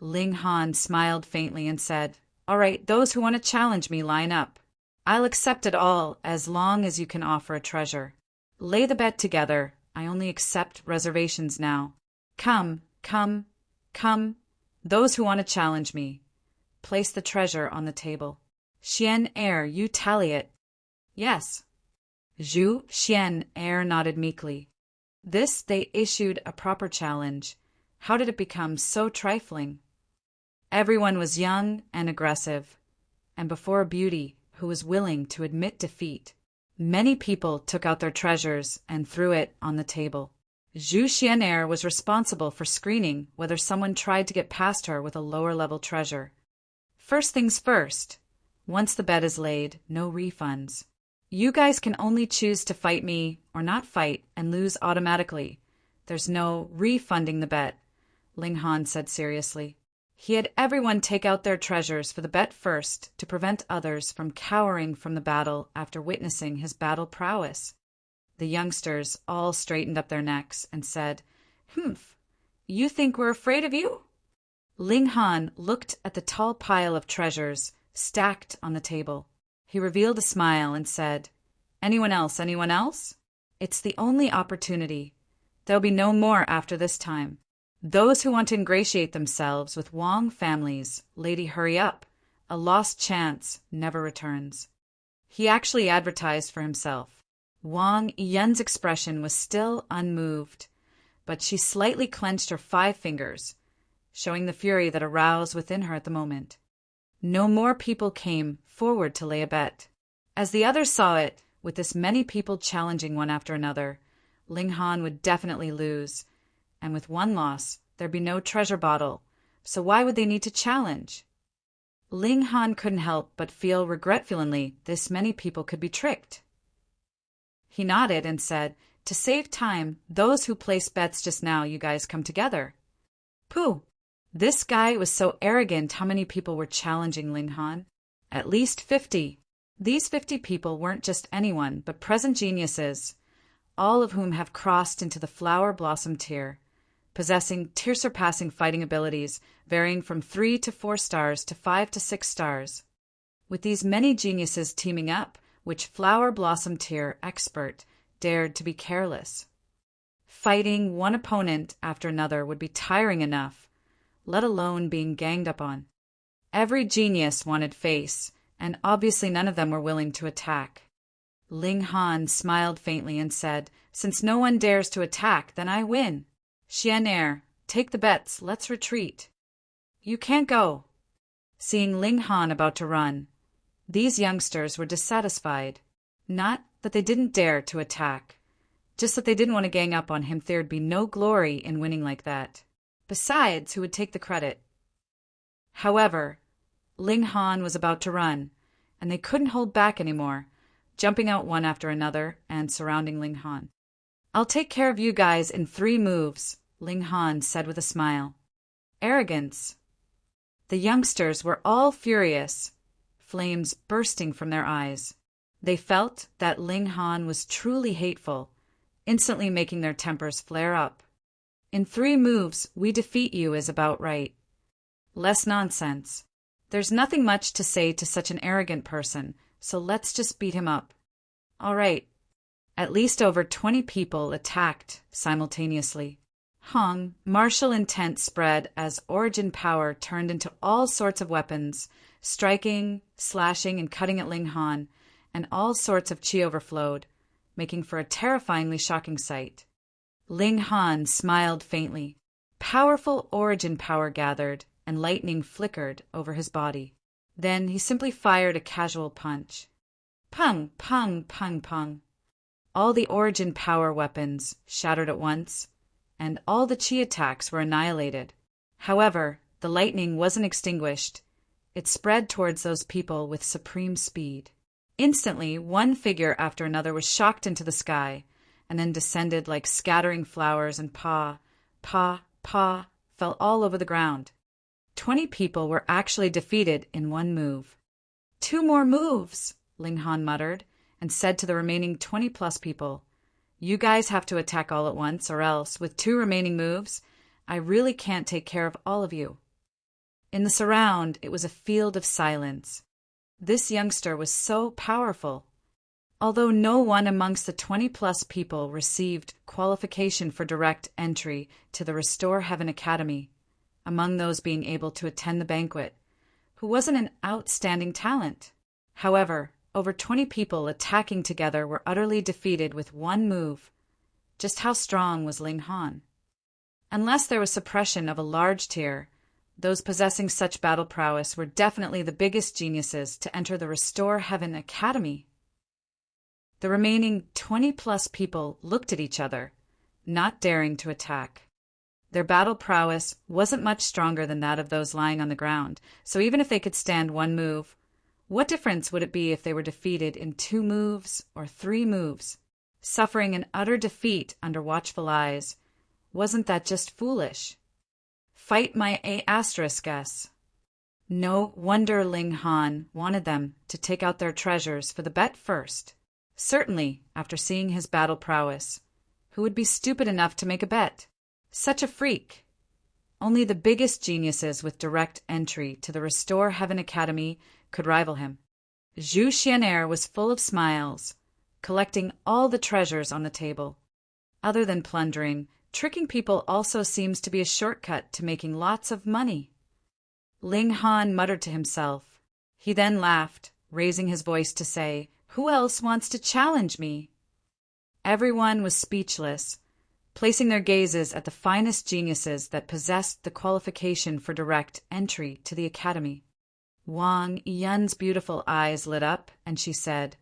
Ling Han smiled faintly and said, "All right, those who want to challenge me, line up. I'll accept it all as long as you can offer a treasure. Lay the bet together. I only accept reservations now. Come. Those who want to challenge me. Place the treasure on the table. Xian Air, you tally it." "Yes." Zhu Xian Air nodded meekly. This they issued a proper challenge. How did it become so trifling? Everyone was young and aggressive, and before a beauty who was willing to admit defeat. Many people took out their treasures and threw it on the table. Zhu Xianair was responsible for screening whether someone tried to get past her with a lower-level treasure. First things first, once the bet is laid, no refunds. You guys can only choose to fight me or not fight and lose automatically. There's no refunding the bet, Ling Han said seriously. He had everyone take out their treasures for the bet first to prevent others from cowering from the battle after witnessing his battle prowess. The youngsters all straightened up their necks and said, "Humph, you think we're afraid of you?" Ling Han looked at the tall pile of treasures stacked on the table. He revealed a smile and said, "Anyone else, anyone else? It's the only opportunity. There'll be no more after this time. Those who want to ingratiate themselves with Wang families, lady, hurry up. A lost chance never returns." He actually advertised for himself. Wang Yin's expression was still unmoved, but she slightly clenched her 5 fingers, showing the fury that aroused within her at the moment. No more people came forward to lay a bet. As the others saw it, with this many people challenging one after another, Ling Han would definitely lose. And with one loss, there'd be no treasure bottle, so why would they need to challenge? Ling Han couldn't help but feel regretfully this many people could be tricked. He nodded and said, "To save time, those who placed bets just now, you guys come together." "Pooh, This guy was so arrogant. How many people were challenging Ling Han? At least 50. These 50 people weren't just anyone, but present geniuses, all of whom have crossed into the flower blossom tier, possessing tier-surpassing fighting abilities varying from 3 to 4 stars to 5 to 6 stars. With these many geniuses teaming up, which flower blossom tier expert dared to be careless? Fighting one opponent after another would be tiring enough, let alone being ganged up on. Every genius wanted face, and obviously none of them were willing to attack. Ling Han smiled faintly and said, "Since no one dares to attack, then I win. Xian'er, take the bets, let's retreat." "You can't go." Seeing Ling Han about to run, these youngsters were dissatisfied. Not that they didn't dare to attack, just that they didn't want to gang up on him. There'd be no glory in winning like that. Besides, who would take the credit? However, Ling Han was about to run, and they couldn't hold back anymore, jumping out one after another and surrounding Ling Han. "I'll take care of you guys in 3 moves," Ling Han said with a smile. Arrogance. The youngsters were all furious, flames bursting from their eyes. They felt that Ling Han was truly hateful, instantly making their tempers flare up. "In 3 moves, we defeat you is about right. Less nonsense. There's nothing much to say to such an arrogant person, so let's just beat him up." All right. At least over 20 people attacked simultaneously. Martial intent spread as origin power turned into all sorts of weapons, striking, slashing, and cutting at Ling Han, and all sorts of chi overflowed, making for a terrifyingly shocking sight. Ling Han smiled faintly. Powerful origin power gathered, and lightning flickered over his body. Then he simply fired a casual punch. Pung, pung, pung, pung. All the origin power weapons shattered at once, and all the chi attacks were annihilated. However, the lightning wasn't extinguished. It spread towards those people with supreme speed. Instantly, one figure after another was shocked into the sky, and then descended like scattering flowers, and fell all over the ground. 20 people were actually defeated in 1 move. 2 more moves, Ling Han muttered, and said to the remaining 20-plus people, "You guys have to attack all at once, or else, with 2 remaining moves, I really can't take care of all of you." In the surround, it was a field of silence. This youngster was so powerful. Although no one amongst the 20-plus people received qualification for direct entry to the Restore Heaven Academy, among those being able to attend the banquet, who wasn't an outstanding talent. However, over 20 people attacking together were utterly defeated with 1 move. Just how strong was Ling Han? Unless there was suppression of a large tier, those possessing such battle prowess were definitely the biggest geniuses to enter the Restore Heaven Academy. The remaining 20-plus people looked at each other, not daring to attack. Their battle prowess wasn't much stronger than that of those lying on the ground, so even if they could stand 1 move, what difference would it be if they were defeated in 2 moves or 3 moves? Suffering an utter defeat under watchful eyes, wasn't that just foolish? Fight my A***s. No wonder Ling Han wanted them to take out their treasures for the bet first. Certainly, after seeing his battle prowess, who would be stupid enough to make a bet? Such a freak. Only the biggest geniuses with direct entry to the Restore Heaven Academy could rival him. Zhu Xian'er was full of smiles, collecting all the treasures on the table. Other than plundering, tricking people also seems to be a shortcut to making lots of money. Ling Han muttered to himself. He then laughed, raising his voice to say, "Who else wants to challenge me?" Everyone was speechless, placing their gazes at the finest geniuses that possessed the qualification for direct entry to the academy. Wang Yun's beautiful eyes lit up, and she said,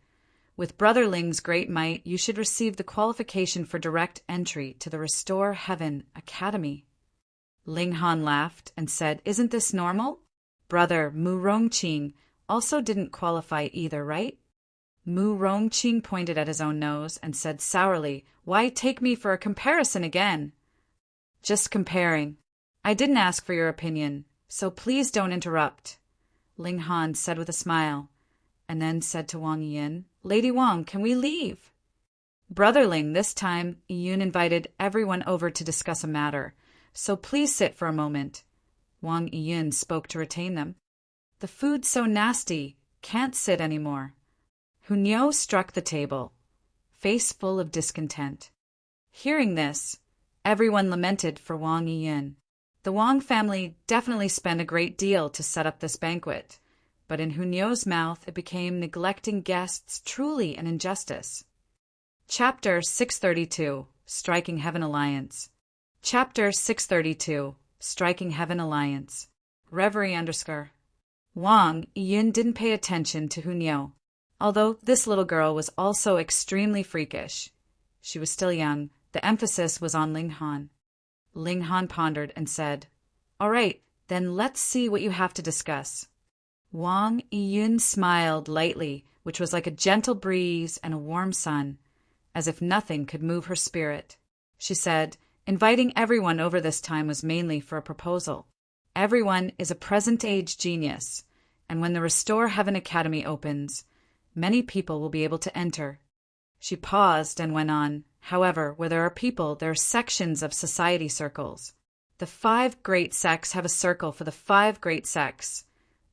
"With Brother Ling's great might, you should receive the qualification for direct entry to the Restore Heaven Academy." Ling Han laughed and said, "Isn't this normal? Brother Mu Rongqing also didn't qualify either, right?" Mu Rongqing pointed at his own nose and said sourly, "Why take me for a comparison again?" "Just comparing. I didn't ask for your opinion, so please don't interrupt, Ling Han said with a smile, and then said to Wang Yin, Lady Wang, can we leave? Brother Ling, this time, Yun invited everyone over to discuss a matter, so please sit for a moment. Wang Yun spoke to retain them. The food's so nasty, can't sit anymore. Hunyo struck the table, face full of discontent. Hearing this, everyone lamented for Wang Yun. The Wang family definitely spent a great deal to set up this banquet, but in Hunyo's mouth it became neglecting guests truly an injustice. Chapter 632, Striking Heaven Alliance. Chapter 632, Striking Heaven Alliance. Reverie _ Wang Yun didn't pay attention to Hunyo, although this little girl was also extremely freakish. She was still young. The emphasis was on Ling Han. Ling Han pondered and said, All right, then let's see what you have to discuss. Wang Yun smiled lightly, which was like a gentle breeze and a warm sun, as if nothing could move her spirit. She said, Inviting everyone over this time was mainly for a proposal. Everyone is a present-age genius, and when the Restore Heaven Academy opens, many people will be able to enter. She paused and went on, However, where there are people, there are sections of society circles. The 5 great sects have a circle for the 5 great sects.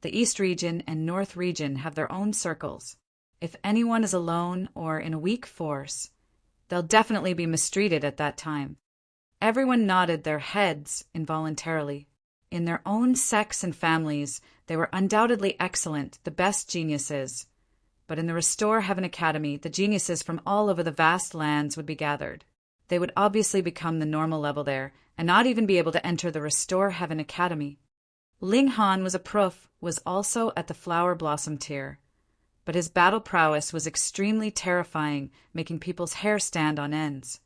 The East region and North region have their own circles. If anyone is alone or in a weak force, they'll definitely be mistreated at that time. Everyone nodded their heads involuntarily. In their own sects and families, they were undoubtedly excellent, the best geniuses. But in the Restore Heaven Academy, the geniuses from all over the vast lands would be gathered. They would obviously become the normal level there, and not even be able to enter the Restore Heaven Academy. Ling Han was also at the Flower Blossom tier, but his battle prowess was extremely terrifying, making people's hair stand on ends.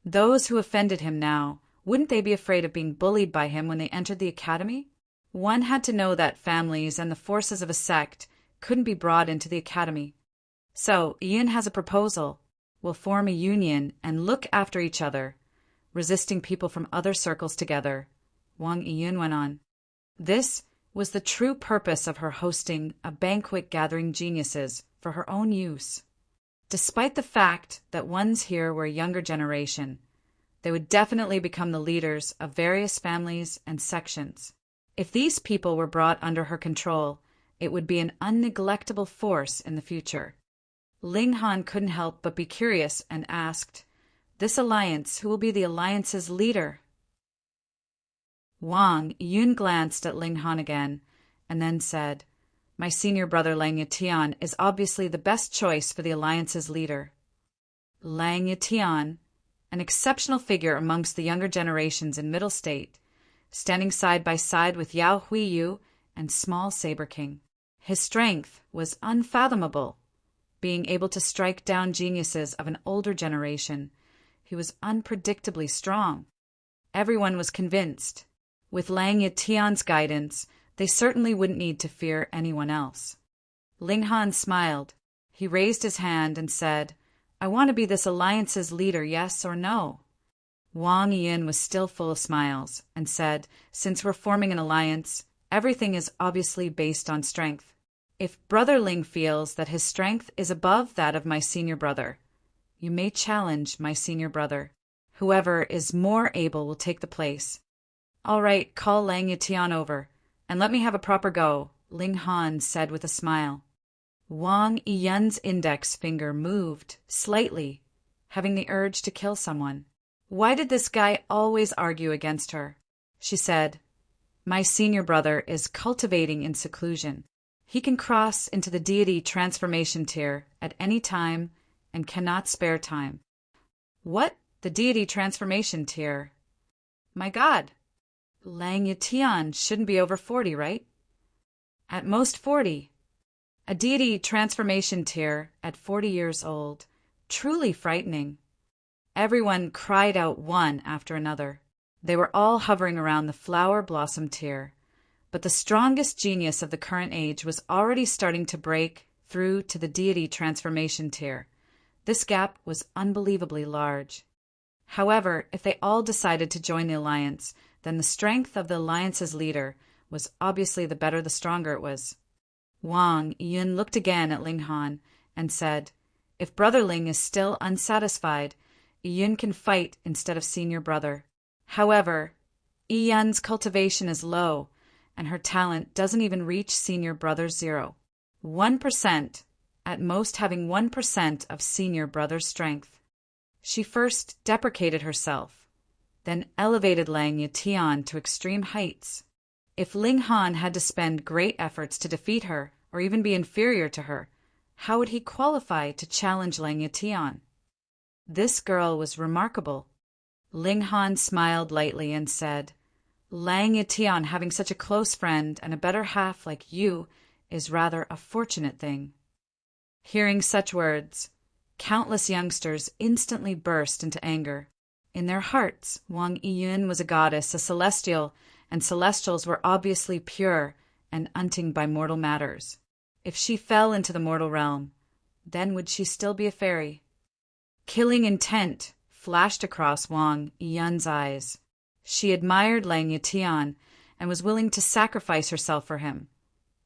Those who offended him now, wouldn't they be afraid of being bullied by him when they entered the academy? One had to know that families and the forces of a sect couldn't be brought into the academy. So, Ian has a proposal. We'll form a union and look after each other, resisting people from other circles together, Wang Yun went on. This was the true purpose of her hosting a banquet gathering geniuses for her own use. Despite the fact that ones here were a younger generation, they would definitely become the leaders of various families and sections. If these people were brought under her control, it would be an unneglectable force in the future. Ling Han couldn't help but be curious and asked, This alliance, who will be the alliance's leader? Wang Yun glanced at Ling Han again, and then said, My senior brother Lang Yatian is obviously the best choice for the alliance's leader. Lang Yatian, an exceptional figure amongst the younger generations in Middle State, standing side by side with Yao Huiyu and Small Saber King. His strength was unfathomable. Being able to strike down geniuses of an older generation, he was unpredictably strong. Everyone was convinced. With Lang Yatian's guidance, they certainly wouldn't need to fear anyone else. Ling Han smiled. He raised his hand and said, I want to be this alliance's leader, yes or no? Wang Yin was still full of smiles and said, Since we're forming an alliance, everything is obviously based on strength. If Brother Ling feels that his strength is above that of my senior brother, you may challenge my senior brother. Whoever is more able will take the place. All right, call Lang Yatian over, and let me have a proper go, Ling Han said with a smile. Wang Yun's index finger moved slightly, having the urge to kill someone. Why did this guy always argue against her? She said, My senior brother is cultivating in seclusion. He can cross into the deity transformation tier at any time and cannot spare time. What? The deity transformation tier? My God! Lang Yatian shouldn't be over 40, right? At most 40. A deity transformation tier at 40 years old. Truly frightening. Everyone cried out one after another. They were all hovering around the flower blossom tier. But the strongest genius of the current age was already starting to break through to the deity transformation tier. This gap was unbelievably large. However, if they all decided to join the alliance, then the strength of the alliance's leader was obviously the better the stronger it was. Wang Yun looked again at Ling Han and said, "If Brother Ling is still unsatisfied, Yun can fight instead of senior brother. However, Yun's cultivation is low, and her talent doesn't even reach senior brother's 0. 1%, at most having 1% of senior brother's strength." She first deprecated herself, then elevated Lang Yitian to extreme heights. If Ling Han had to spend great efforts to defeat her, or even be inferior to her, how would he qualify to challenge Lang Yitian? This girl was remarkable. Ling Han smiled lightly and said, "Lang Yitian having such a close friend and a better half like you is rather a fortunate thing." Hearing such words, countless youngsters instantly burst into anger. In their hearts, Wang Yiyun was a goddess, a celestial, and celestials were obviously pure and unting by mortal matters. If she fell into the mortal realm, then would she still be a fairy? Killing intent flashed across Wang Yiyun's eyes. She admired Lang Yitian and was willing to sacrifice herself for him,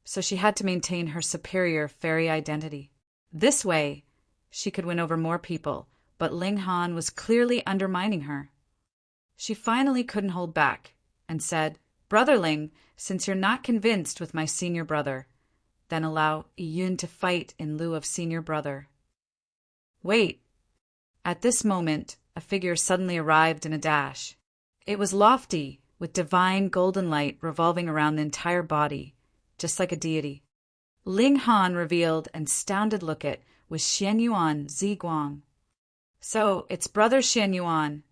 so she had to maintain her superior fairy identity. This way, she could win over more people, but Ling Han was clearly undermining her. She finally couldn't hold back and said, "Brother Ling, since you're not convinced with my senior brother, then allow Yun to fight in lieu of senior brother." Wait. At this moment, a figure suddenly arrived in a dash. It was lofty, with divine golden light revolving around the entire body, just like a deity. Ling Han revealed an astounded look at was Xian Yuan Ziguang. "So, it's Brother Xian Yuan."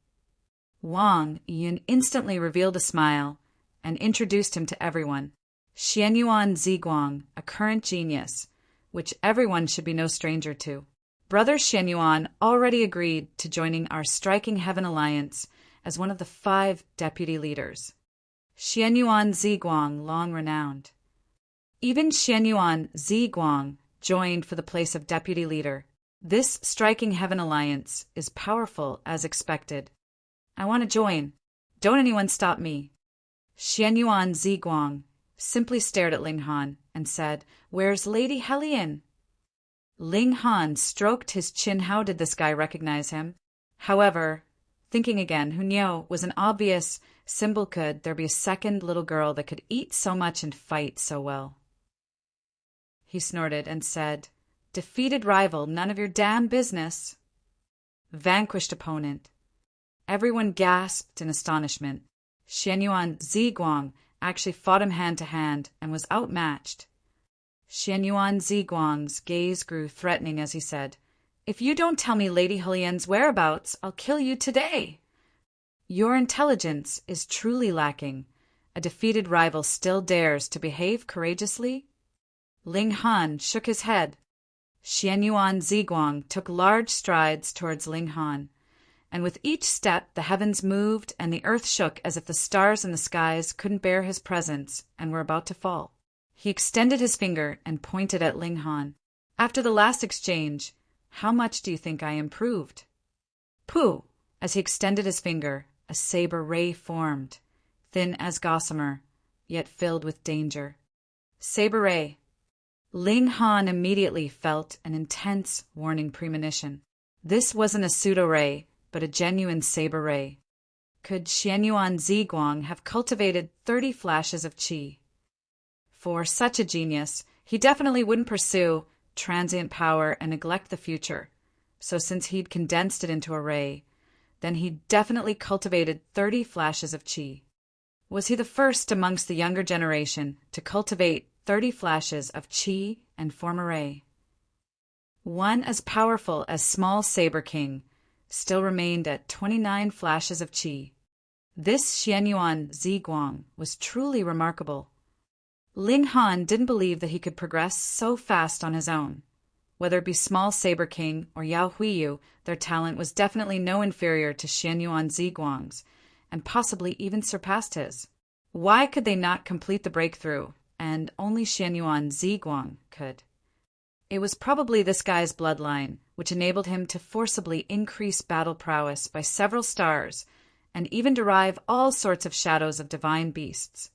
Wang Yun instantly revealed a smile and introduced him to everyone. Xian Yuan Ziguang, a current genius, which everyone should be no stranger to. Brother Xian Yuan already agreed to joining our Striking Heaven Alliance as one of the 5 deputy leaders. Xian Yuan Ziguang, long renowned. Even Xian Yuan Ziguang joined for the place of deputy leader. This Striking Heaven Alliance is powerful as expected. I want to join. Don't anyone stop me. Xian Yuan Ziguang simply stared at Ling Han and said, "Where's Lady Hellion?" Ling Han stroked his chin. How did this guy recognize him? However, thinking again, who knew was an obvious symbol. Could there be a second little girl that could eat so much and fight so well? He snorted and said, "Defeated rival, none of your damn business." Vanquished opponent. Everyone gasped in astonishment. Xian Yuan Ziguang actually fought him hand to hand and was outmatched. Xian Yuan Ziguang's gaze grew threatening as he said, "If you don't tell me Lady Helien's whereabouts, I'll kill you today." Your intelligence is truly lacking. A defeated rival still dares to behave courageously? Ling Han shook his head. Xian Yuan Ziguang took large strides towards Ling Han, and with each step the heavens moved and the earth shook as if the stars in the skies couldn't bear his presence and were about to fall. He extended his finger and pointed at Ling Han. "After the last exchange, how much do you think I improved?" Pooh! As he extended his finger, a saber ray formed, thin as gossamer, yet filled with danger. Saber ray. Ling Han immediately felt an intense warning premonition. This wasn't a pseudo-ray, but a genuine saber ray. Could Xian Yuan Ziguang have cultivated 30 flashes of qi? For such a genius, he definitely wouldn't pursue transient power and neglect the future. So since he'd condensed it into a ray, then he definitely cultivated 30 flashes of qi. Was he the first amongst the younger generation to cultivate 30 flashes of qi and form a ray? One as powerful as Small Saber King still remained at 29 flashes of qi. This Xian Yuan Ziguang was truly remarkable. Ling Han didn't believe that he could progress so fast on his own. Whether it be Small Saber King or Yao Huiyu, their talent was definitely no inferior to Xian Yuan Ziguang's, and possibly even surpassed his. Why could they not complete the breakthrough, and only Xian Yuan Ziguang could? It was probably this guy's bloodline, which enabled him to forcibly increase battle prowess by several stars and even derive all sorts of shadows of divine beasts.